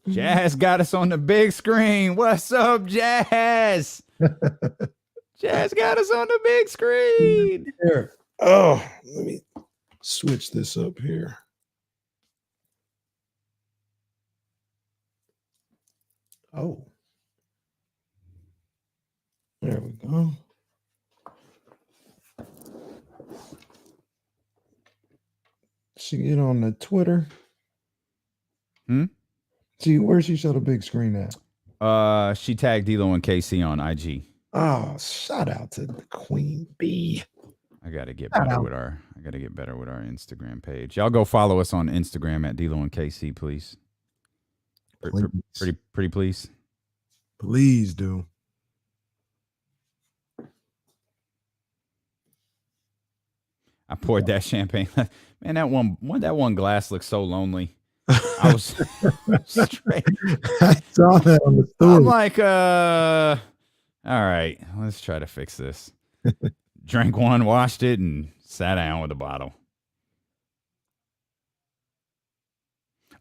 Jazz got us on the big screen. What's up, Jazz? Jazz got us on the big screen. Here. Oh, let me switch this up here. Oh. There we go. She get on the Twitter. See, where's she show the big screen at? She tagged D-Lo and KC on IG. Oh, shout out to the Queen Bee. I gotta get better with our Instagram page. Y'all go follow us on Instagram at D'Lo and KC, please. Pretty please. Please do. I poured that champagne. Man, that one glass looks so lonely. I was straight. I saw that on the story. I'm like, all right, let's try to fix this. Drank one, washed it, and sat down with the bottle.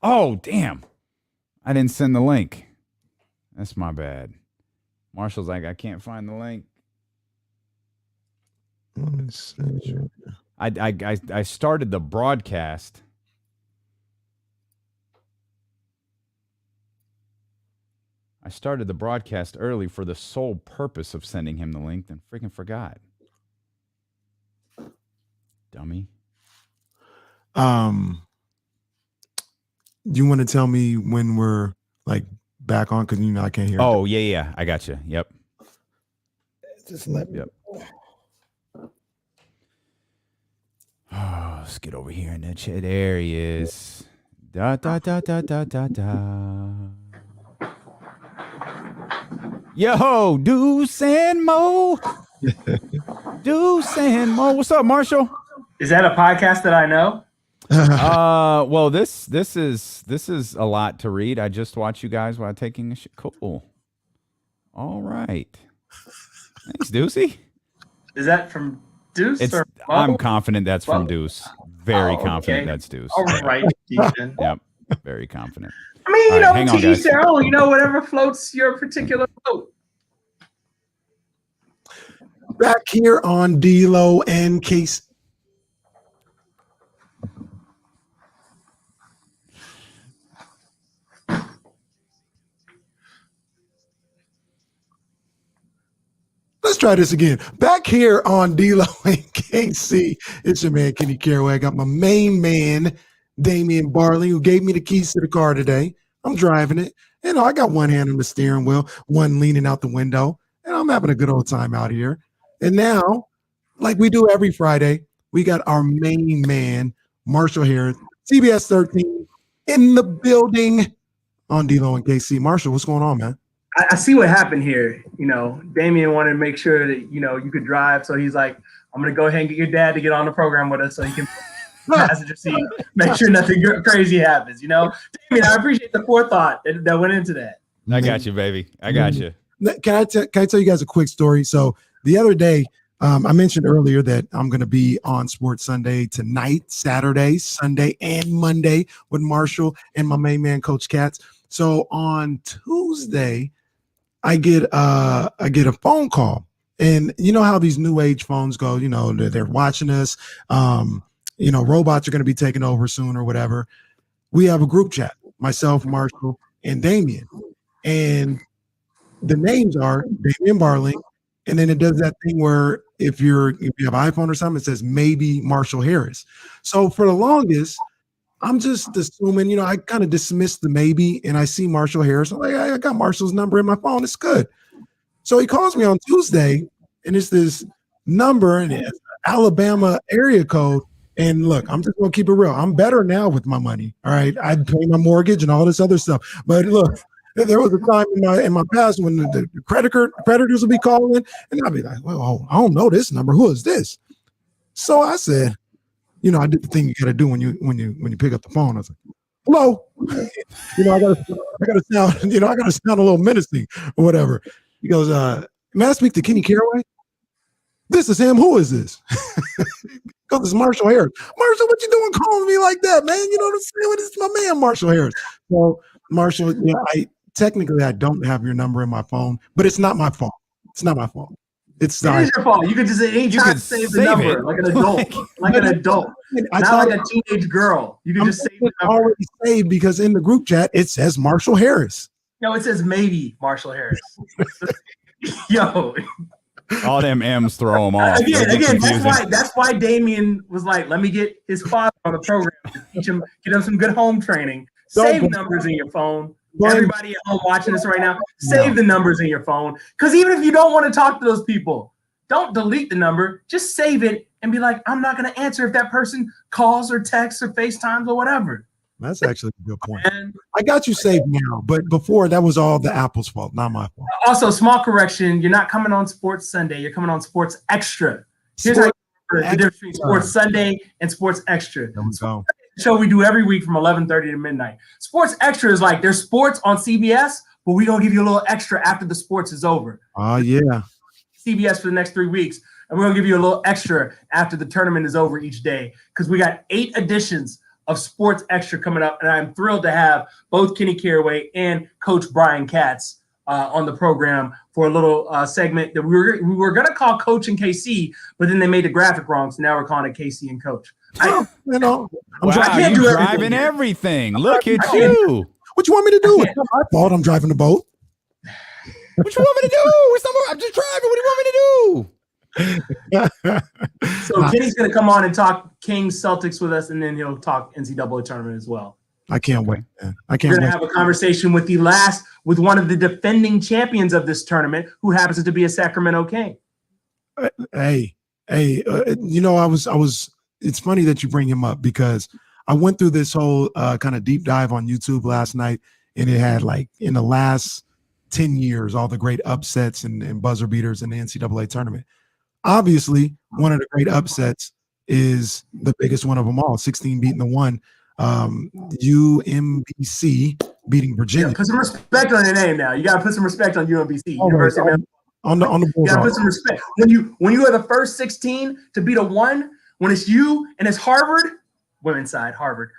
Oh, damn. I didn't send the link. That's my bad. Marshall's like, I can't find the link. I started the broadcast. I started the broadcast early for the sole purpose of sending him the link, then freaking forgot. Dummy. You want to tell me when we're like back on? Because I can't hear. Oh, yeah. I got you. Yep. Just let me. Yep. Oh, let's get over here in the chat. There he is. Da. Yo, Deuce and Mo. Deuce and Mo. What's up, Marshall? Is that a podcast that I know? Well, this is a lot to read. I just watched you guys while taking a shit. Cool. All right. Thanks, Deucey. Is that from Deuce? Or I'm confident that's from Mo? Deuce. Very Oh, confident okay. that's Deuce. All right, Ethan. Yep. Very confident. I mean, All right, hang on, to each guys. their own. Whatever floats your particular boat. Back here on D'Lo and Case. Let's try this again. Back here on D'Lo and KC, it's your man Kenny Caraway. I got my main man Damian Barley, who gave me the keys to the car today. I'm driving it. I got one hand on the steering wheel, one leaning out the window, and I'm having a good old time out here. And now, like we do every Friday, we got our main man, Marshall Harris, CBS 13, in the building on D'Lo and KC. Marshall, what's going on, man? I see what happened here. Damian wanted to make sure that, you could drive. So he's like, I'm going to go ahead and get your dad to get on the program with us so he can passenger seat, make sure nothing crazy happens. Damian, I appreciate the forethought that went into that. I got you, baby. I got you. Can I tell you guys a quick story? So the other day, I mentioned earlier that I'm going to be on Sports Sunday tonight, Saturday, Sunday, and Monday with Marshall and my main man, Coach Katz. So on Tuesday, I get a phone call, and you know how these new age phones go. They're watching us. Robots are going to be taking over soon or whatever. We have a group chat, myself, Marshall, and Damian, and the names are Damian Barley, and then it does that thing where if you have an iPhone or something, it says maybe Marshall Harris. So for the longest, I'm just assuming, I kind of dismissed the maybe, and I see Marshall Harris. I'm like, I got Marshall's number in my phone. It's good. So he calls me on Tuesday, and it's this number, and it's Alabama area code. And look, I'm just going to keep it real. I'm better now with my money. All right. I pay my mortgage and all this other stuff. But look, there was a time in my past when the creditors would be calling, and I'd be like, well, I don't know this number. Who is this? So I said, I did the thing you got to do when you pick up the phone. I was like, hello. I gotta sound, I gotta sound a little menacing or whatever. He goes, may I speak to Kenny Caraway? This is him. Who is this? Because it's Marshall Harris. Marshall, what you doing calling me like that, man? You know what I'm saying? It's my man, Marshall Harris. So Marshall, I don't have your number in my phone, but it's not my fault. It's not my fault. It is your fault. You could just anytime save the number like an adult, like an adult, not like a teenage girl. You can just save the number. Already saved because in the group chat it says Marshall Harris. No, it says maybe Marshall Harris. Yo, all them M's throw them off. Again, that's why Damian was like, let me get his father on the program, teach him, get him some good home training. Save numbers in your phone. Everybody at home watching this right now, save the numbers in your phone. Because even if you don't want to talk to those people, don't delete the number. Just save it and be like, I'm not going to answer if that person calls or texts or FaceTimes or whatever. That's actually a good point. And I got you saved now, but before that was all the Apple's fault, not my fault. also, small correction, you're not coming on Sports Sunday. You're coming on Sports Extra. Here's how you remember the difference between Sports Sunday and Sports Extra. There we go. Show we do every week from 11:30 to midnight. Sports Extra is like there's sports on CBS, but we're going to give you a little extra after the sports is over. Oh, yeah. CBS for the next 3 weeks, and we're going to give you a little extra after the tournament is over each day because we got 8 editions of Sports Extra coming up, and I'm thrilled to have both Kenny Caraway and Coach Brian Katz on the program for a little segment that we were going to call Coach and KC, but then they made the graphic wrong, so now we're calling it KC and Coach. Wow, can't you do driving everything. Look at can't. you. What you want me to do? It's not my fault. I'm driving the boat. What you want me to do? I'm just driving. What do you want me to do? So Kenny's going to come on and talk Kings Celtics with us, and then he'll talk NCAA tournament as well. I can't wait, man. I We're can't going to wait. have a conversation with one of the defending champions of this tournament, who happens to be a Sacramento King. Hey, I was. It's funny that you bring him up because I went through this whole kind of deep dive on YouTube last night, and it had like in the last 10 years all the great upsets and buzzer beaters in the NCAA tournament. Obviously, one of the great upsets is the biggest one of them all, 16 beating the 1. UMBC beating Virginia. Yeah, put some respect on your name now. You got to put some respect on UMBC. University of Maryland. On the You board. got to put some respect. When you are the first 16 to beat a 1, when it's you and it's Harvard, women's side, Harvard,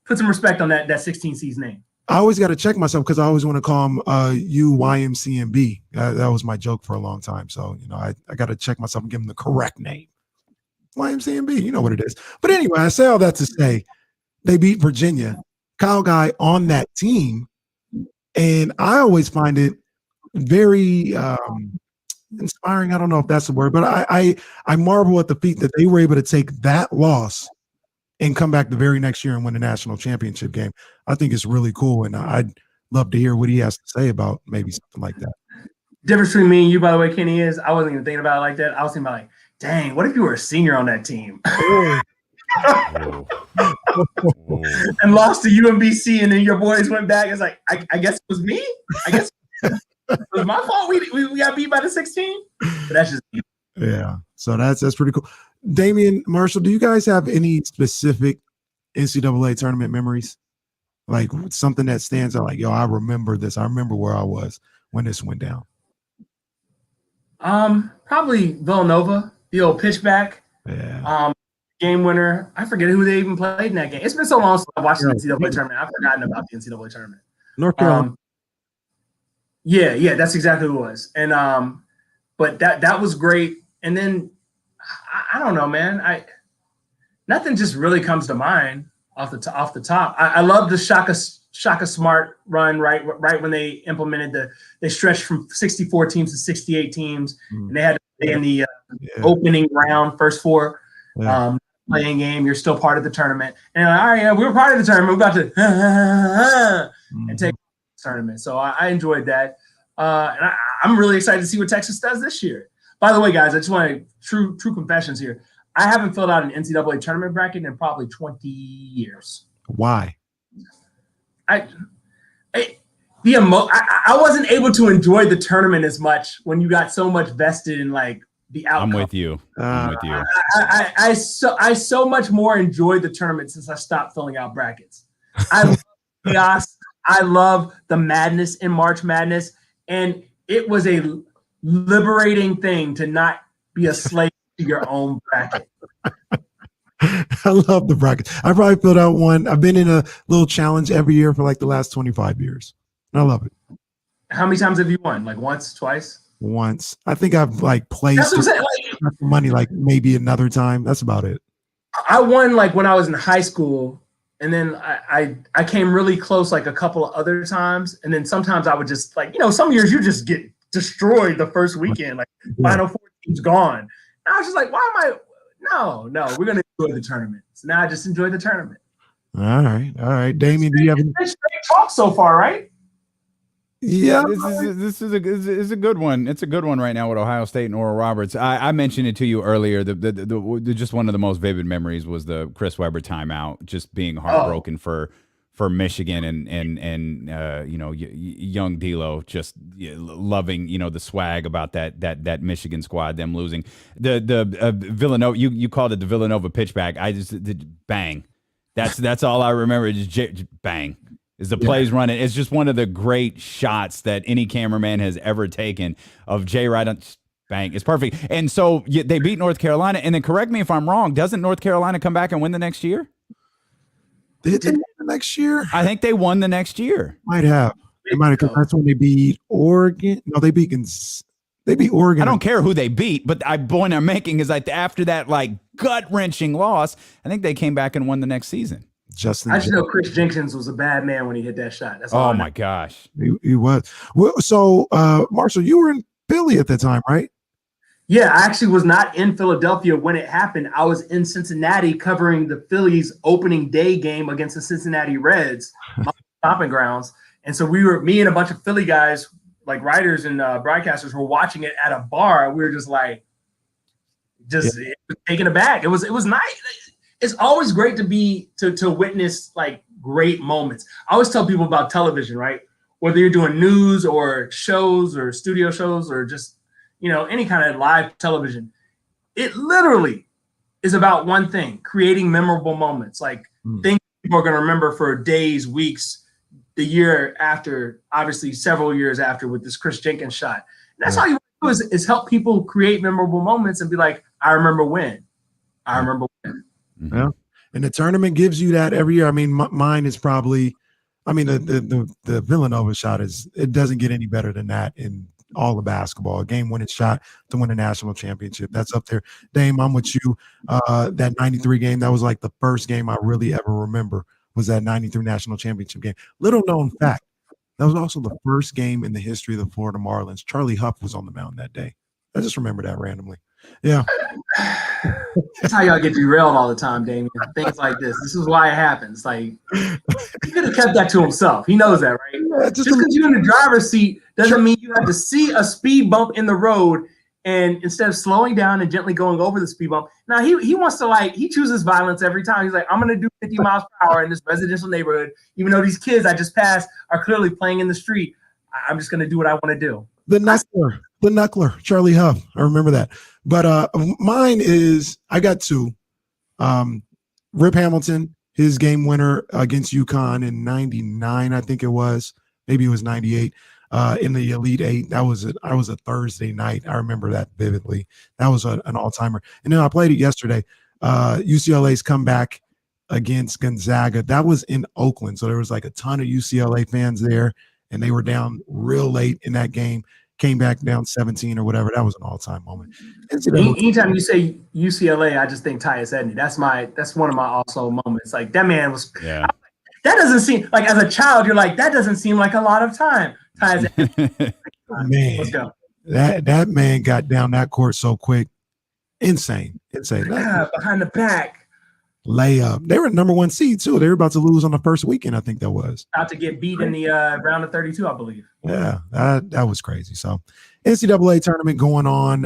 put some respect on that 16 seed's name. I always got to check myself because I always want to call them UYMCMB. That was my joke for a long time. So, I got to check myself and give them the correct name. YMCMB, you know what it is. But anyway, I say all that to say they beat Virginia, Kyle Guy on that team. And I always find it very inspiring. I don't know if that's the word, but I marvel at the feat that they were able to take that loss and come back the very next year and win a national championship game. I think it's really cool, and I'd love to hear what he has to say about maybe something like that. Difference between me and you, by the way, Kenny, is I wasn't even thinking about it like that. I was thinking about like, dang, what if you were a senior on that team and lost to UMBC, and then your boys went back? It's like, I guess it was me. I guess it was my fault. We got beat by the 16. But that's just me. Yeah, so that's pretty cool. Damian, Marshall, do you guys have any specific NCAA tournament memories? Like something that stands out, like, yo, I remember this. I remember where I was when this went down. Probably Villanova, the old pitchback. Yeah. Game winner. I forget who they even played in that game. It's been so long since I watched the NCAA tournament. I've forgotten about the NCAA tournament. North Carolina. Yeah, that's exactly who it was. And but that was great. And then I don't know, man. Nothing just really comes to mind off the top. I love the Shaka Smart run right when they implemented they stretched from 64 teams to 68 teams, and they had to play in the opening round, first 4 playing game. You're still part of the tournament, and all right, yeah, we were part of the tournament. We're about to and take the tournament. So I enjoyed that, and I'm really excited to see what Texas does this year. By the way, guys, I just want true confessions here. I haven't filled out an NCAA tournament bracket in probably 20 years. Why? I wasn't able to enjoy the tournament as much when you got so much vested in like the outcome. I'm with you. I so much more enjoyed the tournament since I stopped filling out brackets. I love chaos. I love the madness in March Madness, and it was a liberating thing to not be a slave to your own bracket. I love the bracket. I probably filled out one. I've been in a little challenge every year for like the last 25 years. And I love it. How many times have you won? Like once, twice? Once. I think I've like played That's what I'm saying. Like, money like maybe another time. That's about it. I won like when I was in high school, and then I came really close like a couple of other times, and then sometimes I would just like, some years you just get destroyed the first weekend, like Final Four team's gone. And I was just like, why am I? No, we're gonna enjoy the tournament. So now I just enjoy the tournament. All right. Damian, do you have any? Straight talk so far, right? Yeah. This is a good one. It's a good one right now with Ohio State and Oral Roberts. I mentioned it to you earlier. The just one of the most vivid memories was the Chris Webber timeout. Just being heartbroken for Michigan and young D'Lo just loving the swag about that Michigan squad, them losing the Villanova. You called it the Villanova pitchback. I just did bang. That's all I remember. Just bang. Is the plays running? It's just one of the great shots that any cameraman has ever taken of Jay Wright on bang. It's perfect. And so they beat North Carolina. And then correct me if I'm wrong. Doesn't North Carolina come back and win the next year? Did they win the next year? I think they won the next year. Might have. They might have, because that's when they beat Oregon. No, they beat Oregon. I don't care who they beat, but the point I'm making is like after that gut wrenching loss, I think they came back and won the next season. I just know Chris Jenkins was a bad man when he hit that shot. That's all. Oh my gosh, he was. Well, so Marshall, you were in Philly at the time, right? Yeah, I actually was not in Philadelphia when it happened. I was in Cincinnati covering the Phillies opening day game against the Cincinnati Reds, my stomping grounds. And so me and a bunch of Philly guys, like writers and broadcasters, were watching it at a bar. We were just taken aback. It was nice. It's always great to witness great moments. I always tell people about television, right? Whether you're doing news or shows or studio shows or just any kind of live television, it literally is about one thing: creating memorable moments, things people are going to remember for days, weeks, the year after, obviously several years after, with this Chris Jenkins shot. And that's all you want to do is help people create memorable moments and be like, I remember when. Yeah, and the tournament gives you that every year. I mean, mine is probably, the Villanova shot it doesn't get any better than that in all of basketball. A game-winning shot to win a national championship. That's up there. Dame, I'm with you. That 93 game, that was like the first game I really ever remember was that 93 national championship game. Little known fact, that was also the first game in the history of the Florida Marlins. Charlie Huff was on the mound that day. I just remember that randomly. Yeah. That's how y'all get derailed all the time, Damien. Things like this. This is why it happens. He could have kept that to himself. He knows that, right? Yeah, just because you're in the driver's seat doesn't mean you have to see a speed bump in the road and instead of slowing down and gently going over the speed bump. Now he wants to he chooses violence every time. He's like, I'm gonna do 50 miles per hour in this residential neighborhood, even though these kids I just passed are clearly playing in the street. I'm just gonna do what I want to do. The knuckler, Charlie Huff. I remember that. But mine is, I got two. Rip Hamilton, his game winner against UConn in 99, I think it was. Maybe it was 98 in the Elite Eight. That was a Thursday night. I remember that vividly. That was an all-timer. And then I played it yesterday. UCLA's comeback against Gonzaga. That was in Oakland. So there was a ton of UCLA fans there, and they were down real late in that game. Came back down 17 or whatever. That was an all-time moment. Anytime you say UCLA, I just think Tyus Edney. That's one of my also moments. That man was. Yeah. That doesn't seem as a child. You're like, that doesn't seem like a lot of time. Tyus Edney. Man, let's go. That man got down that court so quick. Insane. Yeah, behind the back. Layup. They were number one seed too. They were about to lose on the first weekend. I think that was about to get beat in the round of 32, I believe. Yeah, that was crazy. So, NCAA tournament going on.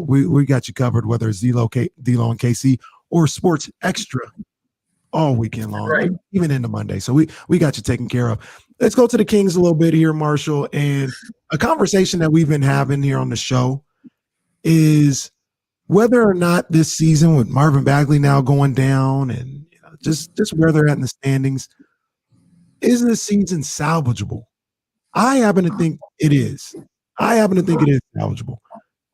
We got you covered, whether it's D'Lo and KC or Sports Extra, all weekend long, right, even into Monday. So we got you taken care of. Let's go to the Kings a little bit here, Marshall. And a conversation that we've been having here on the show is whether or not this season, with Marvin Bagley now going down and just where they're at in the standings, is this season salvageable? I happen to think it is. Salvageable.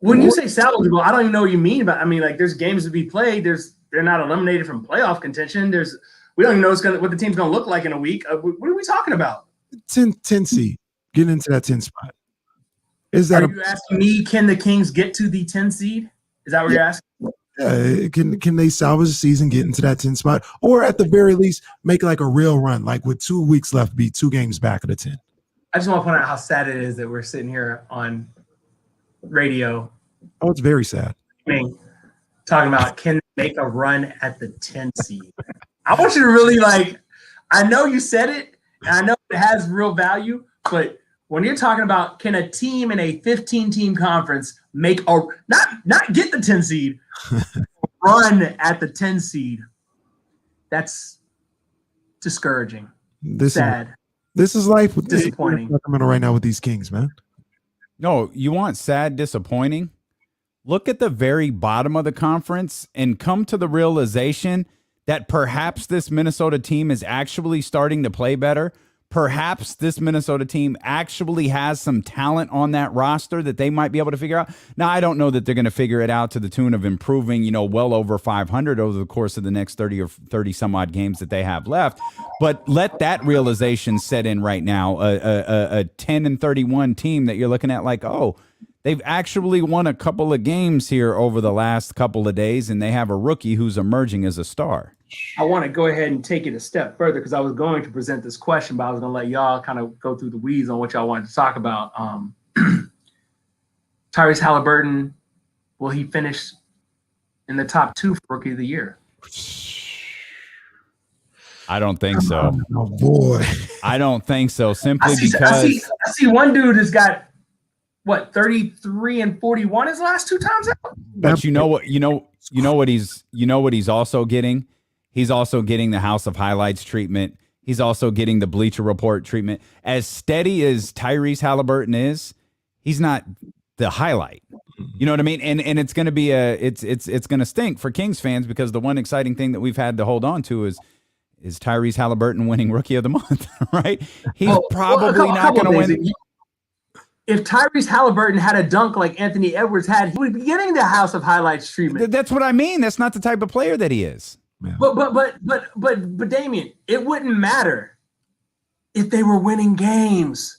When you say salvageable, I don't even know what you mean. But there's games to be played. They're not eliminated from playoff contention. We don't even know what the team's going to look like in a week. What are we talking about? 10 seed, getting into that 10 spot. Are you asking me? Can the Kings get to the 10 seed? Is that what you're asking? Yeah, can they salvage the season, get into that 10 spot, or at the very least make a real run, with 2 weeks left, be 2 games back of the 10? I just want to point out how sad it is that we're sitting here on radio. Oh, it's very sad. Talking about can they make a run at the 10 seed. I want you to really I know you said it, and I know it has real value, but when you're talking about can a team in a 15-team conference make a not get the 10 seed, run at the 10 seed, that's discouraging. Sad. This is life with Disappointing. Sacramento right now with these Kings, man. No, you want sad, disappointing? Look at the very bottom of the conference and come to the realization that perhaps this Minnesota team is actually starting to play better. Perhaps this Minnesota team actually has some talent on that roster that they might be able to figure out. Now, I don't know that they're going to figure it out to the tune of improving, well over 500 over the course of the next 30 or 30 some odd games that they have left. But let that realization set in right now. A 10-31 team that you're looking at like, oh, they've actually won a couple of games here over the last couple of days, and they have a rookie who's emerging as a star. I want to go ahead and take it a step further because I was going to present this question, but I was going to let y'all kind of go through the weeds on what y'all wanted to talk about. Tyrese Halliburton, will he finish in the top 2 for Rookie of the Year? I don't think so. Oh, boy. I don't think so, simply because I see one dude has got, 33 and 41 his last 2 times out? But you know what he's also getting? He's also getting the House of Highlights treatment. He's also getting the Bleacher Report treatment. As steady as Tyrese Halliburton is, he's not the highlight. You know what I mean? And it's going to be it's going to stink for Kings fans because the one exciting thing that we've had to hold on to is Tyrese Halliburton winning Rookie of the Month, right? He's probably not going to win. If Tyrese Halliburton had a dunk like Anthony Edwards had, he would be getting the House of Highlights treatment. That's what I mean. That's not the type of player that he is. Yeah. But Damian, it wouldn't matter if they were winning games.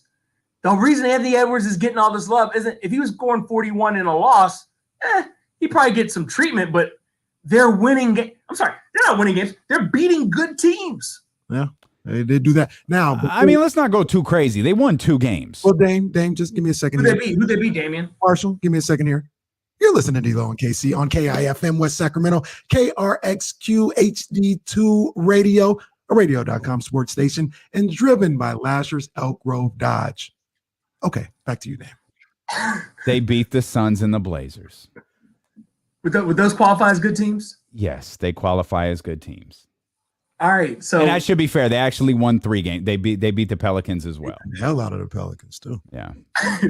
The reason Anthony Edwards is getting all this love isn't if he was scoring 41 in a loss, he'd probably get some treatment, but they're winning games. I'm sorry, they're not winning games. They're beating good teams. Yeah, they did do that. Now, I mean, let's not go too crazy. They won 2 games. Well, Dame, just give me a second. Who they beat, Damian? Marshall, give me a second here. You're listening to D-Lo and KC on KIFM West Sacramento, KRXQ HD2 Radio, a radio.com sports station, and driven by Lashers Elk Grove Dodge. Okay, back to you, Dame. They beat the Suns and the Blazers. Would those qualify as good teams? Yes, they qualify as good teams. All right, so and that should be fair. They actually won 3 games. They beat the Pelicans as well. The hell out of the Pelicans too. Yeah,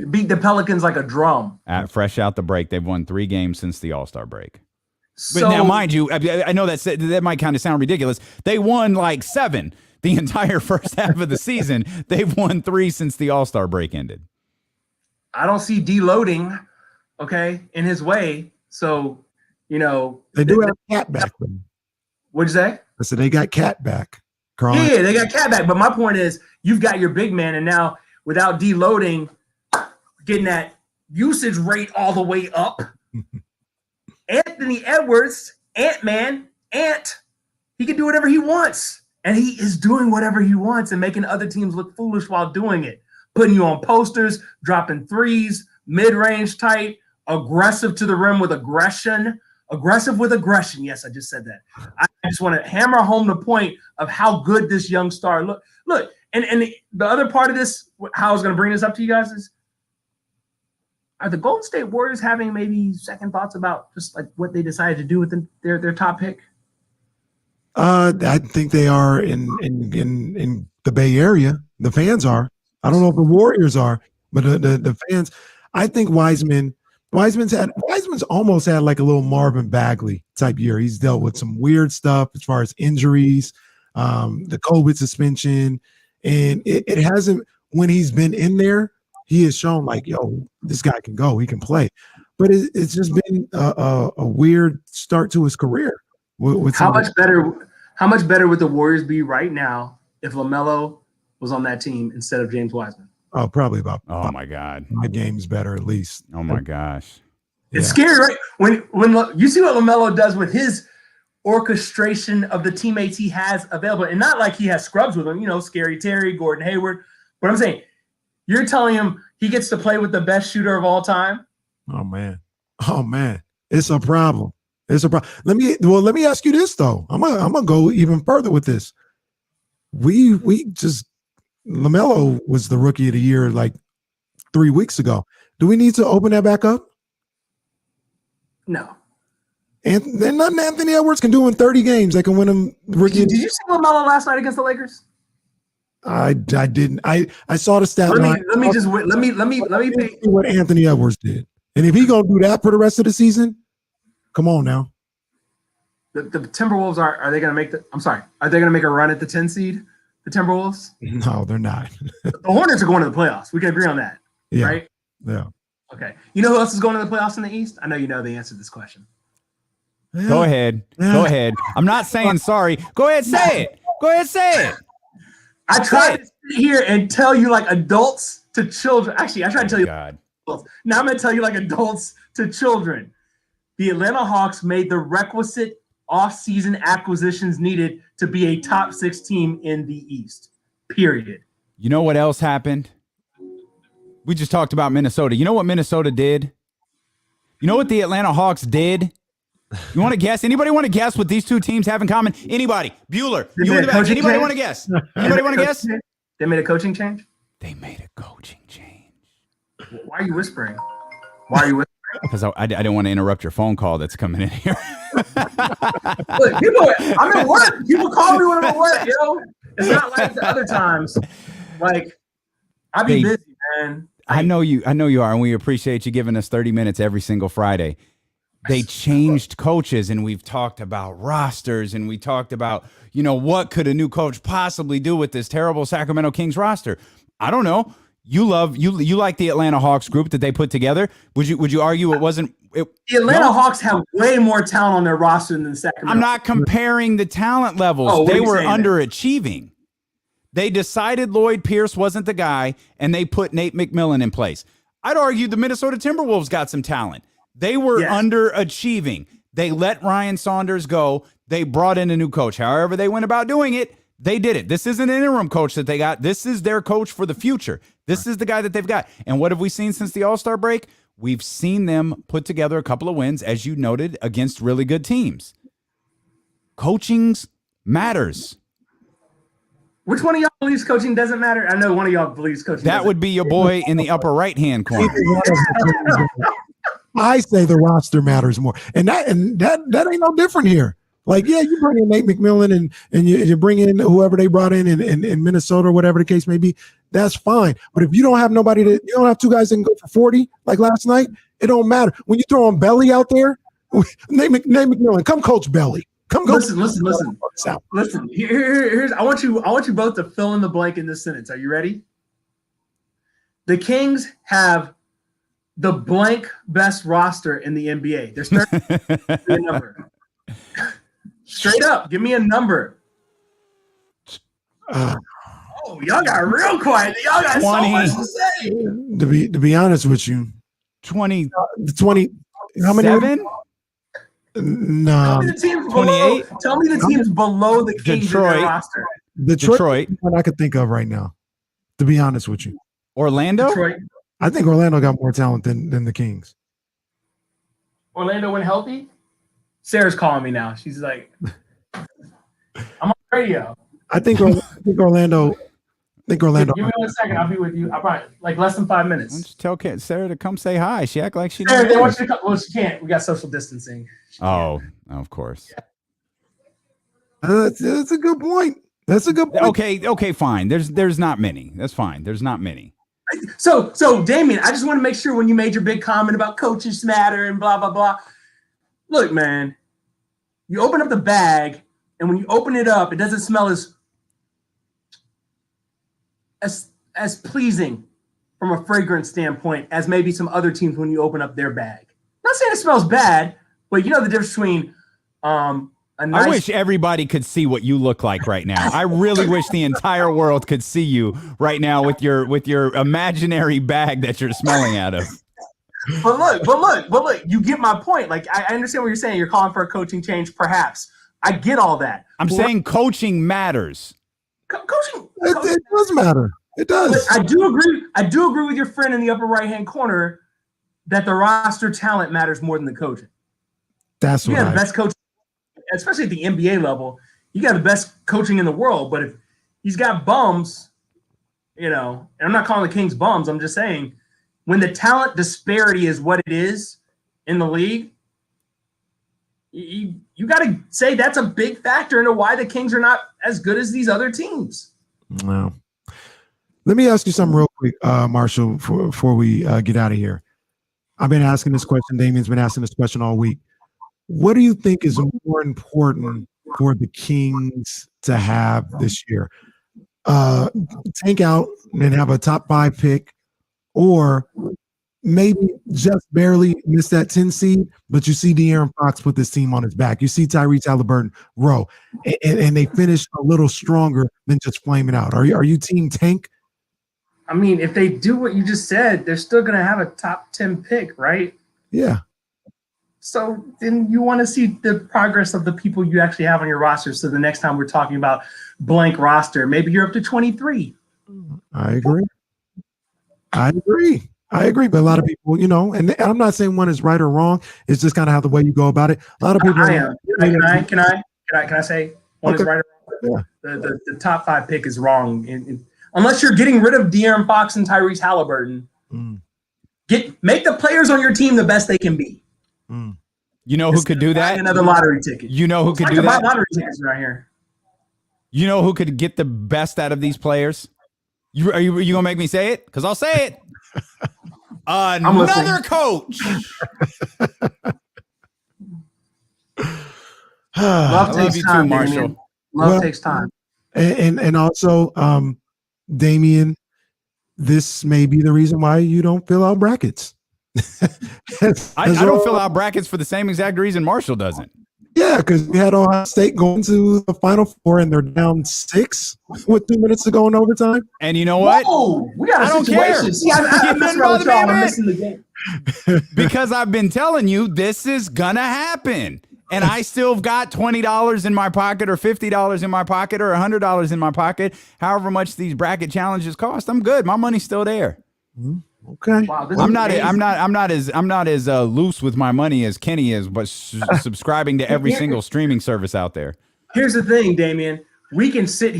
beat the Pelicans like a drum. Fresh out the break, they've won 3 games since the All-Star break. So, But now, mind you, I know that might kind of sound ridiculous. They won like 7 the entire first half of the season. They've won 3 since the All-Star break ended. I don't see deloading, in his way. So, they do have Cat back. What'd you say? I said they got Cat back. Carl. Yeah, they got Cat back. But my point is, you've got your big man, and now without deloading, getting that usage rate all the way up. Anthony Edwards, Ant-Man, he can do whatever he wants. And he is doing whatever he wants and making other teams look foolish while doing it. Putting you on posters, dropping threes, mid-range tight, aggressive to the rim with aggression. Aggressive with aggression. Yes, I just said that. I just want to hammer home the point of how good this young star look. And the other part of this, how I was going to bring this up to you guys is, are the Golden State Warriors having maybe second thoughts about just like what they decided to do with their top pick? I think they are in the Bay Area. The fans are. I don't know if the Warriors are, but the fans. I think Wiseman's almost had like a little Marvin Bagley type year. He's dealt with some weird stuff as far as injuries, the COVID suspension, and it hasn't. When he's been in there, he has shown like, yo, this guy can go, he can play. But it's just been a weird start to his career. How much better would the Warriors be right now if LaMelo was on that team instead of James Wiseman? Oh, probably about. Oh my God, my game's better at least. Oh my gosh, it's scary, right? When you see what LaMelo does with his orchestration of the teammates he has available, and not like he has scrubs with him, Scary Terry, Gordon Hayward. But I'm saying, you're telling him he gets to play with the best shooter of all time. Oh man, it's a problem. It's a problem. Let me ask you this though. I'm gonna go even further with this. We just LaMelo was the Rookie of the Year like 3 weeks ago. Do we need to open that back up? No. And then nothing Anthony Edwards can do in 30 games. They can win them. Did you see LaMelo last night against the Lakers? I didn't. I saw the stat line. Let me see what Anthony Edwards did. And if he gonna do that for the rest of the season, come on now. The Timberwolves are they gonna make are they gonna make a run at the 10 seed? The Timberwolves? No, they're not. The Hornets are going to the playoffs. We can agree on that. Yeah. Right? Yeah. Okay. You know who else is going to the playoffs in the East? I know you know the answer to this question. Go ahead. Go ahead. I'm not saying sorry. Go ahead, say it. Go ahead, say it. I tried to sit here and tell you like adults to children. Actually, I tried to tell you. God. Now I'm going to tell you like adults to children. The Atlanta Hawks made the requisite off-season acquisitions needed to be a top 6 team in the East. Period. You know what else happened? We just talked about Minnesota. You know what Minnesota did? You know what the Atlanta Hawks did? You want to guess? Anybody want to guess what these two teams have in common? Anybody? Bueller. You in the back. Anybody want to guess? Anybody want to guess? They made a coaching change? They made a coaching change. Why are you whispering? Why are you whispering? Because I didn't want to interrupt your phone call that's coming in here. Look, I'm at work. People call me when I'm at work, yo. It's not like the other times. Like, I be busy, man. I know you are, and we appreciate you giving us 30 minutes every single Friday. They changed coaches, and we've talked about rosters, and we talked about, what could a new coach possibly do with this terrible Sacramento Kings roster? I don't know. You like the Atlanta Hawks group that they put together. Would you argue it wasn't? The Atlanta Hawks have way more talent on their roster than the Sacramento. I'm not comparing the talent levels. They were underachieving. They decided Lloyd Pierce wasn't the guy, and they put Nate McMillan in place. I'd argue the Minnesota Timberwolves got some talent. They were underachieving. They let Ryan Saunders go. They brought in a new coach. However they went about doing it, they did it. This isn't an interim coach that they got. This is their coach for the future. This is the guy that they've got. And what have we seen since the All-Star break? We've seen them put together a couple of wins, as you noted, against really good teams. Coaching matters. Which one of y'all believes coaching doesn't matter? I know one of y'all believes coaching. That would be your boy in the upper right-hand corner. I say the roster matters more, and that ain't no different here. Like, yeah, you bring in Nate McMillan and you bring in whoever they brought in Minnesota or whatever the case may be. That's fine. But if you don't have you don't have two guys that can go for 40 like last night, it don't matter. When you throw on Belly out there, Nate McMillan, come coach Belly. Come go. Listen. Listen. Here's I want you both to fill in the blank in this sentence. Are you ready? The Kings have the blank best roster in the NBA. There's 30 number. Straight up, give me a number. Oh, y'all got real quiet. Y'all got 20, so much to say. To be honest with you, 20. How many? 7? No. Tell me the teams below the Kings in their roster. Detroit. One I could think of right now. To be honest with you, Orlando. Detroit. I think Orlando got more talent than the Kings. Orlando when healthy? Sarah's calling me now. She's like, I'm on radio. I think Orlando. Give me 1 second. I'll be with you. I'll probably like less than 5 minutes. Why don't you tell Sarah to come say hi? She act like she. Sarah, they want you to come. Well, she can't. We got social distancing. Of course. That's a good point. That's a good point. Okay, fine. There's not many. That's fine. There's not many. So Damien, I just want to make sure when you made your big comment about coaches matter and blah blah blah. Look, man, you open up the bag, and when you open it up, it doesn't smell as pleasing from a fragrance standpoint as maybe some other teams when you open up their bag. Not saying it smells bad, but you know the difference between I wish everybody could see what you look like right now. I really wish the entire world could see you right now with your imaginary bag that you're smelling out of. But look, you get my point. Like, I understand what you're saying. You're calling for a coaching change, perhaps. I get all that. I'm saying coaching matters. Coaching. It does matter. It does. But I do agree with your friend in the upper right-hand corner that the roster talent matters more than the coaching. That's you what got the best coach, especially at the NBA level. You got the best coaching in the world, but if he's got bums, and I'm not calling the Kings bums. I'm just saying when the talent disparity is what it is in the league, you got to say that's a big factor into why the Kings are not as good as these other teams. No. Let me ask you something real quick, Marshall, before we get out of here. I've been asking this question. Damien's been asking this question all week. What do you think is more important for the Kings to have this year? Tank out and have a top 5 pick, or maybe just barely miss that 10 seed, but you see De'Aaron Fox put this team on his back. You see Tyrese Halliburton grow, and they finish a little stronger than just flaming out. Are you team tank? I mean, if they do what you just said, they're still going to have a top 10 pick, right? Yeah. So then you want to see the progress of the people you actually have on your roster. So the next time we're talking about blank roster, maybe you're up to 23. I agree. But a lot of people, and I'm not saying one is right or wrong. It's just kind of how the way you go about it. A lot of people. Can I say one is right or wrong? Yeah. The top 5 pick is wrong. Unless you're getting rid of De'Aaron Fox and Tyrese Halliburton, make the players on your team the best they can be. You know who could do that? Another lottery ticket. You know who could do that? Lottery tickets right here. You know who could get the best out of these players? Are you gonna make me say it? Because I'll say it. Another coach. Love takes you time, too, Marshall. Damien. Love takes time. And also, Damien, this may be the reason why you don't fill out brackets. I don't fill out brackets for the same exact reason Marshall doesn't. Yeah, because we had Ohio State going to the Final Four and they're down 6 with 2 minutes to go in overtime. And you know what? Whoa, we got a I don't situation. care. See, I'm messing around with y'all. I'm missing the game. Because I've been telling you this is gonna happen. And I still got $20 in my pocket or $50 in my pocket or $100 in my pocket. However much these bracket challenges cost, I'm good. My money's still there. Okay. Wow, I'm not as loose with my money as Kenny is, but subscribing to every single streaming service out there. Here's the thing, Damien. We can sit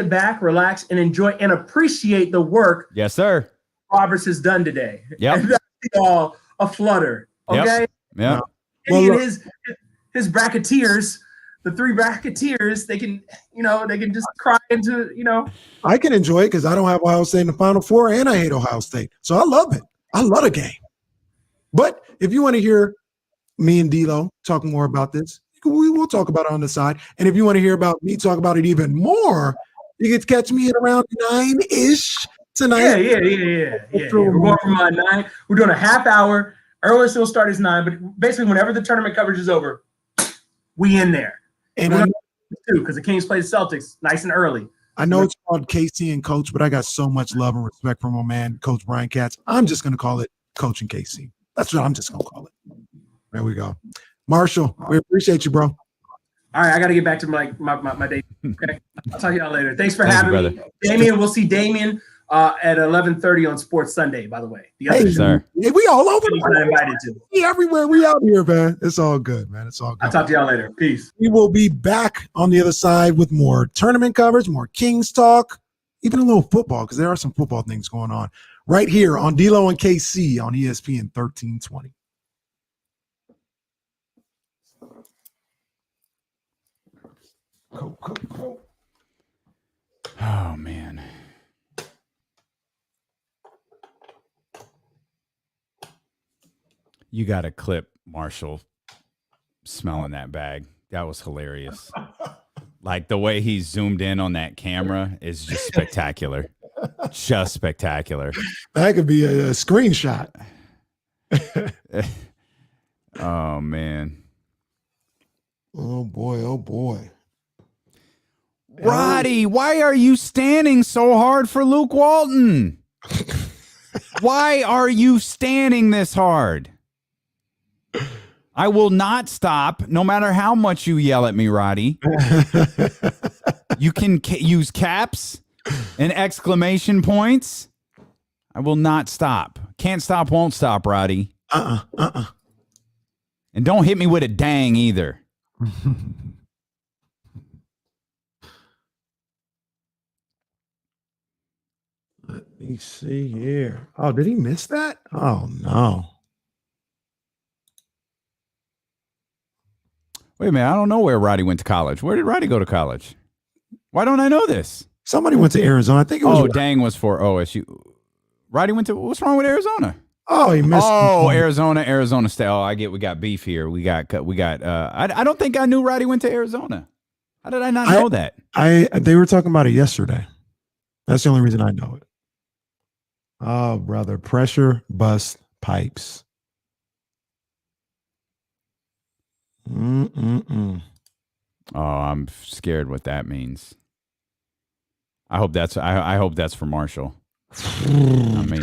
back, relax, and enjoy and appreciate the work Yes, sir. Roberts has done today. Yep. And that's all a flutter. Okay. Yeah. And his bracketeers, the 3 bracketeers, they can just cry into, I can enjoy it because I don't have Ohio State in the Final Four and I hate Ohio State. So I love it. I love the game. But if you want to hear me and D'Lo talk more about this, we will talk about it on the side. And if you want to hear about me talk about it even more, you can catch me at around 9-ish tonight. Yeah. We're going from 9. We're doing a half hour. Earliest it'll start is 9, but basically whenever the tournament coverage is over, we in there. And because the Kings play the Celtics nice and early. I know it's called KC and Coach, but I got so much love and respect for my man, Coach Brian Katz. I'm just going to call it Coach and KC. That's what I'm just going to call it. There we go. Marshall, we appreciate you, bro. All right, I got to get back to my day. Okay, I'll talk to y'all later. Thanks for having me, Damien. We'll see Damien at 11:30 on Sports Sunday. By the way, the other sir. Hey, we all over. He's not invited to. We everywhere. We out here, man. It's all good, man. It's all good. I'll talk to y'all later. Peace. We will be back on the other side with more tournament coverage, more Kings talk, even a little football because there are some football things going on right here on D'Lo and KC on ESPN 1320. Go. Oh, man. You got a clip, Marshall, smelling that bag. That was hilarious. Like the way he zoomed in on that camera is just spectacular. Just spectacular. That could be a screenshot. Oh, man. Oh, boy. Roddy, why are you standing so hard for Luke Walton? Why are you standing this hard? I will not stop, no matter how much you yell at me, Roddy. You can use caps and exclamation points. I will not stop. Can't stop, won't stop, Roddy. And don't hit me with a dang either. Let me see here. Oh, did he miss that? Oh no. Wait a minute. I don't know where Roddy went to college. Where did Roddy go to college? Why don't I know this? Somebody went to Arizona. I think it was. Oh, Dang was for OSU. Roddy went to. What's wrong with Arizona? Oh, he missed. Oh, Arizona State. Oh, I get. We got beef here. We got. I don't think I knew Roddy went to Arizona. How did I not know that? They were talking about it yesterday. That's the only reason I know it. Oh, brother, pressure bust pipes. Oh, I'm scared what that means. I hope that's. I hope that's for Marshall. I mean.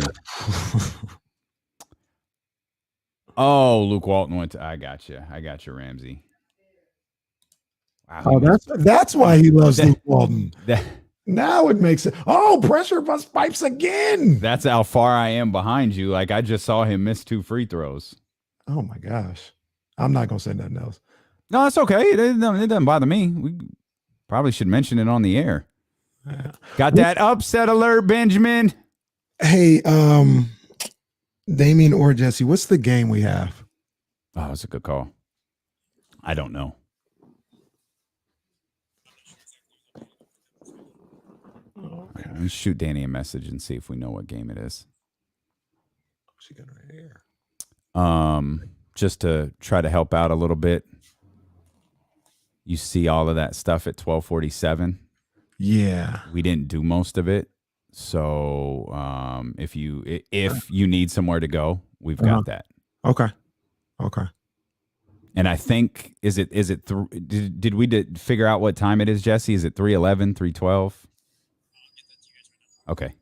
Oh, Luke Walton went to. I got you, Ramsey. Wow, oh, that's why he loves Luke Walton. Now it makes it. Oh, pressure bust pipes again. That's how far I am behind you. Like I just saw him miss 2 free throws. Oh my gosh, I'm not gonna say nothing else. No, it's okay. It doesn't bother me. We probably should mention it on the air. Yeah. Got that upset alert, Benjamin. Hey, Damien or Jesse, what's the game we have? Oh, that's a good call. I don't know. Okay, let's shoot Danny a message and see if we know what game it is. She got her hair. Just to try to help out a little bit. You see all of that stuff at 12:47. Yeah, we didn't do most of it. So if you need somewhere to go, we've got that. Okay. And I think did we figure out what time it is, Jesse? Is it 3:11, 3:12? Okay.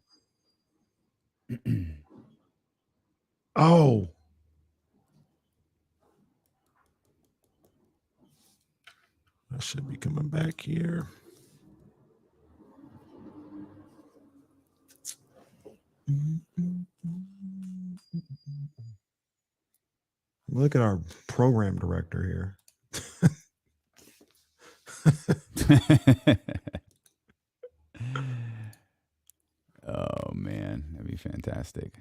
Oh. I should be coming back here. Look at our program director here. Oh man, that'd be fantastic.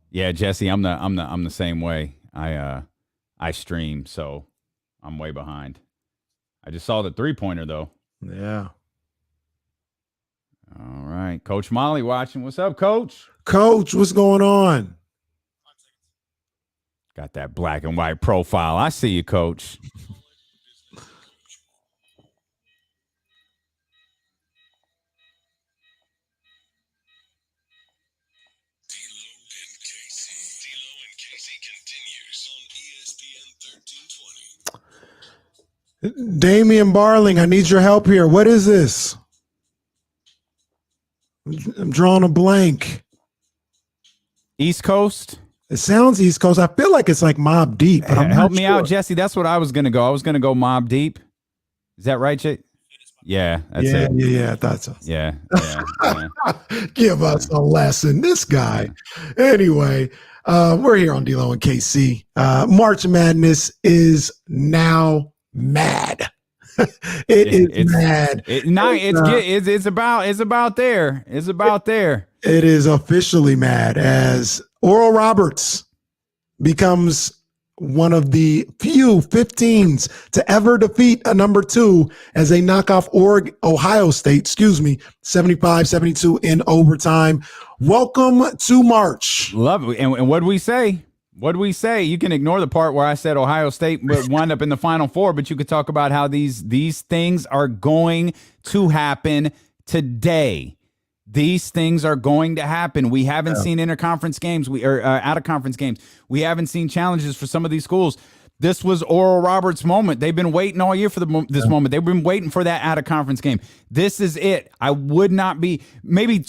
Yeah, Jesse, I'm the same way. I stream, so I'm way behind. I just saw the 3-pointer though. Yeah. All right, Coach Molly watching. What's up, Coach? Coach, what's going on? Got that black and white profile. I see you, Coach. D'Lo and Casey continues on ESPN 1320. Damian Barling, I need your help here. What is this? I'm drawing a blank. East Coast. It sounds East Coast. I feel like it's like Mob Deep. But I'm Help not me sure. out, Jesse. That's what I was gonna go. I was gonna go Mob Deep. Is that right, Jake? Yeah, that's it. Yeah, I thought so. Yeah. Give us a lesson. This guy. Anyway, we're here on D'Lo and KC. March Madness is now mad. It's mad. It's about there. It's about there. It is officially mad as Oral Roberts becomes one of the few 15s to ever defeat a number 2 as they knock off Ohio State, 75-72 in overtime. Welcome to March. Love it. And what do we say? What do we say? You can ignore the part where I said Ohio State would wind up in the Final Four, but you could talk about how these things are going to happen today. These things are going to happen. We haven't seen interconference games. Out of conference games. We haven't seen challenges for some of these schools. This was Oral Roberts' moment. They've been waiting all year for this moment. They've been waiting for that out of conference game. This is it. I would not be maybe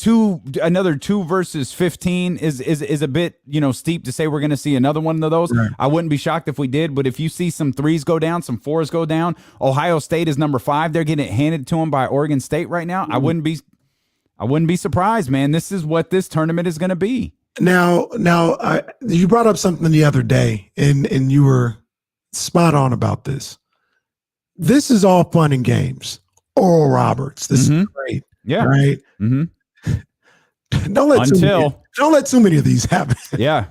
another 2 versus 15 is a bit steep to say we're going to see another one of those. Right. I wouldn't be shocked if we did. But if you see some 3s go down, some 4s go down, Ohio State is number 5. They're getting it handed to them by Oregon State right now. I wouldn't be surprised, man. This is what this tournament is going to be. Now, you brought up something the other day, and you were spot on about this. This is all fun and games. Oral Roberts. This is great. Yeah. Right. Mm-hmm. Don't let too many of these happen. Yeah.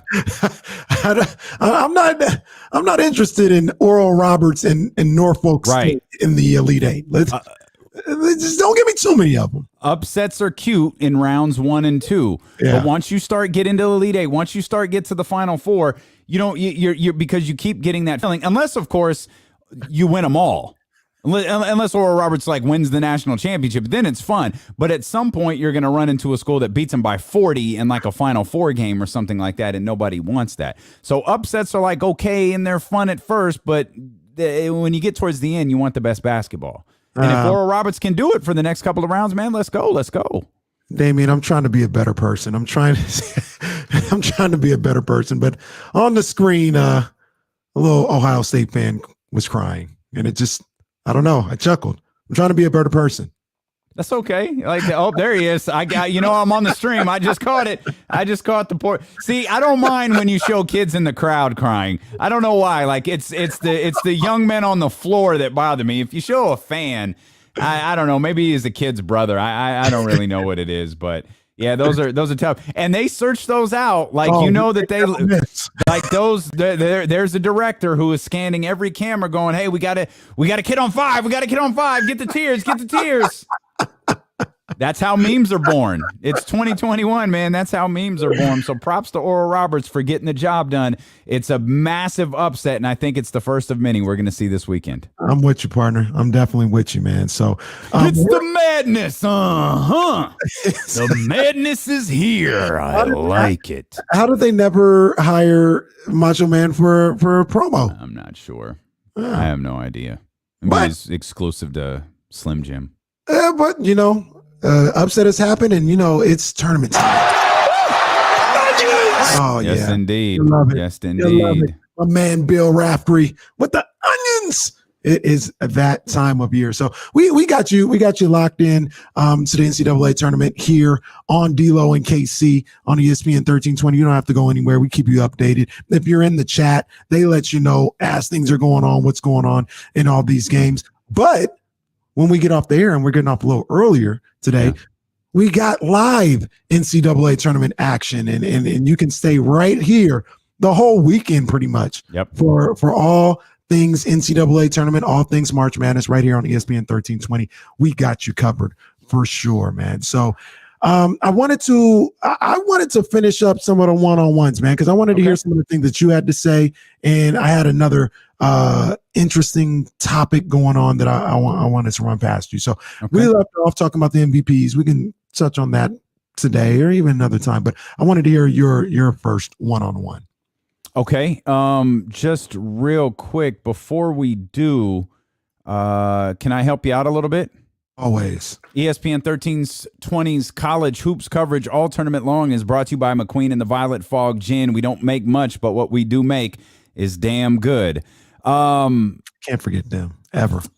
I'm not interested in Oral Roberts and Norfolk State in the Elite Eight. Just don't give me too many of them. Upsets are cute in rounds 1 and 2, but once you start getting to the Elite Eight, once you start get to the Final Four, you're because you keep getting that feeling, unless of course you win them all. Unless Oral Roberts wins the national championship, then it's fun. But at some point, you're going to run into a school that beats them by 40 in a Final Four game or something like that, and nobody wants that. So upsets are okay, and they're fun at first, but when you get towards the end, you want the best basketball. And if Oral Roberts can do it for the next couple of rounds, man, let's go. Damien, I'm trying to be a better person. I'm trying to be a better person. But on the screen, a little Ohio State fan was crying, and it just. I don't know. I chuckled. I'm trying to be a better person. That's okay. There he is. I got, I'm on the stream. I just caught it. I just caught the poor. See, I don't mind when you show kids in the crowd crying. I don't know why. It's the young men on the floor that bother me. If you show a fan, I don't know. Maybe he's a kid's brother. I don't really know what it is, but yeah, those are tough. And they search those out. That they there's a director who is scanning every camera going, hey, we got a kid on 5. We got a kid on 5. Get the tears. That's how memes are born. It's 2021, man. That's how memes are born. So props to Oral Roberts for getting the job done. It's a massive upset, and I think it's the first of many we're going to see this weekend. I'm with you, partner. I'm definitely with you, man. So it's the madness. The madness is here. I like it. How did they never hire Macho Man for a promo? I'm not sure. I have no idea. He's exclusive to Slim Jim. But upset has happened, and it's tournament time. Oh, yes, yeah. Indeed. Yes, indeed. My man Bill Raftery with the onions. It is that time of year. So we got you locked in to the NCAA tournament here on D-Lo and KC on ESPN 1320. You don't have to go anywhere. We keep you updated. If you're in the chat, they let you know as things are going on, what's going on in all these games. But when we get off the air, and we're getting off a little earlier today, we got live NCAA tournament action, and you can stay right here the whole weekend pretty much. Yep. For all things NCAA tournament, all things March Madness, right here on ESPN 1320. We got you covered for sure, man. So I wanted to finish up some of the one-on-ones, man, because I wanted to hear some of the things that you had to say, and I had another interesting topic going on that I wanted to run past you. So we left off talking about the MVPs. We can touch on that today or even another time, but I wanted to hear your first one-on-one. Okay. Just real quick before we do, can I help you out a little bit? Always. ESPN 1320's college hoops coverage all tournament long is brought to you by McQueen and the Violet Fog Gin. We don't make much, but what we do make is damn good. Can't forget them ever. I think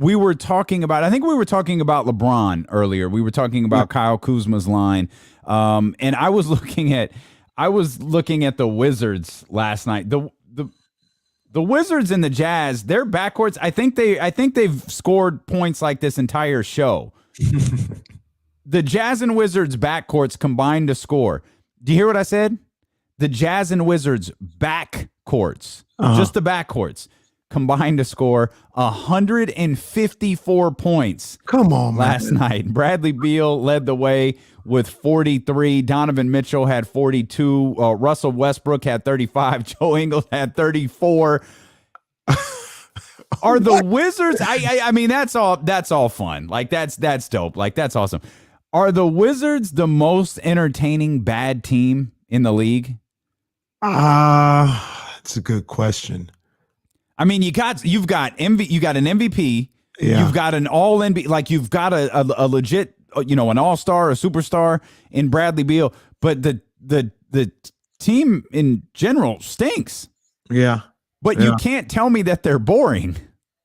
we were talking about LeBron earlier. We were talking about Kyle Kuzma's line. And I was looking at the Wizards last night. The Wizards and the Jazz, their backcourts, I think they've scored points like this entire show. The Jazz and Wizards backcourts combined to score. Do you hear what I said? The Jazz and Wizards backcourts, just the backcourts, combined to score 154 points. Come on, last night. Bradley Beal led the way with 43. Donovan Mitchell had 42. Russell Westbrook had 35. Joe Ingles had 34. Are the Wizards? I mean, that's all fun. That's dope. That's awesome. Are the Wizards the most entertaining bad team in the league? It's a good question. I mean, you've got an MVP. Yeah. You've got an all NBA, you've got a legit, an all-star, a superstar in Bradley Beal, but the team in general stinks. Yeah. But you can't tell me that they're boring.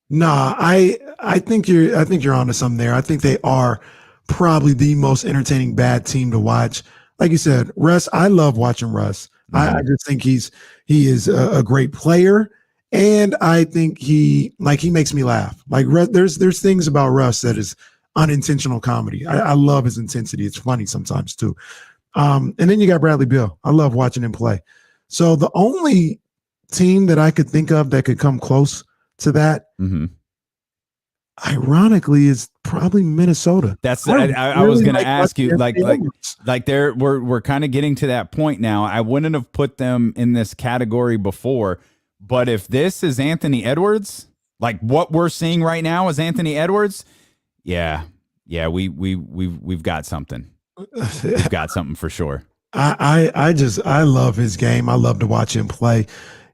Nah, I think you're onto something there. I think they are probably the most entertaining bad team to watch. Like you said, Russ, I love watching Russ. Mm-hmm. I just think he is a great player. And I think he makes me laugh. There's things about Russ that is unintentional comedy. I love his intensity. It's funny sometimes too. And then you got Bradley Beal. I love watching him play. So the only team that I could think of that could come close to that, ironically, is probably Minnesota. That's I was going to ask you, like we're kind of getting to that point now. I wouldn't have put them in this category before, but if this is Anthony Edwards, like what we're seeing right now is Anthony Edwards, yeah, we've got something. We've got something for sure. I love his game. I love to watch him play.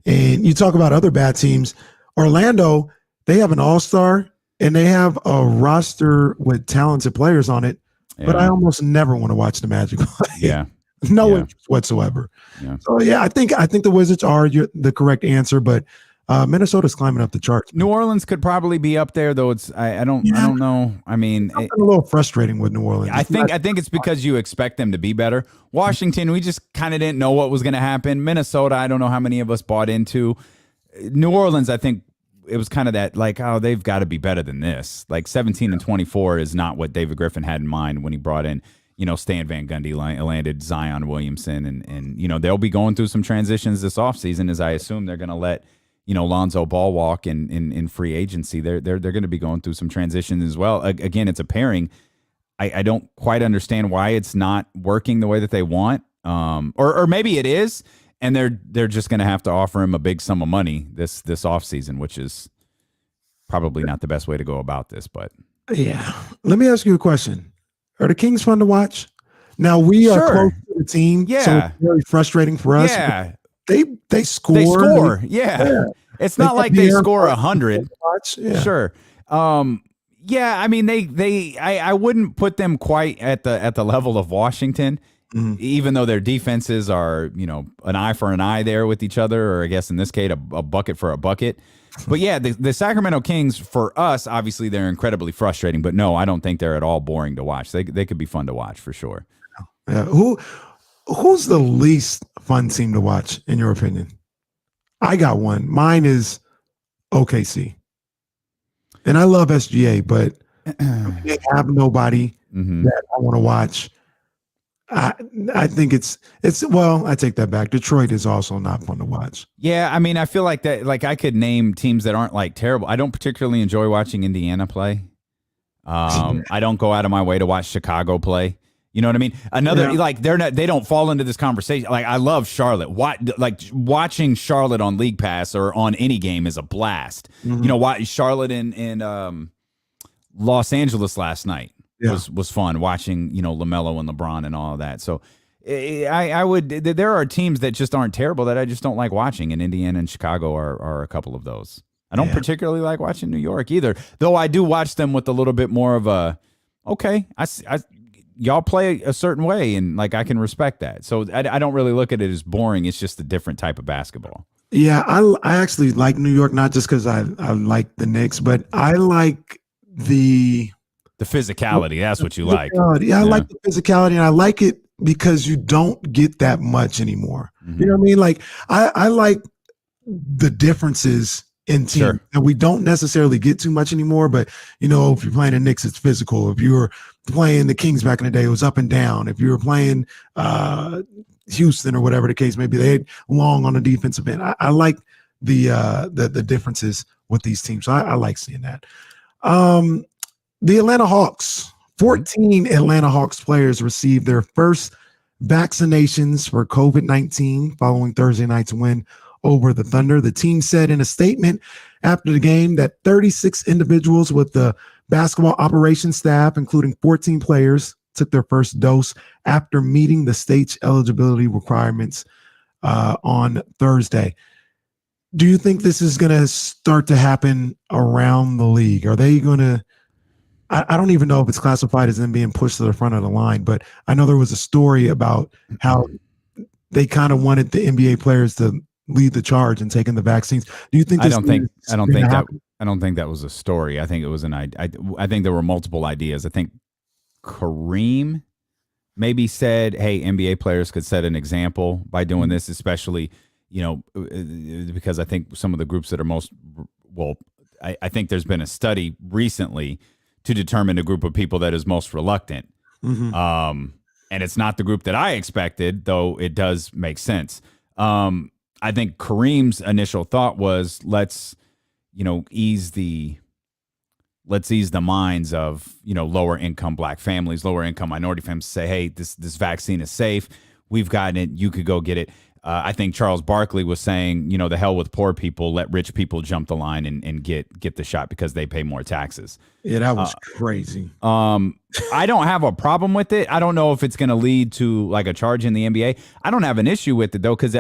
And you talk about other bad teams. Orlando, they have an all-star and they have a roster with talented players on it, but I almost never want to watch the Magic play. Yeah. No interest whatsoever. Yeah. So yeah, I think the Wizards are the correct answer, but Minnesota's climbing up the charts. New Orleans could probably be up there, though. I don't know. I mean, it's a little frustrating with New Orleans. I think it's because you expect them to be better. Washington, we just kind of didn't know what was going to happen. Minnesota, I don't know how many of us bought into. New Orleans, I think it was kind of that, like, oh, they've got to be better than this. Like 17-24 is not what David Griffin had in mind when he brought in, Stan Van Gundy, landed Zion Williamson, and they'll be going through some transitions this offseason, as I assume they're going to let Lonzo Ball walk in free agency. They're going to be going through some transitions as well. Again, it's a pairing. I don't quite understand why it's not working the way that they want. Or maybe it is, and they're just going to have to offer him a big sum of money this offseason, which is probably not the best way to go about this. But yeah, let me ask you a question: are the Kings fun to watch? Now we are close to the team, so it's very frustrating for us. Yeah. They score. They score. Yeah. It's not like they score 100. Yeah. Sure. Yeah. I mean, I wouldn't put them quite at the level of Washington, even though their defenses are, an eye for an eye there with each other, or I guess in this case, a bucket for a bucket. But yeah, the Sacramento Kings, for us, obviously they're incredibly frustrating, but no, I don't think they're at all boring to watch. They could be fun to watch for sure. Yeah. Who's the least fun team to watch, in your opinion? I got one. Mine is OKC. And I love SGA, but they have nobody that I want to watch. I think it's well, I take that back. Detroit is also not fun to watch. Yeah, I mean, I feel like that. Like I could name teams that aren't like terrible. I don't particularly enjoy watching Indiana play. I don't go out of my way to watch Chicago play. You know what I mean? Like they don't fall into this conversation. Like I love Charlotte. Watching Charlotte on League Pass or on any game is a blast. Watch Charlotte in Los Angeles last night was fun. Watching LaMelo and LeBron and all of that. So I would. There are teams that just aren't terrible that I just don't like watching, and Indiana and Chicago are a couple of those. I don't particularly like watching New York either, though I do watch them with a little bit more of a y'all play a certain way, and like I can respect that. So I don't really look at it as boring. It's just a different type of basketball. Yeah, I actually like New York, not just because I like the Knicks, but I like the physicality. That's what you like. Yeah, I like the physicality, and I like it because you don't get that much anymore. You know what I mean? Like I like the differences in team, and we don't necessarily get too much anymore. But if you're playing the Knicks, it's physical. If you were playing the Kings back in the day, it was up and down. If you were playing Houston or whatever the case may be, they had long on the defensive end. I like the differences with these teams. So I like seeing that. The Atlanta Hawks, 14 Atlanta Hawks players received their first vaccinations for COVID-19 following Thursday night's win over the Thunder. The team said in a statement after the game that 36 individuals with the basketball operations staff, including 14 players, took their first dose after meeting the state's eligibility requirements on Thursday. Do you think this is going to start to happen around the league? Are they going to – I don't even know if it's classified as them being pushed to the front of the line, but I know there was a story about how they kind of wanted the NBA players to lead the charge in taking the vaccines. Do you think I don't think that was a story. I think it was I think there were multiple ideas. I think Kareem maybe said, hey, NBA players could set an example by doing this, especially, because I think some of the groups that are most, I think there's been a study recently to determine the group of people that is most reluctant. Mm-hmm. And it's not the group that I expected, though it does make sense. I think Kareem's initial thought was let's ease the minds of lower income Black families, lower income minority families. Say, hey, this vaccine is safe. We've gotten it. You could go get it. I think Charles Barkley was saying, the hell with poor people, let rich people jump the line and get the shot because they pay more taxes. Yeah, that was crazy. I don't have a problem with it. I don't know if it's going to lead to like a charge in the NBA. I don't have an issue with it though, because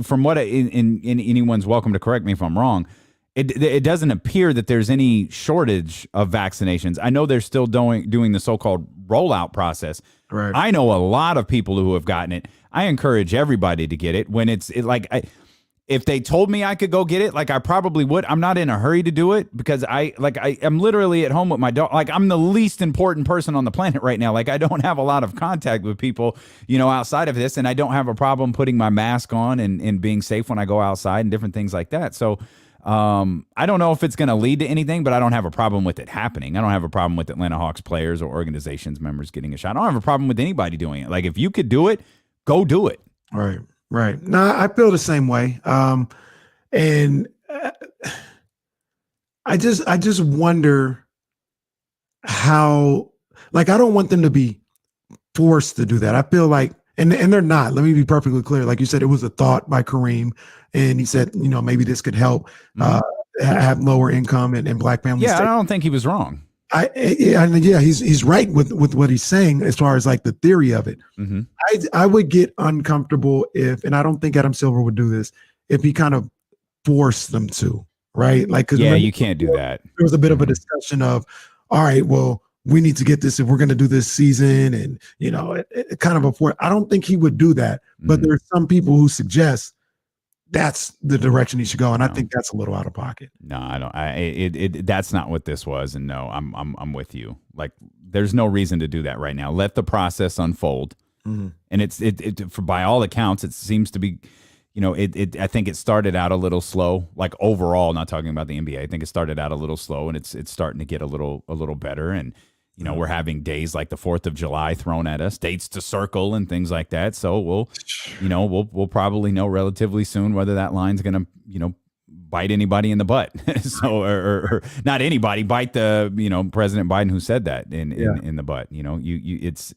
from what in anyone's welcome to correct me if I'm wrong. It doesn't appear that there's any shortage of vaccinations. I know they're still doing the so-called rollout process. Right. I know a lot of people who have gotten it. I encourage everybody to get it when if they told me I could go get it, like I probably would. I'm not in a hurry to do it because I'm literally at home with my dog. Like I'm the least important person on the planet right now. Like I don't have a lot of contact with people, outside of this, and I don't have a problem putting my mask on and being safe when I go outside and different things like that. So I don't know if it's going to lead to anything, but I don't have a problem with it happening. I don't have a problem with Atlanta Hawks players or organizations members getting a shot. I don't have a problem with anybody doing it. Like if you could do it, go do it. Right. Right. No, I feel the same way. And I just wonder how, like, I don't want them to be forced to do that. I feel like, and they're not. Let me be perfectly clear. Like you said, it was a thought by Kareem, and he said, maybe this could help have lower income and Black families. Yeah, I don't think he was wrong. He's right with what he's saying as far as like the theory of it. Mm-hmm. I would get uncomfortable if, and I don't think Adam Silver would do this, if he kind of forced them to, right? Like, you can't do that. There was a bit of a discussion of, all right, well, we need to get this if we're going to do this season, and it kind of I don't think he would do that, but there's some people who suggest that's the direction he should go, and I think that's a little out of pocket. No, I don't. That's not what this was, and no, I'm with you. Like, there's no reason to do that right now. Let the process unfold, and by all accounts, it seems to be, I think it started out a little slow. Like overall, not talking about the NBA, I think it started out a little slow, and it's starting to get a little better, and. We're having days like the 4th of July thrown at us, dates to circle and things like that. So we'll probably know relatively soon whether that line's going to, bite anybody in the butt. So, or not anybody, bite the, President Biden who said that in the butt. It's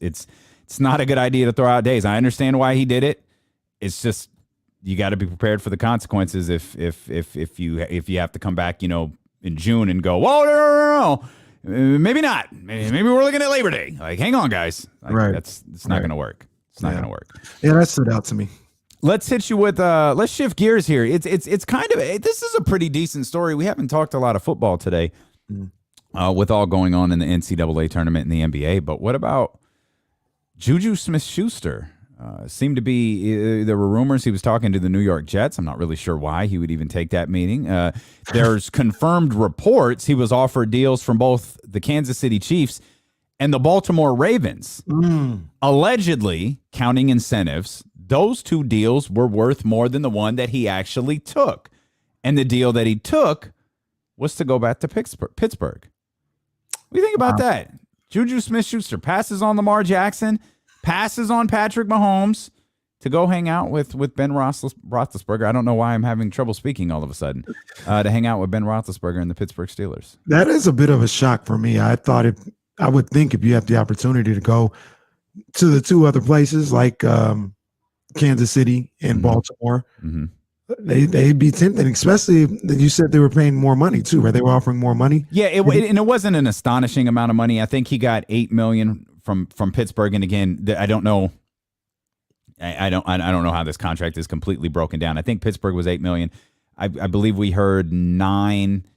not a good idea to throw out days. I understand why he did it. It's just, you got to be prepared for the consequences if you have to come back, in June and go, whoa, no. Maybe not. Maybe we're looking at Labor Day. Like, hang on, guys. Like, right. It's not going to work. It's not going to work. Yeah, that stood out to me. Let's hit you with. Let's shift gears here. It's kind of this is a pretty decent story. We haven't talked a lot of football today, with all going on in the NCAA tournament and the NBA. But what about Juju Smith-Schuster? Seemed to be, there were rumors he was talking to the New York Jets. I'm not really sure why he would even take that meeting. There's confirmed reports he was offered deals from both the Kansas City Chiefs and the Baltimore Ravens. Allegedly, counting incentives, those two deals were worth more than the one that he actually took. And the deal that he took was to go back to Pittsburgh. What do you think about that? Juju Smith-Schuster passes on Lamar Jackson, passes on Patrick Mahomes to go hang out with Ben Roethlisberger. I don't know why I'm having trouble speaking all of a sudden. To hang out with Ben Roethlisberger and the Pittsburgh Steelers. That is a bit of a shock for me. I would think if you have the opportunity to go to the two other places like Kansas City and Baltimore, they'd be tempted, especially that you said they were paying more money too, right? They were offering more money. Yeah, and it wasn't an astonishing amount of money. I think he got $8 million from Pittsburgh, and again, I don't know. I don't know how this contract is completely broken down. I think Pittsburgh was $8 million. I believe we heard 9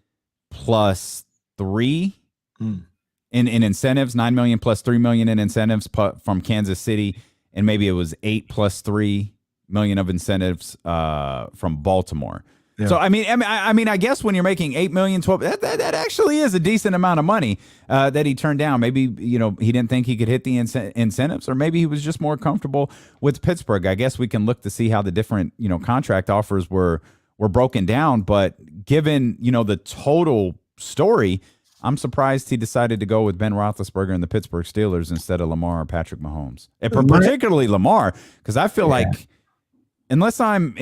plus 3 in incentives. 9 million plus 3 million in incentives from Kansas City, and maybe it was 8 plus 3 million of incentives from Baltimore. Yeah. So I mean, I guess when you're making 8 million, 12, that actually is a decent amount of money that he turned down. Maybe he didn't think he could hit the incentives, or maybe he was just more comfortable with Pittsburgh. I guess we can look to see how the different contract offers were broken down. But given the total story, I'm surprised he decided to go with Ben Roethlisberger and the Pittsburgh Steelers instead of Lamar or Patrick Mahomes, and particularly Lamar, because I feel like unless I'm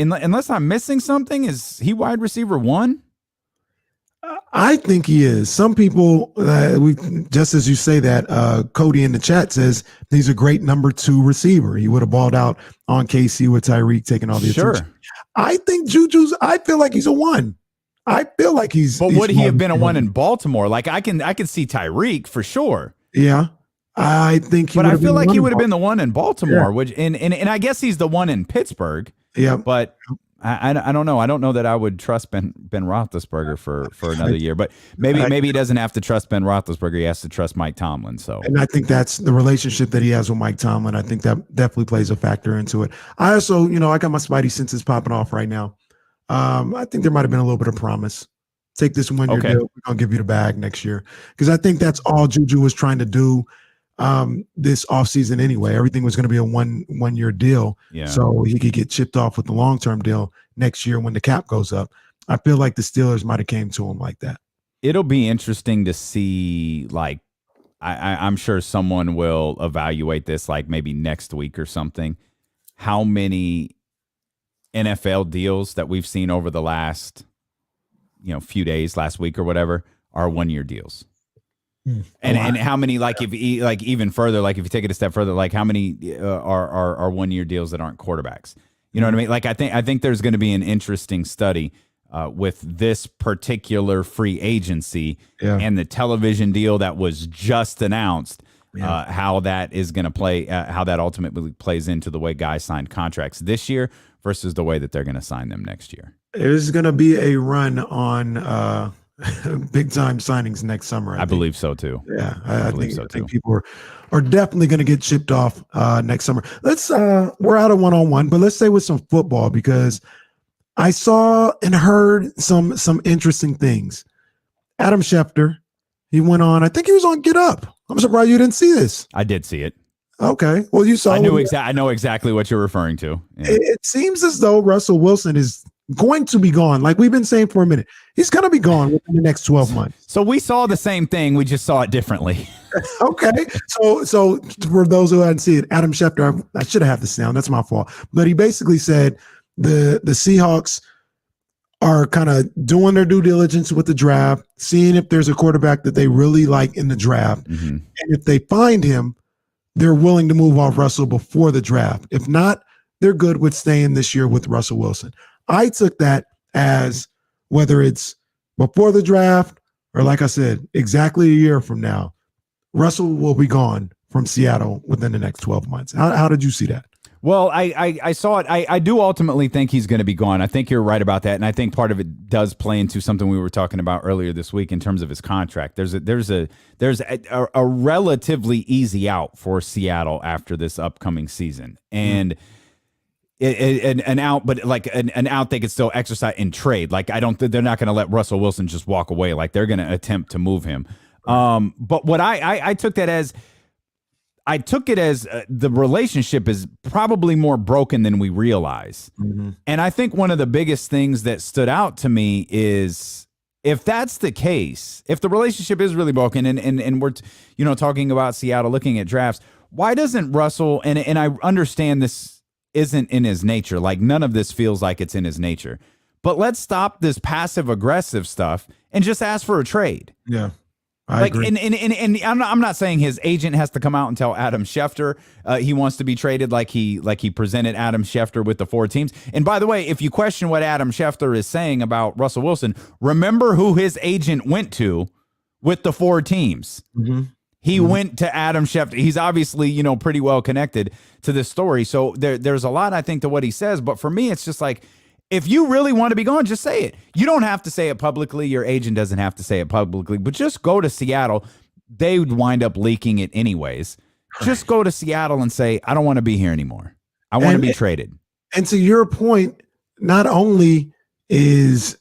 missing something, is he wide receiver 1? I think he is. Some people, just as you say that, Cody in the chat says he's a great number 2 receiver. He would have balled out on KC with Tyreek taking all the attention. I think Juju's. I feel like he's a 1. I feel like he's. But would he have been a 1 in Baltimore? Like I can see Tyreek for sure. Yeah, I think. But I feel like he would have been the 1 in Baltimore, which and I guess he's the 1 in Pittsburgh. Yeah, but. I don't know. I don't know that I would trust Ben Roethlisberger for another year, but maybe he doesn't have to trust Ben Roethlisberger. He has to trust Mike Tomlin. So, and I think that's the relationship that he has with Mike Tomlin. I think that definitely plays a factor into it. I also, I got my spidey senses popping off right now. I think there might have been a little bit of promise. Take this 1 year deal. We're gonna give you the bag next year, because I think that's all Juju was trying to do this offseason anyway. Everything was going to be a one year deal, so he could get chipped off with the long-term deal next year when the cap goes up. I feel like the Steelers might have came to him like that. It'll be interesting to see, like, I'm sure someone will evaluate this like maybe next week or something, how many NFL deals that we've seen over the last few days, last week or whatever, are 1 year deals. And how many, like, if even further, like if you take it a step further, like how many are 1 year deals that aren't quarterbacks? You know what I mean? Like I think there's going to be an interesting study with this particular free agency and the television deal that was just announced. How that is going to play, how that ultimately plays into the way guys sign contracts this year versus the way that they're going to sign them next year. There's going to be a run on big time signings next summer. I believe so too. Yeah, I believe so too. I think people are definitely going to get chipped off next summer. Let's we're out of one-on-one, but let's stay with some football, because I saw and heard some interesting things. Adam Schefter, he went on. I think he was on Get Up. I'm surprised you didn't see this. I did see it. Okay, well, you saw. I know exactly what you're referring to. Yeah. It seems as though Russell Wilson is going to be gone. Like we've been saying for a minute, he's going to be gone within the next 12 months. So we saw the same thing. We just saw it differently. Okay. So for those who hadn't seen it, Adam Schefter, I should have had the sound. That's my fault. But he basically said the Seahawks are kind of doing their due diligence with the draft, seeing if there's a quarterback that they really like in the draft. Mm-hmm. And if they find him, they're willing to move off Russell before the draft. If not, they're good with staying this year with Russell Wilson. I took that as whether it's before the draft or, like I said, exactly a year from now, Russell will be gone from Seattle within the next 12 months. How did you see that? Well, I saw it. I do ultimately think he's going to be gone. I think you're right about that, and I think part of it does play into something we were talking about earlier this week in terms of his contract. There's a relatively easy out for Seattle after this upcoming season, and an out, but like an out they could still exercise in trade. Like they're not going to let Russell Wilson just walk away. Like they're going to attempt to move him. But what I took that as. I took it as the relationship is probably more broken than we realize. Mm-hmm. And I think one of the biggest things that stood out to me is if that's the case, if the relationship is really broken and we're, talking about Seattle looking at drafts, why doesn't Russell, and I understand this isn't in his nature, like none of this feels like it's in his nature, but let's stop this passive aggressive stuff and just ask for a trade. Yeah. I agree. And I'm not saying his agent has to come out and tell Adam Schefter he wants to be traded like he presented Adam Schefter with the 4 teams. And by the way, if you question what Adam Schefter is saying about Russell Wilson, remember who his agent went to with the 4 teams. Mm-hmm. He went to Adam Schefter. He's obviously, pretty well connected to this story. So there's a lot, I think, to what he says. But for me, it's just like, if you really want to be gone, just say it. You don't have to say it publicly. Your agent doesn't have to say it publicly, but just go to Seattle. They would wind up leaking it anyways. Right. Just go to Seattle and say, I don't want to be here anymore. I want to be traded. And to your point, not only is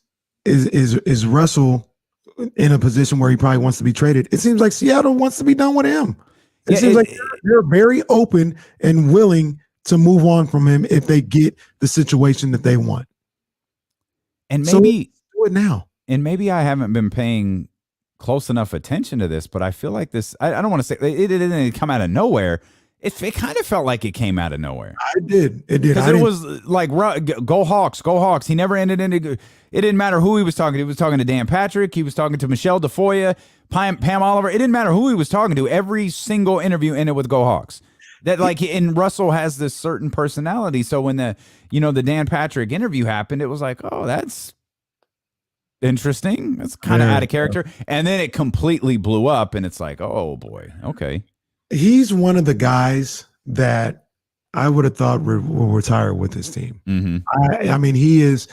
Russell in a position where he probably wants to be traded, it seems like Seattle wants to be done with him. It seems like they're very open and willing to move on from him if they get the situation that they want. And maybe do it now. And maybe I haven't been paying close enough attention to this, but I feel like this. I don't want to say it didn't come out of nowhere. It kind of felt like it came out of nowhere. It did. Because it was like, go Hawks, go Hawks. He never ended into. It didn't matter who he was talking to. He was talking to Dan Patrick. He was talking to Michelle DeFoya, Pam Oliver. It didn't matter who he was talking to. Every single interview ended with go Hawks. That like, and Russell has this certain personality. So when the Dan Patrick interview happened, it was like, oh, that's interesting. That's kind of out of character. And then it completely blew up, and it's like, oh boy, okay. He's one of the guys that I would have thought will retire with his team. Mm-hmm. I mean, he is,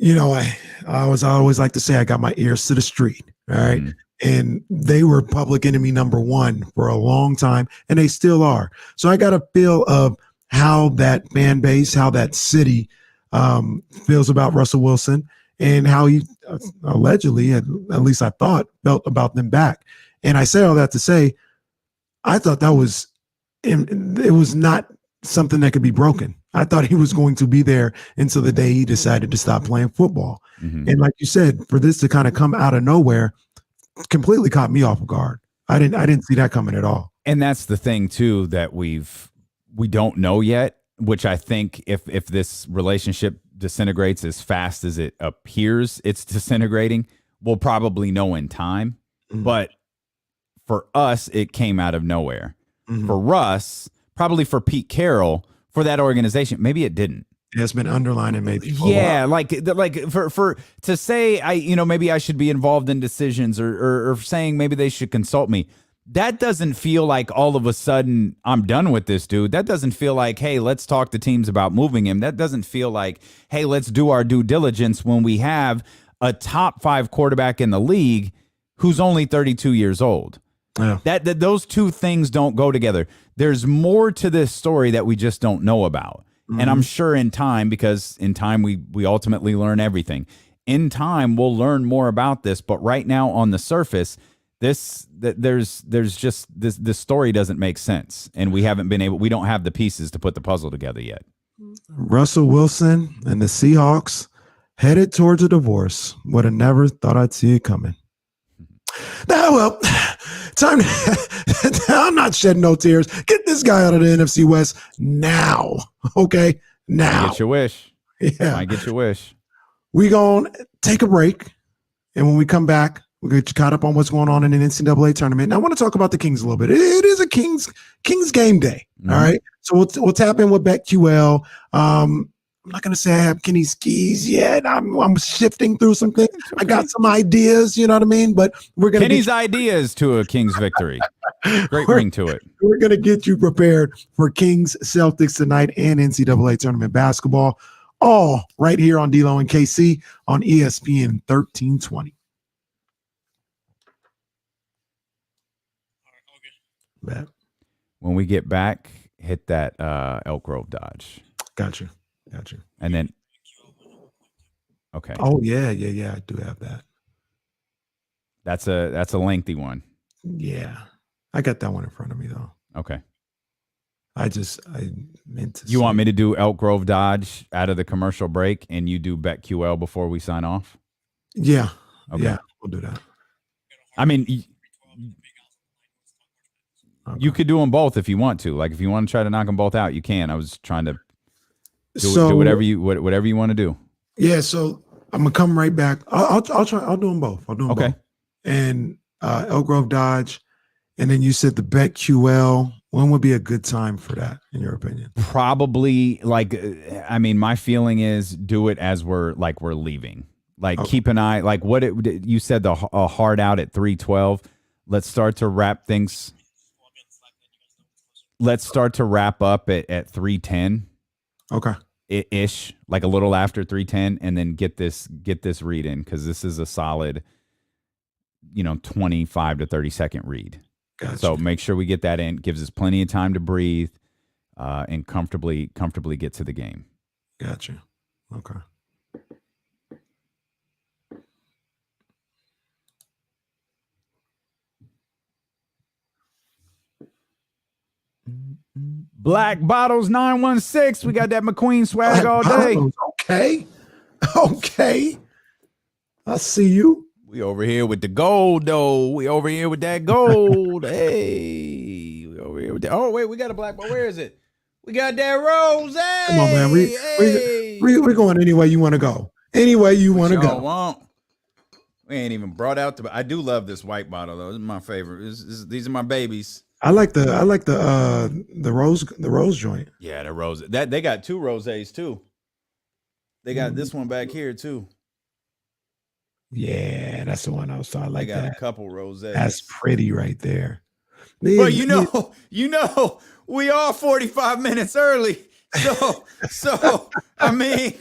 I always like to say I got my ears to the street. All right. Mm-hmm. And they were public enemy number one for a long time, and they still are. So I got a feel of how that fan base, how that city feels about Russell Wilson, and how he allegedly, at least I thought, felt about them back. And I say all that to say, I thought it was not something that could be broken. I thought he was going to be there until the day he decided to stop playing football. Mm-hmm. And like you said, for this to kind of come out of nowhere completely caught me off guard. I didn't see that coming at all. And that's the thing too, that we don't know yet, which I think if this relationship disintegrates as fast as it appears it's disintegrating, we'll probably know in time. Mm-hmm. But for us, it came out of nowhere. Mm-hmm. For Russ, probably for Pete Carroll, for that organization, maybe it didn't. It's been underlining maybe. Yeah, like for to say maybe I should be involved in decisions or saying maybe they should consult me. That doesn't feel like all of a sudden I'm done with this dude. That doesn't feel like, hey, let's talk to teams about moving him. That doesn't feel like, hey, let's do our due diligence when we have a top 5 quarterback in the league who's only 32 years old. Yeah. That those two things don't go together. There's more to this story that we just don't know about. Mm-hmm. And I'm sure in time, because in time we ultimately learn everything. In time, we'll learn more about this. But right now, on the surface, there's just this story doesn't make sense, and we don't have the pieces to put the puzzle together yet. Russell Wilson and the Seahawks headed towards a divorce. Would have never thought I'd see it coming. Well, time. I'm not shedding no tears. Get this guy out of the NFC West now. Okay, now. Get your wish. Yeah, I get your wish. We gonna take a break, and when we come back, we'll get you caught up on what's going on in the NCAA tournament. And I want to talk about the Kings a little bit. It is a Kings game day. Mm-hmm. All right, so we'll tap in with BetQL. I'm not going to say I have Kenny skis yet. I'm shifting through some things. I got some ideas, you know what I mean? But we're going to Kenny's ideas to a Kings victory. Great ring to it. We're going to get you prepared for Kings Celtics tonight and NCAA tournament basketball, all right here on D-Lo and KC on ESPN 1320. Bet. When we get back, hit that Elk Grove Dodge. Gotcha. And then, okay. Oh yeah. I do have that. That's a lengthy one. Yeah, I got that one in front of me though. Okay. I meant to. You want me to do Elk Grove Dodge out of the commercial break, and you do BetQL before we sign off? Yeah. Okay. Yeah, we'll do that. I mean, you could do them both if you want to. Like if you want to try to knock them both out, you can. I was trying to. Do whatever you want to do. Yeah, so I'm gonna come right back. I'll try. I'll do them both. Okay. Both. And Elk Grove Dodge, and then you said the BetQL. When would be a good time for that, in your opinion? Probably my feeling is do it as we're leaving. Like keep an eye. Like you said, a hard out at 3:12. Let's start to wrap things. Let's start to wrap up at 3:10. Okay. Ish, like a little after 3:10, and then get this read in, because this is a solid 25 to 30 second read. Gotcha. So make sure we get that in. Gives us plenty of time to breathe and comfortably get to the game. Gotcha. Okay. Black Bottles 916. We got that McQueen swag all day. Okay. I see you. We over here with the gold, though. We over here with that gold. Hey, we over here with that. Oh, wait, we got a black ball. Where is it? We got that rose. Hey, Come on, man. We're going any way you want to go. Any way you want to go. Want. We ain't even brought out the. I do love this white bottle though. This is my favorite. These are my babies. I like the rose joint. Yeah, the rose. That they got 2 rosés too. They got this one back here too. Yeah, that's the one I was talking. I like they got that. a couple rosés. That's pretty right there. But you know, we are 45 minutes early. So I mean,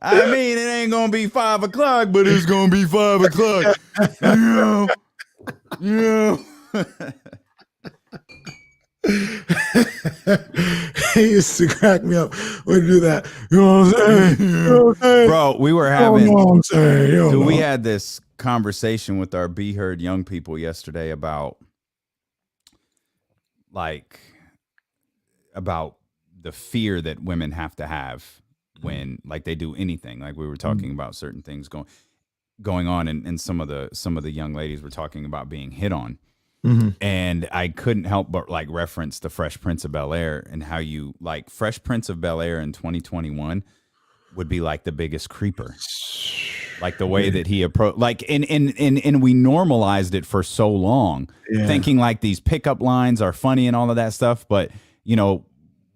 it ain't gonna be 5 o'clock, but it's gonna be 5 o'clock. Yeah. He used to crack me up when you do that. You know what I'm saying? You know what I'm saying? Bro, we were having. You know what I'm saying? You Dude, know. we had this conversation with our Be Heard young people yesterday about the fear that women have to have when they do anything. Like we were talking about certain things going on, and some of the young ladies were talking about being hit on. Mm-hmm. And I couldn't help but reference the Fresh Prince of Bel-Air and how you Fresh Prince of Bel-Air in 2021 would be the biggest creeper. Like the way that he approached, and we normalized it for so long, thinking these pickup lines are funny and all of that stuff. But,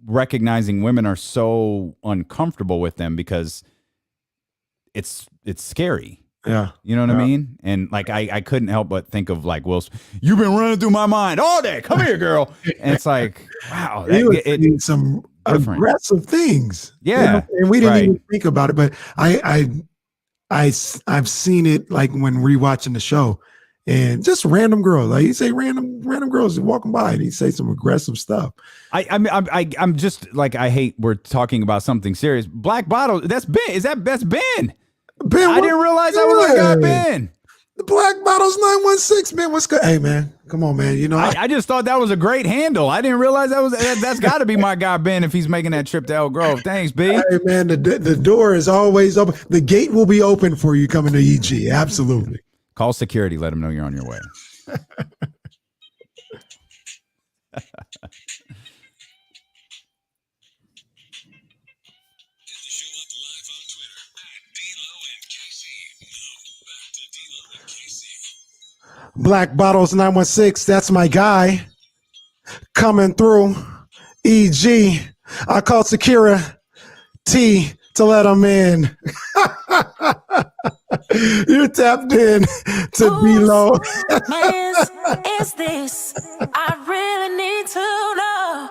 recognizing women are so uncomfortable with them because it's scary. Yeah. You know what I mean? And I couldn't help but think of Will Smith. You've been running through my mind all day. Come here, girl. And it's wow. It's some different. Aggressive things. Yeah. And we didn't even think about it, but I've seen it when rewatching the show, and just random girls. You say random girls walking by, and he say some aggressive stuff. I'm just I hate we're talking about something serious. Black Bottle. That's Ben. That's Ben. Ben, I didn't realize that was our guy Ben. The Black Bottles 916, man. What's good? Hey, man, come on, man. I just thought that was a great handle. I didn't realize that's got to be my guy Ben if he's making that trip to Elk Grove. Thanks, B. Hey, man, the door is always open. The gate will be open for you coming to EG. Absolutely. Call security. Let them know you're on your way. Black Bottles 916, that's my guy. Coming through. EG. I called Sakira T to let him in. You're tapped in to D-Lo. Is this? I really need to know.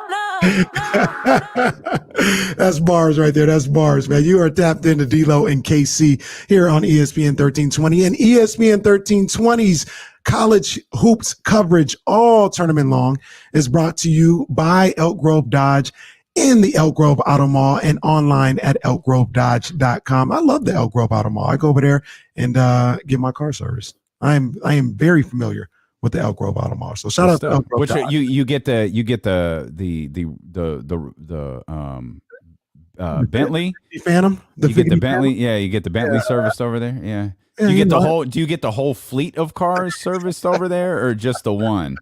That's bars right there. That's bars, man. You are tapped into D-Lo and KC here on ESPN 1320 and ESPN 1320's college hoops coverage all tournament long is brought to you by Elk Grove Dodge in the Elk Grove Auto Mall and online at elkgrovedodge.com. I love the Elk Grove Auto Mall. I go over there and get my car serviced. I am very familiar with the Elk Grove Auto Mall. So shout out to Elk Grove Dodge. You get the Bentley Phantom. You get the Bentley. Yeah, you get the Bentley serviced over there. Yeah. Do you get the whole? Do you get the whole fleet of cars serviced over there, or just the one?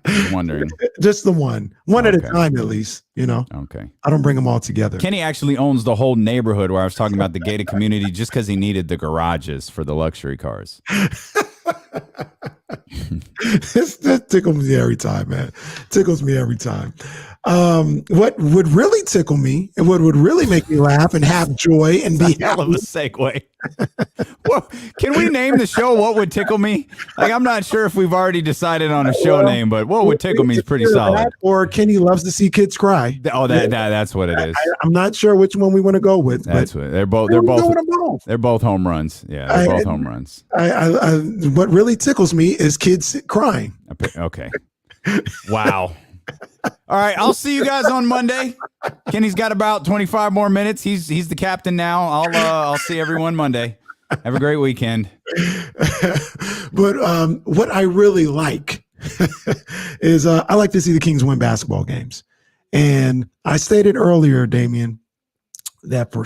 I'm wondering. Just the one at a time, at least. Okay. I don't bring them all together. Kenny actually owns the whole neighborhood where I was talking about the gated community, just because he needed the garages for the luxury cars. That tickles me every time, man. Tickles me every time. What would really tickle me and what would really make me laugh and have joy and be hell of a segue. Well, can we name the show What Would Tickle Me? I'm not sure if we've already decided on a show name, but What Would Tickle Me is pretty solid. Or Kenny loves to see kids cry. Oh, that's what it is. I'm not sure which one we want to go with. That's what they're both home runs. Yeah, they're both home runs. What really tickles me is kids crying. Okay. Wow. All right, I'll see you guys on Monday. Kenny's got about 25 more minutes. He's the captain now. I'll see everyone Monday. Have a great weekend. But what I really like is I like to see the Kings win basketball games. And I stated earlier, Damian, that for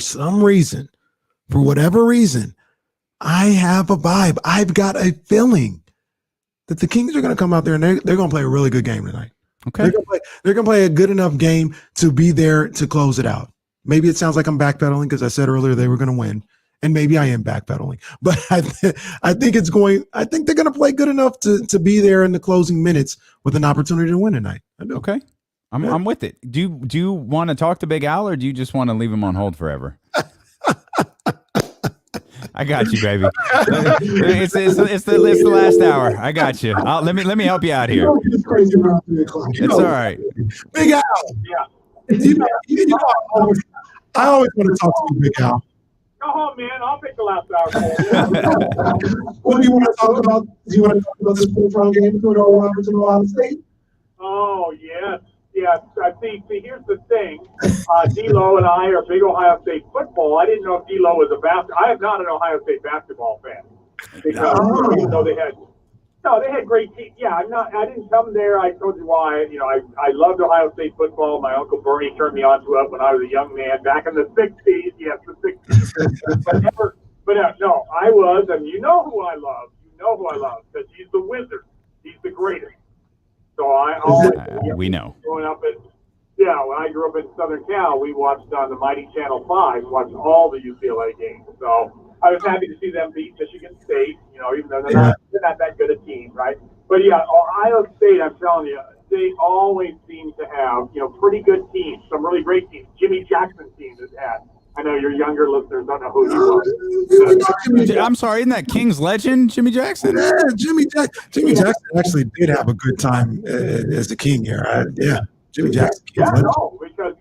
whatever reason, I have a vibe. I've got a feeling that the Kings are going to come out there and they're going to play a really good game tonight. Okay. They're going to play a good enough game to be there to close it out. Maybe it sounds like I'm backpedaling because I said earlier they were going to win, and maybe I am backpedaling. But I think they're going to play good enough to be there in the closing minutes with an opportunity to win tonight. I do. Okay. I'm with it. Do you want to talk to Big Al, or do you just want to leave him on hold forever? I got you, baby. It's the last hour. I got you. Let me help you out here. It's crazy around 3 o'clock. It's all right. Big Al. Yeah. I always want to talk to you, Big Al. Go home, man. I'll pick the last hour for you. What do you want to talk about? Do you want to talk about this fourth-round game between Roberts and Ohio State? Oh, yes. Yes. I see, here's the thing. D-Lo and I are big Ohio State football. I didn't know if D-Lo was I am not an Ohio State basketball fan. Because even though they had great teams. Yeah, I didn't come there. I told you why. You know, I loved Ohio State football. My Uncle Bernie turned me onto it when I was a young man back in the 60s. Yes, the 60s. No, I was, and you know who I love. You know who I love, because he's the wizard. He's the greatest. So I always we know. Growing up when I grew up in Southern Cal, we watched on the mighty Channel 5, watched all the UCLA games. So I was happy to see them beat Michigan State, you know, even though they're not that good a team, right? But yeah, Ohio State, I'm telling you, they always seem to have, you know, pretty good teams, some really great teams. Jimmy Jackson team has had. I know your younger listeners don't know who he was. I'm sorry, isn't that King's legend, Jimmy Jackson? Yeah, Jimmy Jackson actually did have a good time as the King here. Jimmy Jackson. Yeah, no, because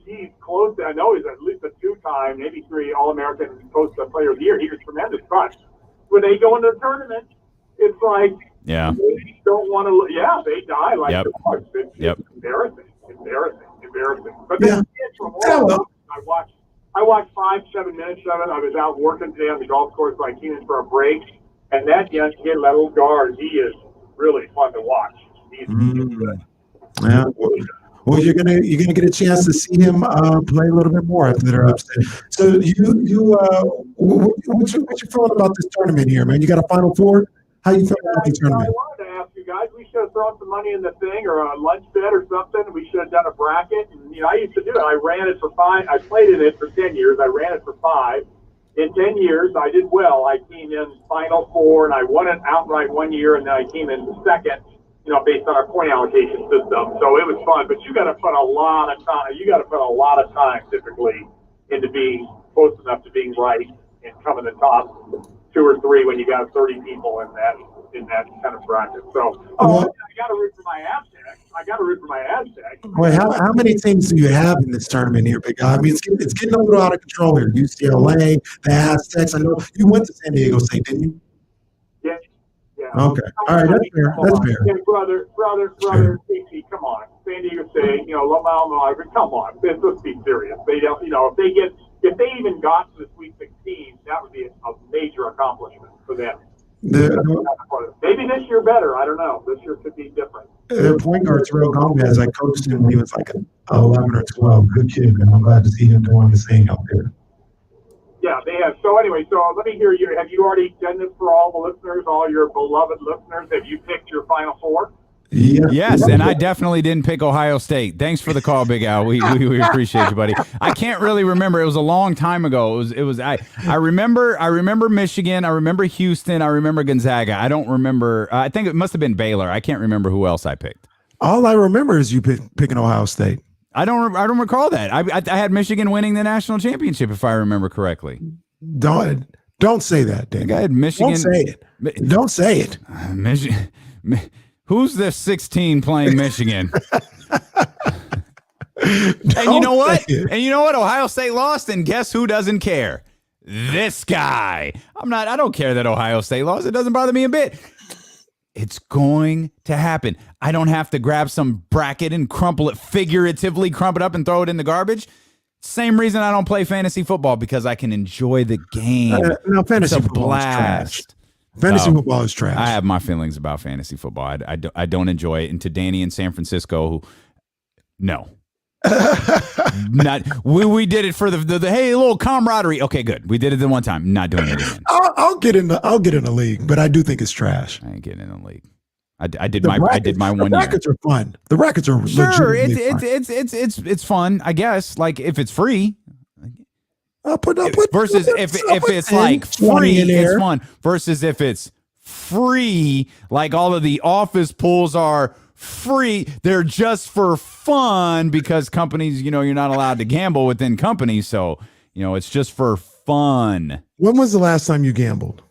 he's close to, I know he's at least a 2-time, maybe 3 All-American Coast Player of the Year. He was tremendous. But when they go into the tournament, it's like, they don't want to, they die like the dogs. It's embarrassing. But then I watched 5-7 minutes of it. I was out working today on the golf course by Keenan for a break, and that young kid, Little Guard, he is really fun to watch. He's good. Yeah. Well, you're gonna get a chance to see him play a little bit more after they're upset. So what's your feeling about this tournament here, man? You got a Final Four? How you feeling about the tournament? I wanted to ask you guys. We should have thrown some money in the thing or a lunch bet or something. We should have done a bracket. And, you know, I used to do it. I ran it for 5. I played in it for 10 years. I ran it for 5. In 10 years, I did well. I came in Final Four, and I won it outright one year, and then I came in second, you know, based on our point allocation system. So it was fun. But you got to put a lot of time. You got to put a lot of time, typically, into being close enough to being right and coming the top 2 or 3 when you got 30 people in that kind of bracket. So I got to root for my Aztecs. Wait, how many teams do you have in this tournament here, Big Guy? I mean, it's getting a little out of control here. UCLA, the Aztecs. I know you went to San Diego State, didn't you? Yeah. Okay. All right, that's fair. That's fair. Yeah, brother, Casey, come on. San Diego State, you know, Loma, come on. Let's be serious. They don't, you know, if they even got to the Sweet 16, that would be a major accomplishment for them. Maybe this year better. I don't know. This year could be different. Their point guard, Terrell Gomez, I coached him when he was like 11 or 12. Good kid, man. I'm glad to see him doing the same out there. Yeah, they have. So anyway, let me hear you. Have you already done this for all the listeners, all your beloved listeners? Have you picked your Final Four? Yes, and I definitely didn't pick Ohio State. Thanks for the call, Big Al. We appreciate you, buddy. I can't really remember. It was a long time ago. I remember Michigan. I remember Houston. I remember Gonzaga. I don't remember. I think it must have been Baylor. I can't remember who else I picked. All I remember is you picking Ohio State. I don't recall that. I had Michigan winning the national championship, if I remember correctly. Don't say that, Dan. I had Michigan. Don't say it. Don't say it. Michigan. Who's the 16 playing Michigan? And you know what? Ohio State lost, and guess who doesn't care? This guy. I don't care that Ohio State lost. It doesn't bother me a bit. It's going to happen. I don't have to grab some bracket and figuratively crumple it up and throw it in the garbage. Same reason I don't play fantasy football, because I can enjoy the game. No, fantasy it's a football blast. Is trash. Fantasy football is trash. I have my feelings about fantasy football. I don't enjoy it. And to Danny in San Francisco, no. Not we did it for the hey little camaraderie. Okay, good. We did it the one time. Not doing it again. I'll get in the league, but I do think it's trash. I ain't getting in the league. I did my 1 year. The rackets are fun. The rackets are Sure, legitimately it's fun. I guess like if it's free. I'll put Versus if it's like free, it's fun. Versus if it's free, like all of the office pools are free. They're just for fun because companies, you're not allowed to gamble within companies. So, it's just for fun. When was the last time you gambled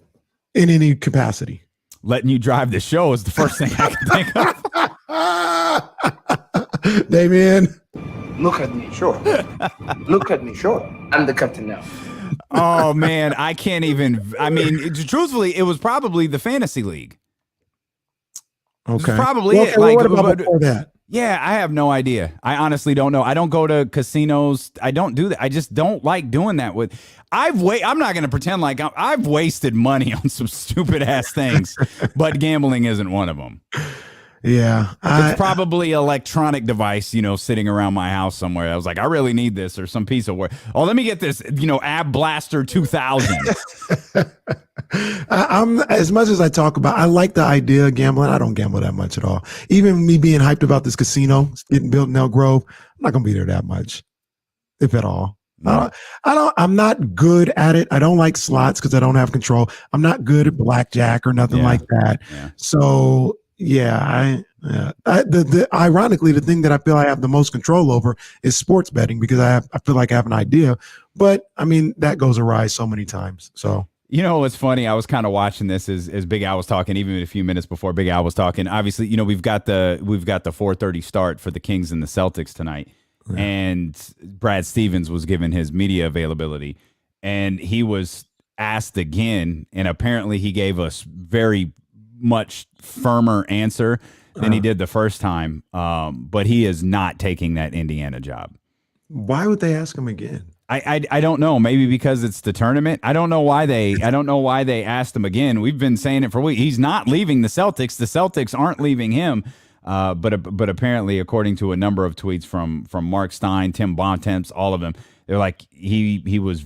in any capacity? Letting you drive the show is the first thing I can think of. Damien. Look at me, sure. Look at me, sure. I'm the captain now. Oh, man. I can't even. I mean, truthfully, it was probably the fantasy league. Okay. Probably it. What about before that? Yeah, I have no idea. I honestly don't know. I don't go to casinos. I don't do that. I just don't like doing that I'm not going to pretend like I've wasted money on some stupid ass things, but gambling isn't one of them. Yeah. It's probably an electronic device, sitting around my house somewhere. I was like, I really need this or some piece of work. Oh, let me get this, Ab Blaster 2000. I'm as much as I like the idea of gambling. I don't gamble that much at all. Even me being hyped about this casino getting built in Elk Grove, I'm not going to be there that much, if at all. I'm not good at it. I don't like slots because I don't have control. I'm not good at blackjack or nothing like that. Yeah. So ironically, the thing that I feel I have the most control over is sports betting because I feel like I have an idea, but I mean, that goes awry so many times. So, what's funny? I was kind of watching this as Big Al was talking, even a few minutes before Big Al was talking. Obviously, we've got the 4:30 start for the Kings and the Celtics tonight. Yeah. And Brad Stevens was given his media availability, and he was asked again, and apparently he gave us very much firmer answer than he did the first time. But he is not taking that Indiana job. Why would they ask him again? I don't know. Maybe because it's the tournament. I don't know why they asked him again. We've been saying it for weeks. He's not leaving the Celtics. The Celtics aren't leaving him. But apparently, according to a number of tweets from Mark Stein, Tim Bontemps, all of them, they're like he was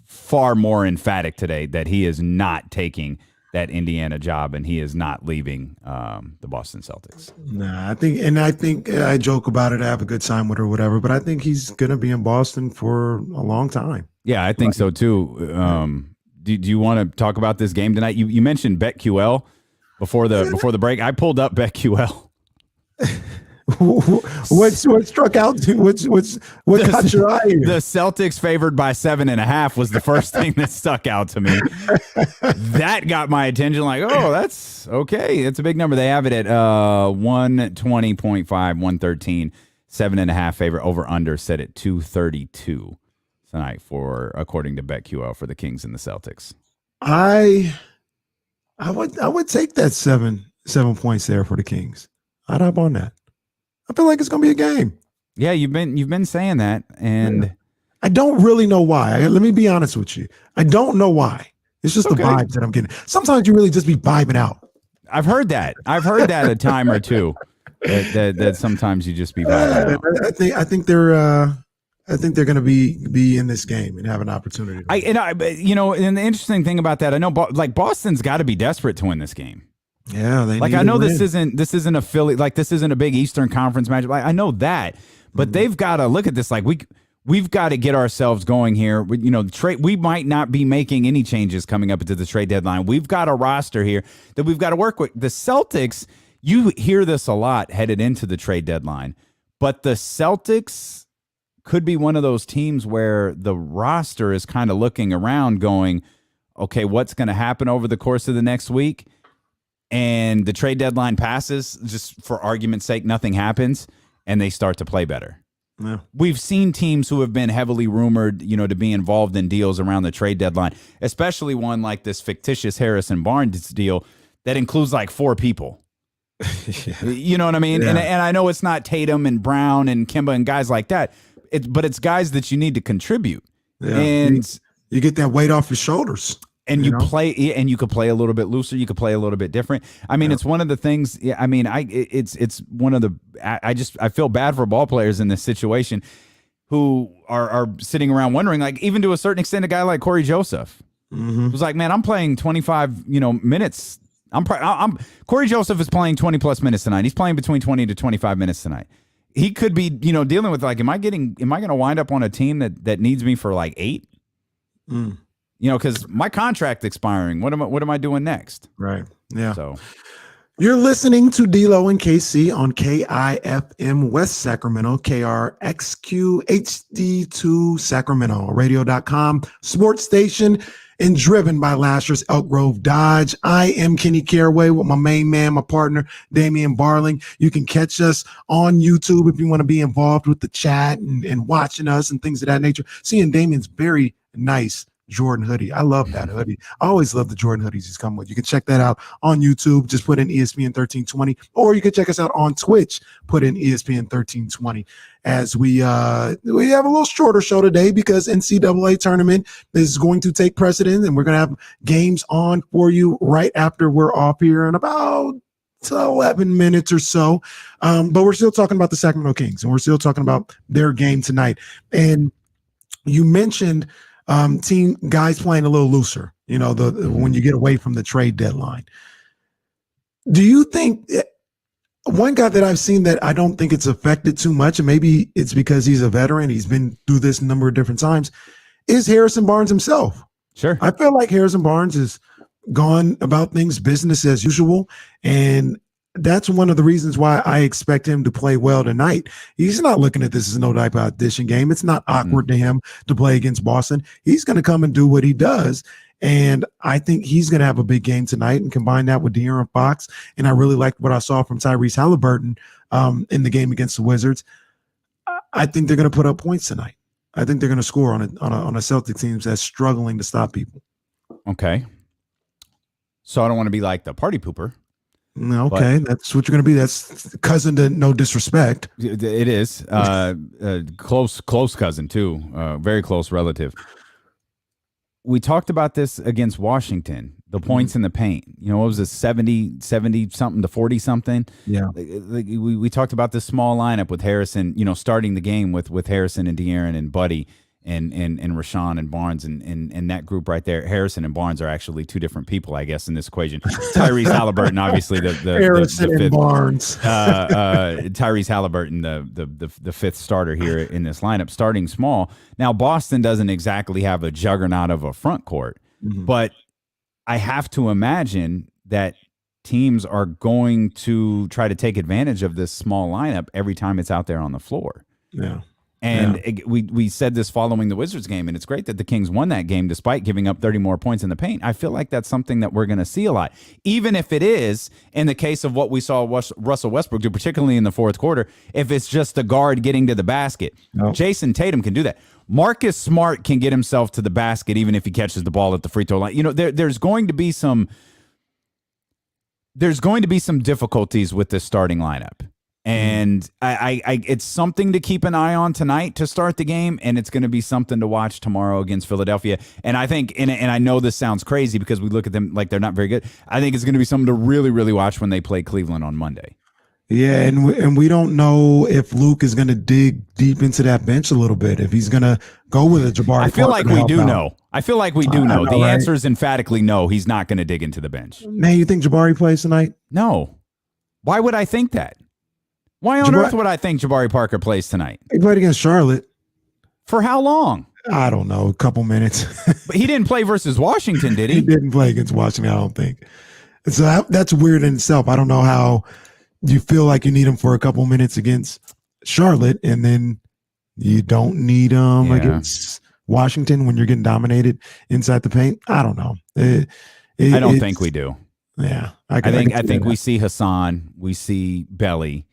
far more emphatic today that he is not taking that Indiana job and he is not leaving the Boston Celtics. Nah, I think I joke about it. I have a good time with her, or whatever. But I think he's gonna be in Boston for a long time. Yeah, I think so too. Do you want to talk about this game tonight? You mentioned BetQL before the break. I pulled up BetQL. What struck out to what caught your eye here? The Celtics favored by 7.5 was the first thing that stuck out to me. That got my attention. Like, oh, that's okay. It's a big number. They have it at 120.5, 113, 7.5 favorite. Over under set at 232 tonight according to BetQL for the Kings and the Celtics. I would take that 7 points there for the Kings. I'd hop on that. I feel like it's going to be a game. Yeah, you've been saying that, and I don't really know why. Let me be honest with you. I don't know why. It's just the vibes that I'm getting. Sometimes you really just be vibing out. I've heard that a time or two. That sometimes you just be vibing out. I think they're going to be in this game and have an opportunity. And the interesting thing about that, I know Boston's got to be desperate to win this game. Yeah, I know this isn't a Philly, like this isn't a big Eastern Conference match. I know that, but they've got to look at this like we've got to get ourselves going here. We might not be making any changes coming up into the trade deadline. We've got a roster here that we've got to work with. The Celtics, you hear this a lot headed into the trade deadline, but the Celtics could be one of those teams where the roster is kind of looking around going, okay, what's going to happen over the course of the next week? And the trade deadline passes, just for argument's sake, nothing happens, and they start to play better. Yeah. We've seen teams who have been heavily rumored, to be involved in deals around the trade deadline, especially one like this fictitious Harrison Barnes deal that includes like 4 people. Yeah. You know what I mean? Yeah. And I know it's not Tatum and Brown and Kemba and guys like that, but it's guys that you need to contribute. Yeah. And you get that weight off your shoulders. And you play, and you could play a little bit looser. You could play a little bit different. I mean, it's one of the things. I mean, it's one of the. I feel bad for ball players in this situation. who are sitting around wondering, like, even to a certain extent, a guy like Corey Joseph was like, man, I'm playing 25, minutes. Corey Joseph is playing 20 plus minutes tonight. He's playing between 20 to 25 minutes tonight. He could be, dealing with, like, am I going to wind up on a team that needs me for like 8? Because my contract expiring. What am I doing next? Right. Yeah. So you're listening to D-Lo and KC on KIFM West Sacramento, KRXQ HD2 Sacramento, radio.com, sports station, and driven by Lasher's Elk Grove Dodge. I am Kenny Caraway with my main man, my partner, Damian Barling. You can catch us on YouTube if you want to be involved with the chat and watching us and things of that nature. Seeing Damian's very nice Jordan hoodie. I love that hoodie. I always love the Jordan hoodies he's come with. You can check that out on YouTube. Just put in ESPN 1320, or you can check us out on Twitch. Put in ESPN 1320. As we have a little shorter show today because NCAA tournament is going to take precedent, and we're going to have games on for you right after we're off here in about 11 minutes or so. But we're still talking about the Sacramento Kings, and we're still talking about their game tonight. And you mentioned team guys playing a little looser, when you get away from the trade deadline. Do you think one guy that I've seen that I don't think it's affected too much, and maybe it's because he's a veteran, he's been through this a number of different times, is Harrison Barnes himself? Sure. I feel like Harrison Barnes has gone about things business as usual, and that's one of the reasons why I expect him to play well tonight. He's not looking at this as no type of audition game. It's not awkward to him to play against Boston. He's going to come and do what he does. And I think he's going to have a big game tonight, and combine that with De'Aaron Fox. And I really liked what I saw from Tyrese Halliburton in the game against the Wizards. I think they're going to put up points tonight. I think they're going to score on a Celtics team that's struggling to stop people. Okay. So I don't want to be like the party pooper. No, okay, that's what you're going to be. That's cousin to no disrespect. It is close cousin too, very close relative. We talked about this against Washington. The points in the paint. What was it, 70 something to 40 something? Yeah. We talked about this small lineup with Harrison. Starting the game with Harrison and De'Aaron and Buddy and Rashawn and Barnes and that group right there. Harrison and Barnes are actually two different people, I guess, in this equation. Tyrese Halliburton, obviously the Harrison the fifth, and Barnes. Tyrese Halliburton, the fifth starter here in this lineup, starting small. Now Boston doesn't exactly have a juggernaut of a front court, but I have to imagine that teams are going to try to take advantage of this small lineup every time it's out there on the floor. Yeah. And we said this following the Wizards game, and it's great that the Kings won that game despite giving up 30 more points in the paint. I feel like that's something that we're going to see a lot, even if it is in the case of what we saw Russell Westbrook do, particularly in the fourth quarter, if it's just the guard getting to the basket. No. Jason Tatum can do that. Marcus Smart can get himself to the basket even if he catches the ball at the free throw line. There's going to be some difficulties with this starting lineup. And I it's something to keep an eye on tonight to start the game, and it's going to be something to watch tomorrow against Philadelphia. And I think, and I know this sounds crazy because we look at them like they're not very good. I think it's going to be something to really, really watch when they play Cleveland on Monday. Yeah, and we don't know if Luke is going to dig deep into that bench a little bit, if he's going to go with a Jabari. I feel like we do know. I feel like we do know. The right? answer is emphatically no. He's not going to dig into the bench. Man, you think Jabari plays tonight? No. Why would I think that? Why on earth would I think Jabari Parker plays tonight? He played against Charlotte. For how long? I don't know, a couple minutes. But he didn't play versus Washington, did he? He didn't play against Washington, I don't think. So that's weird in itself. I don't know how you feel like you need him for a couple minutes against Charlotte, and then you don't need him against Washington when you're getting dominated inside the paint. I don't know. I don't think we do. Yeah. I think we see Hassan, we see Belly,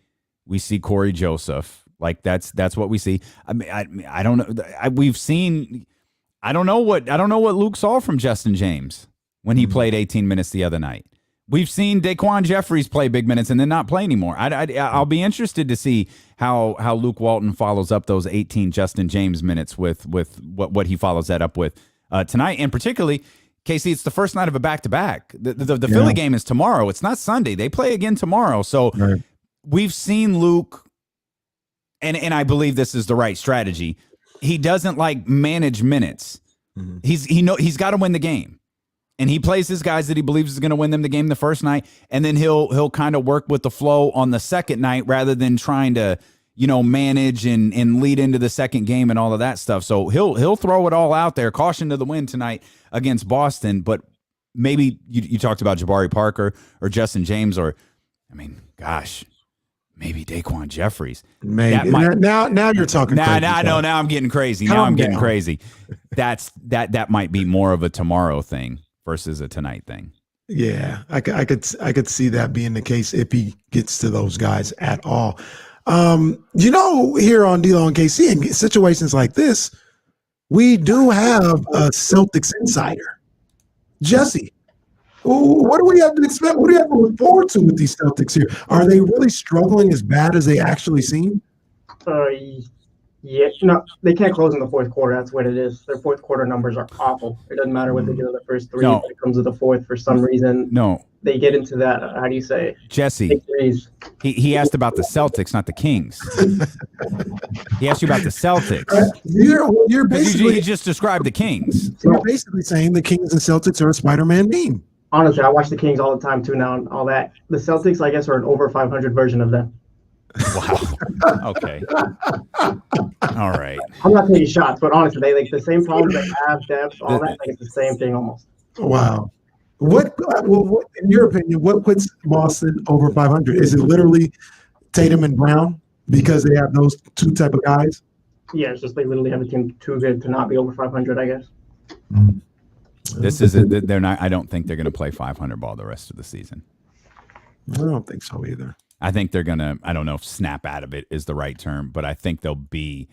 we see Corey Joseph. Like that's what we see. I mean, I don't know. We've seen. I don't know what Luke saw from Justin James when he played 18 minutes the other night. We've seen Daquan Jeffries play big minutes and then not play anymore. I'll be interested to see how Luke Walton follows up those 18 Justin James minutes with what he follows that up with tonight, and particularly. Casey, it's the first night of a back-to-back. The Philly game is tomorrow. It's not Sunday. They play again tomorrow. So we've seen Luke and I believe this is the right strategy. He doesn't like manage minutes. He's got to win the game. And he plays his guys that he believes is going to win them the game the first night, and then he'll kind of work with the flow on the second night rather than trying to, manage and lead into the second game and all of that stuff. So he'll throw it all out there. Caution to the wind tonight against Boston, but maybe you talked about Jabari Parker or Justin James or, maybe Daquan Jeffries. Maybe. Now you're talking crazy. Now I'm getting crazy. Now I'm getting crazy. That might be more of a tomorrow thing versus a tonight thing. Yeah, I could see that being the case if he gets to those guys at all. Here on D-Lo and KC, in situations like this, we do have a Celtics insider. Jesse, what do we have to expect? What do you have to look forward to with these Celtics here? Are they really struggling as bad as they actually seem? Yeah, no, they can't close in the fourth quarter. That's what it is. Their fourth quarter numbers are awful. It doesn't matter what they do in the first three. No. When it comes to the fourth, for some reason, they get into that. How do you say? Jesse, he asked about the Celtics, not the Kings. He asked you about the Celtics. You're basically you just described the Kings. You're basically saying the Kings and Celtics are a Spider-Man meme. Honestly, I watch the Kings all the time too now and all that. The Celtics, I guess, are an over 500 version of them. Wow. Okay. All right. I'm not taking shots, but honestly, they like the same problems they have, depth, all that. Like it's the same thing almost. Wow. What in your opinion, what puts Boston over 500? Is it literally Tatum and Brown because they have those two type of guys? Yeah, it's just they literally have a team too good to not be over 500, I guess. This is they're not. I don't think they're going to play 500 ball the rest of the season. I don't think so either. I think they're going to, I don't know if snap out of it is the right term, but I think they'll be,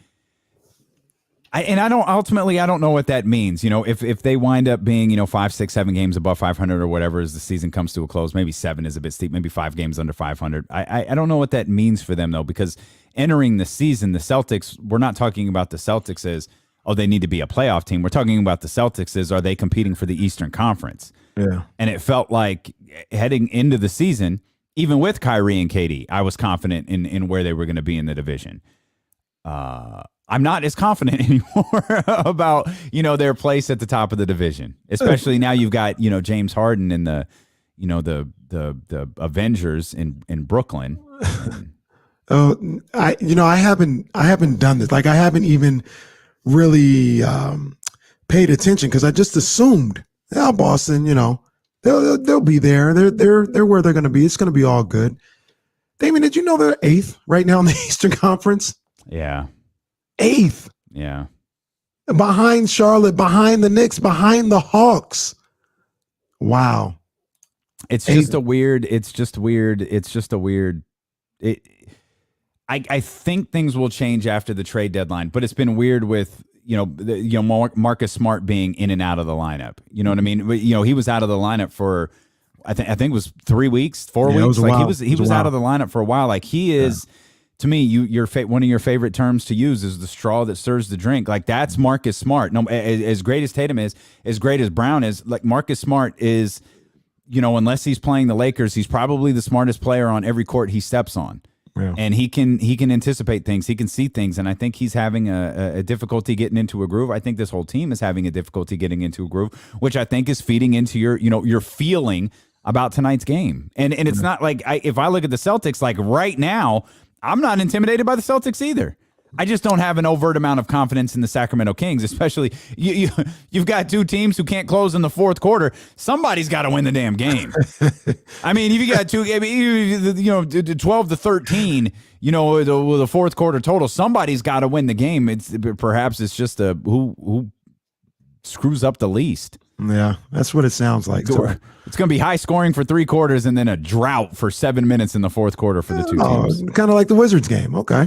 I don't know what that means. If they wind up being, 5, 6, 7 games above 500 or whatever as the season comes to a close, maybe 7 is a bit steep, maybe 5 games under 500. I don't know what that means for them though, because entering the season, the Celtics, we're not talking about the Celtics as, they need to be a playoff team. We're talking about the Celtics as, are they competing for the Eastern Conference? Yeah. And it felt like heading into the season, even with Kyrie and KD, I was confident in where they were going to be in the division. I'm not as confident anymore about, their place at the top of the division, especially now you've got, James Harden and the Avengers in Brooklyn. I haven't done this. Like I haven't even really paid attention because I just assumed, Boston, They'll be there. They're where they're going to be. It's going to be all good. Damien, did you know they're 8th right now in the Eastern Conference? Yeah. 8th. Yeah. Behind Charlotte, behind the Knicks, behind the Hawks. Wow. It's just a weird. I think things will change after the trade deadline, but it's been weird with Marcus Smart being in and out of the lineup. You know what I mean? He was out of the lineup for I think it was 3 weeks, 4 weeks. Like he was out of the lineup for a while. Like he is, to me, one of your favorite terms to use is the straw that stirs the drink. Like that's Marcus Smart. No, as great as Tatum is, as great as Brown is, like Marcus Smart is, unless he's playing the Lakers, he's probably the smartest player on every court he steps on. Yeah. And he can anticipate things. He can see things. And I think he's having a difficulty getting into a groove. I think this whole team is having a difficulty getting into a groove, which I think is feeding into your feeling about tonight's game. And it's not like if I look at the Celtics, like right now, I'm not intimidated by the Celtics either. I just don't have an overt amount of confidence in the Sacramento Kings, especially you've got two teams who can't close in the fourth quarter. Somebody's got to win the damn game. I mean, if you got 12-13, with a fourth quarter total, somebody's got to win the game. Perhaps it's just who screws up the least. Yeah, that's what it sounds like. So it's going to be high scoring for 3 quarters and then a drought for 7 minutes in the fourth quarter for the two teams. Kind of like the Wizards game. Okay.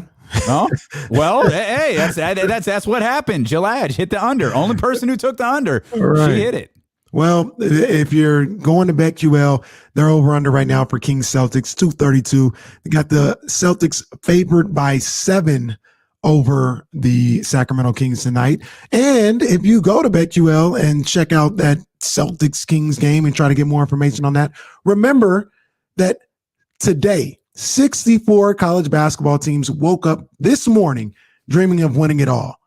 Oh, well, hey, that's what happened. Gillette hit the under. Only person who took the under. Right. She hit it. Well, if you're going to BetQL, they're over under right now for Kings Celtics 232. They got the Celtics favored by 7 over the Sacramento Kings tonight. And if you go to BetQL and check out that Celtics Kings game and try to get more information on that, remember that today 64 college basketball teams woke up this morning dreaming of winning it all.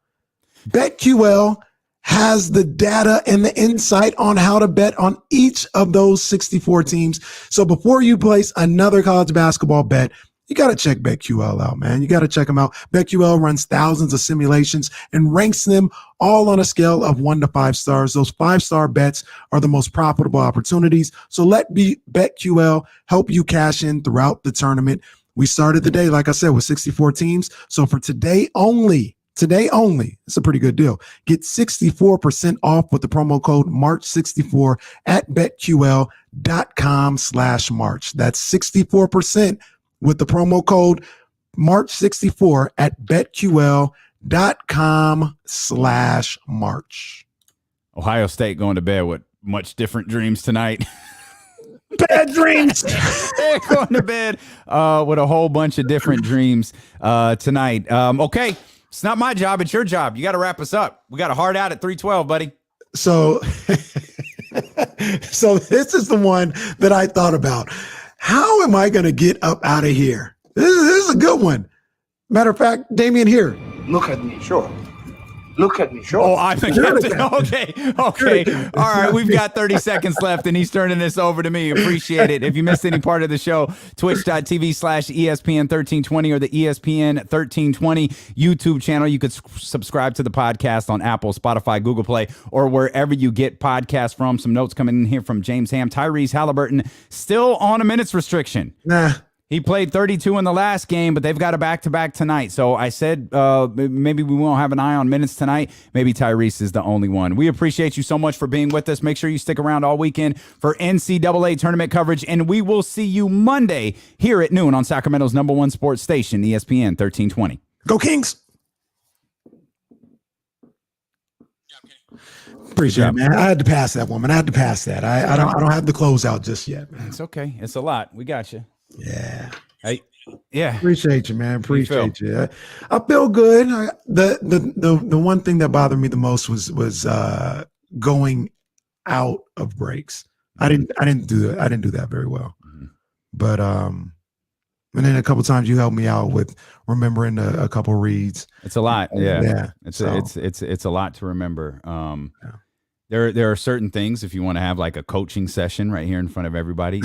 BetQL has the data and the insight on how to bet on each of those 64 teams. So before you place another college basketball bet, you got to check BetQL out, man. You got to check them out. BetQL runs thousands of simulations and ranks them all on a scale of 1 to 5 stars. Those 5-star bets are the most profitable opportunities. So let BetQL help you cash in throughout the tournament. We started the day, like I said, with 64 teams. So for today only, it's a pretty good deal. Get 64% off with the promo code March64 at betql.com/March. That's 64% with the promo code March64 at betql.com/March. Ohio State going to bed with much different dreams tonight. Bad dreams. They're going to bed with a whole bunch of different dreams tonight. Okay, it's not my job. It's your job. You got to wrap us up. We got a hard out at 3:12, buddy. So this is the one that I thought about. How am I going to get up out of here? This is a good one. Matter of fact, Damian, here. Look at me, sure. Look at me, sure. Oh, I'm the captain. Okay. All right, we've got 30 seconds left, and he's turning this over to me. Appreciate it. If you missed any part of the show, twitch.tv/ESPN1320 or the ESPN 1320 YouTube channel. You could subscribe to the podcast on Apple, Spotify, Google Play, or wherever you get podcasts from. Some notes coming in here from James Ham. Tyrese Halliburton still on a minutes restriction. Nah. He played 32 in the last game, but they've got a back-to-back tonight. So I said maybe we won't have an eye on minutes tonight. Maybe Tyrese is the only one. We appreciate you so much for being with us. Make sure you stick around all weekend for NCAA tournament coverage, and we will see you Monday here at noon on Sacramento's #1 sports station, ESPN 1320. Go Kings. Appreciate it, man. I had to pass that woman. I had to pass that. I don't have the closeout just yet, man. It's okay. It's a lot. We got you. Yeah. Hey, yeah. Appreciate you, man. Appreciate you. I feel good. The one thing that bothered me the most was going out of breaks. I didn't do that very well. Mm-hmm. But and then a couple times you helped me out with remembering a couple reads. It's a lot. Yeah. Yeah. It's a lot to remember. There are certain things, if you want to have like a coaching session right here in front of everybody,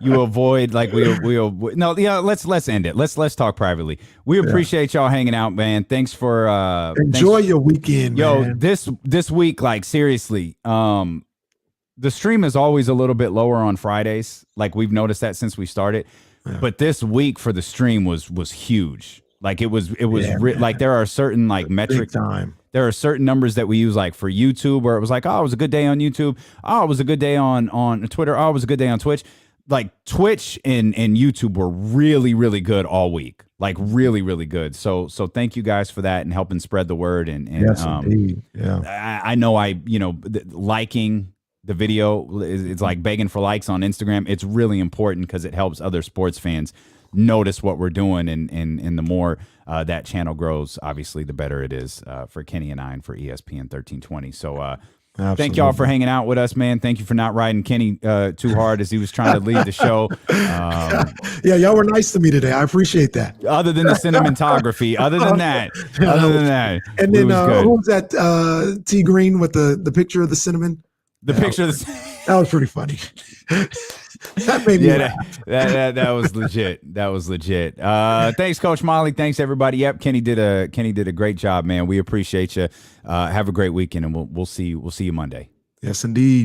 you avoid like let's end it. Let's talk privately. We appreciate y'all hanging out, man. Thanks for enjoy your weekend, man. This week, like seriously, the stream is always a little bit lower on Fridays. Like we've noticed that since we started, but this week for the stream was huge. Like it was like there are certain like metrics. There are certain numbers that we use like for YouTube where it was like, oh, it was a good day on YouTube. Oh, it was a good day on Twitter. Oh, it was a good day on Twitch. Like Twitch and YouTube were really, really good all week. Like really, really good. So thank you guys for that and helping spread the word. And yes, indeed. Yeah. I know liking the video is like begging for likes on Instagram. It's really important because it helps other sports fans notice what we're doing, and the more that channel grows, obviously the better it is for Kenny and I and for ESPN 1320. So thank y'all for hanging out with us, man. Thank you for not riding Kenny too hard as he was trying to lead the show. Yeah, y'all were nice to me today. I appreciate that. Other than the cinematography, other than that, and then who was that? T Green with the picture of the cinnamon. That was pretty funny. That made me laugh. That was legit. That was legit. Thanks, Coach Molly. Thanks, everybody. Yep, Kenny did a great job, man. We appreciate you. Have a great weekend, and we'll see you Monday. Yes, indeed.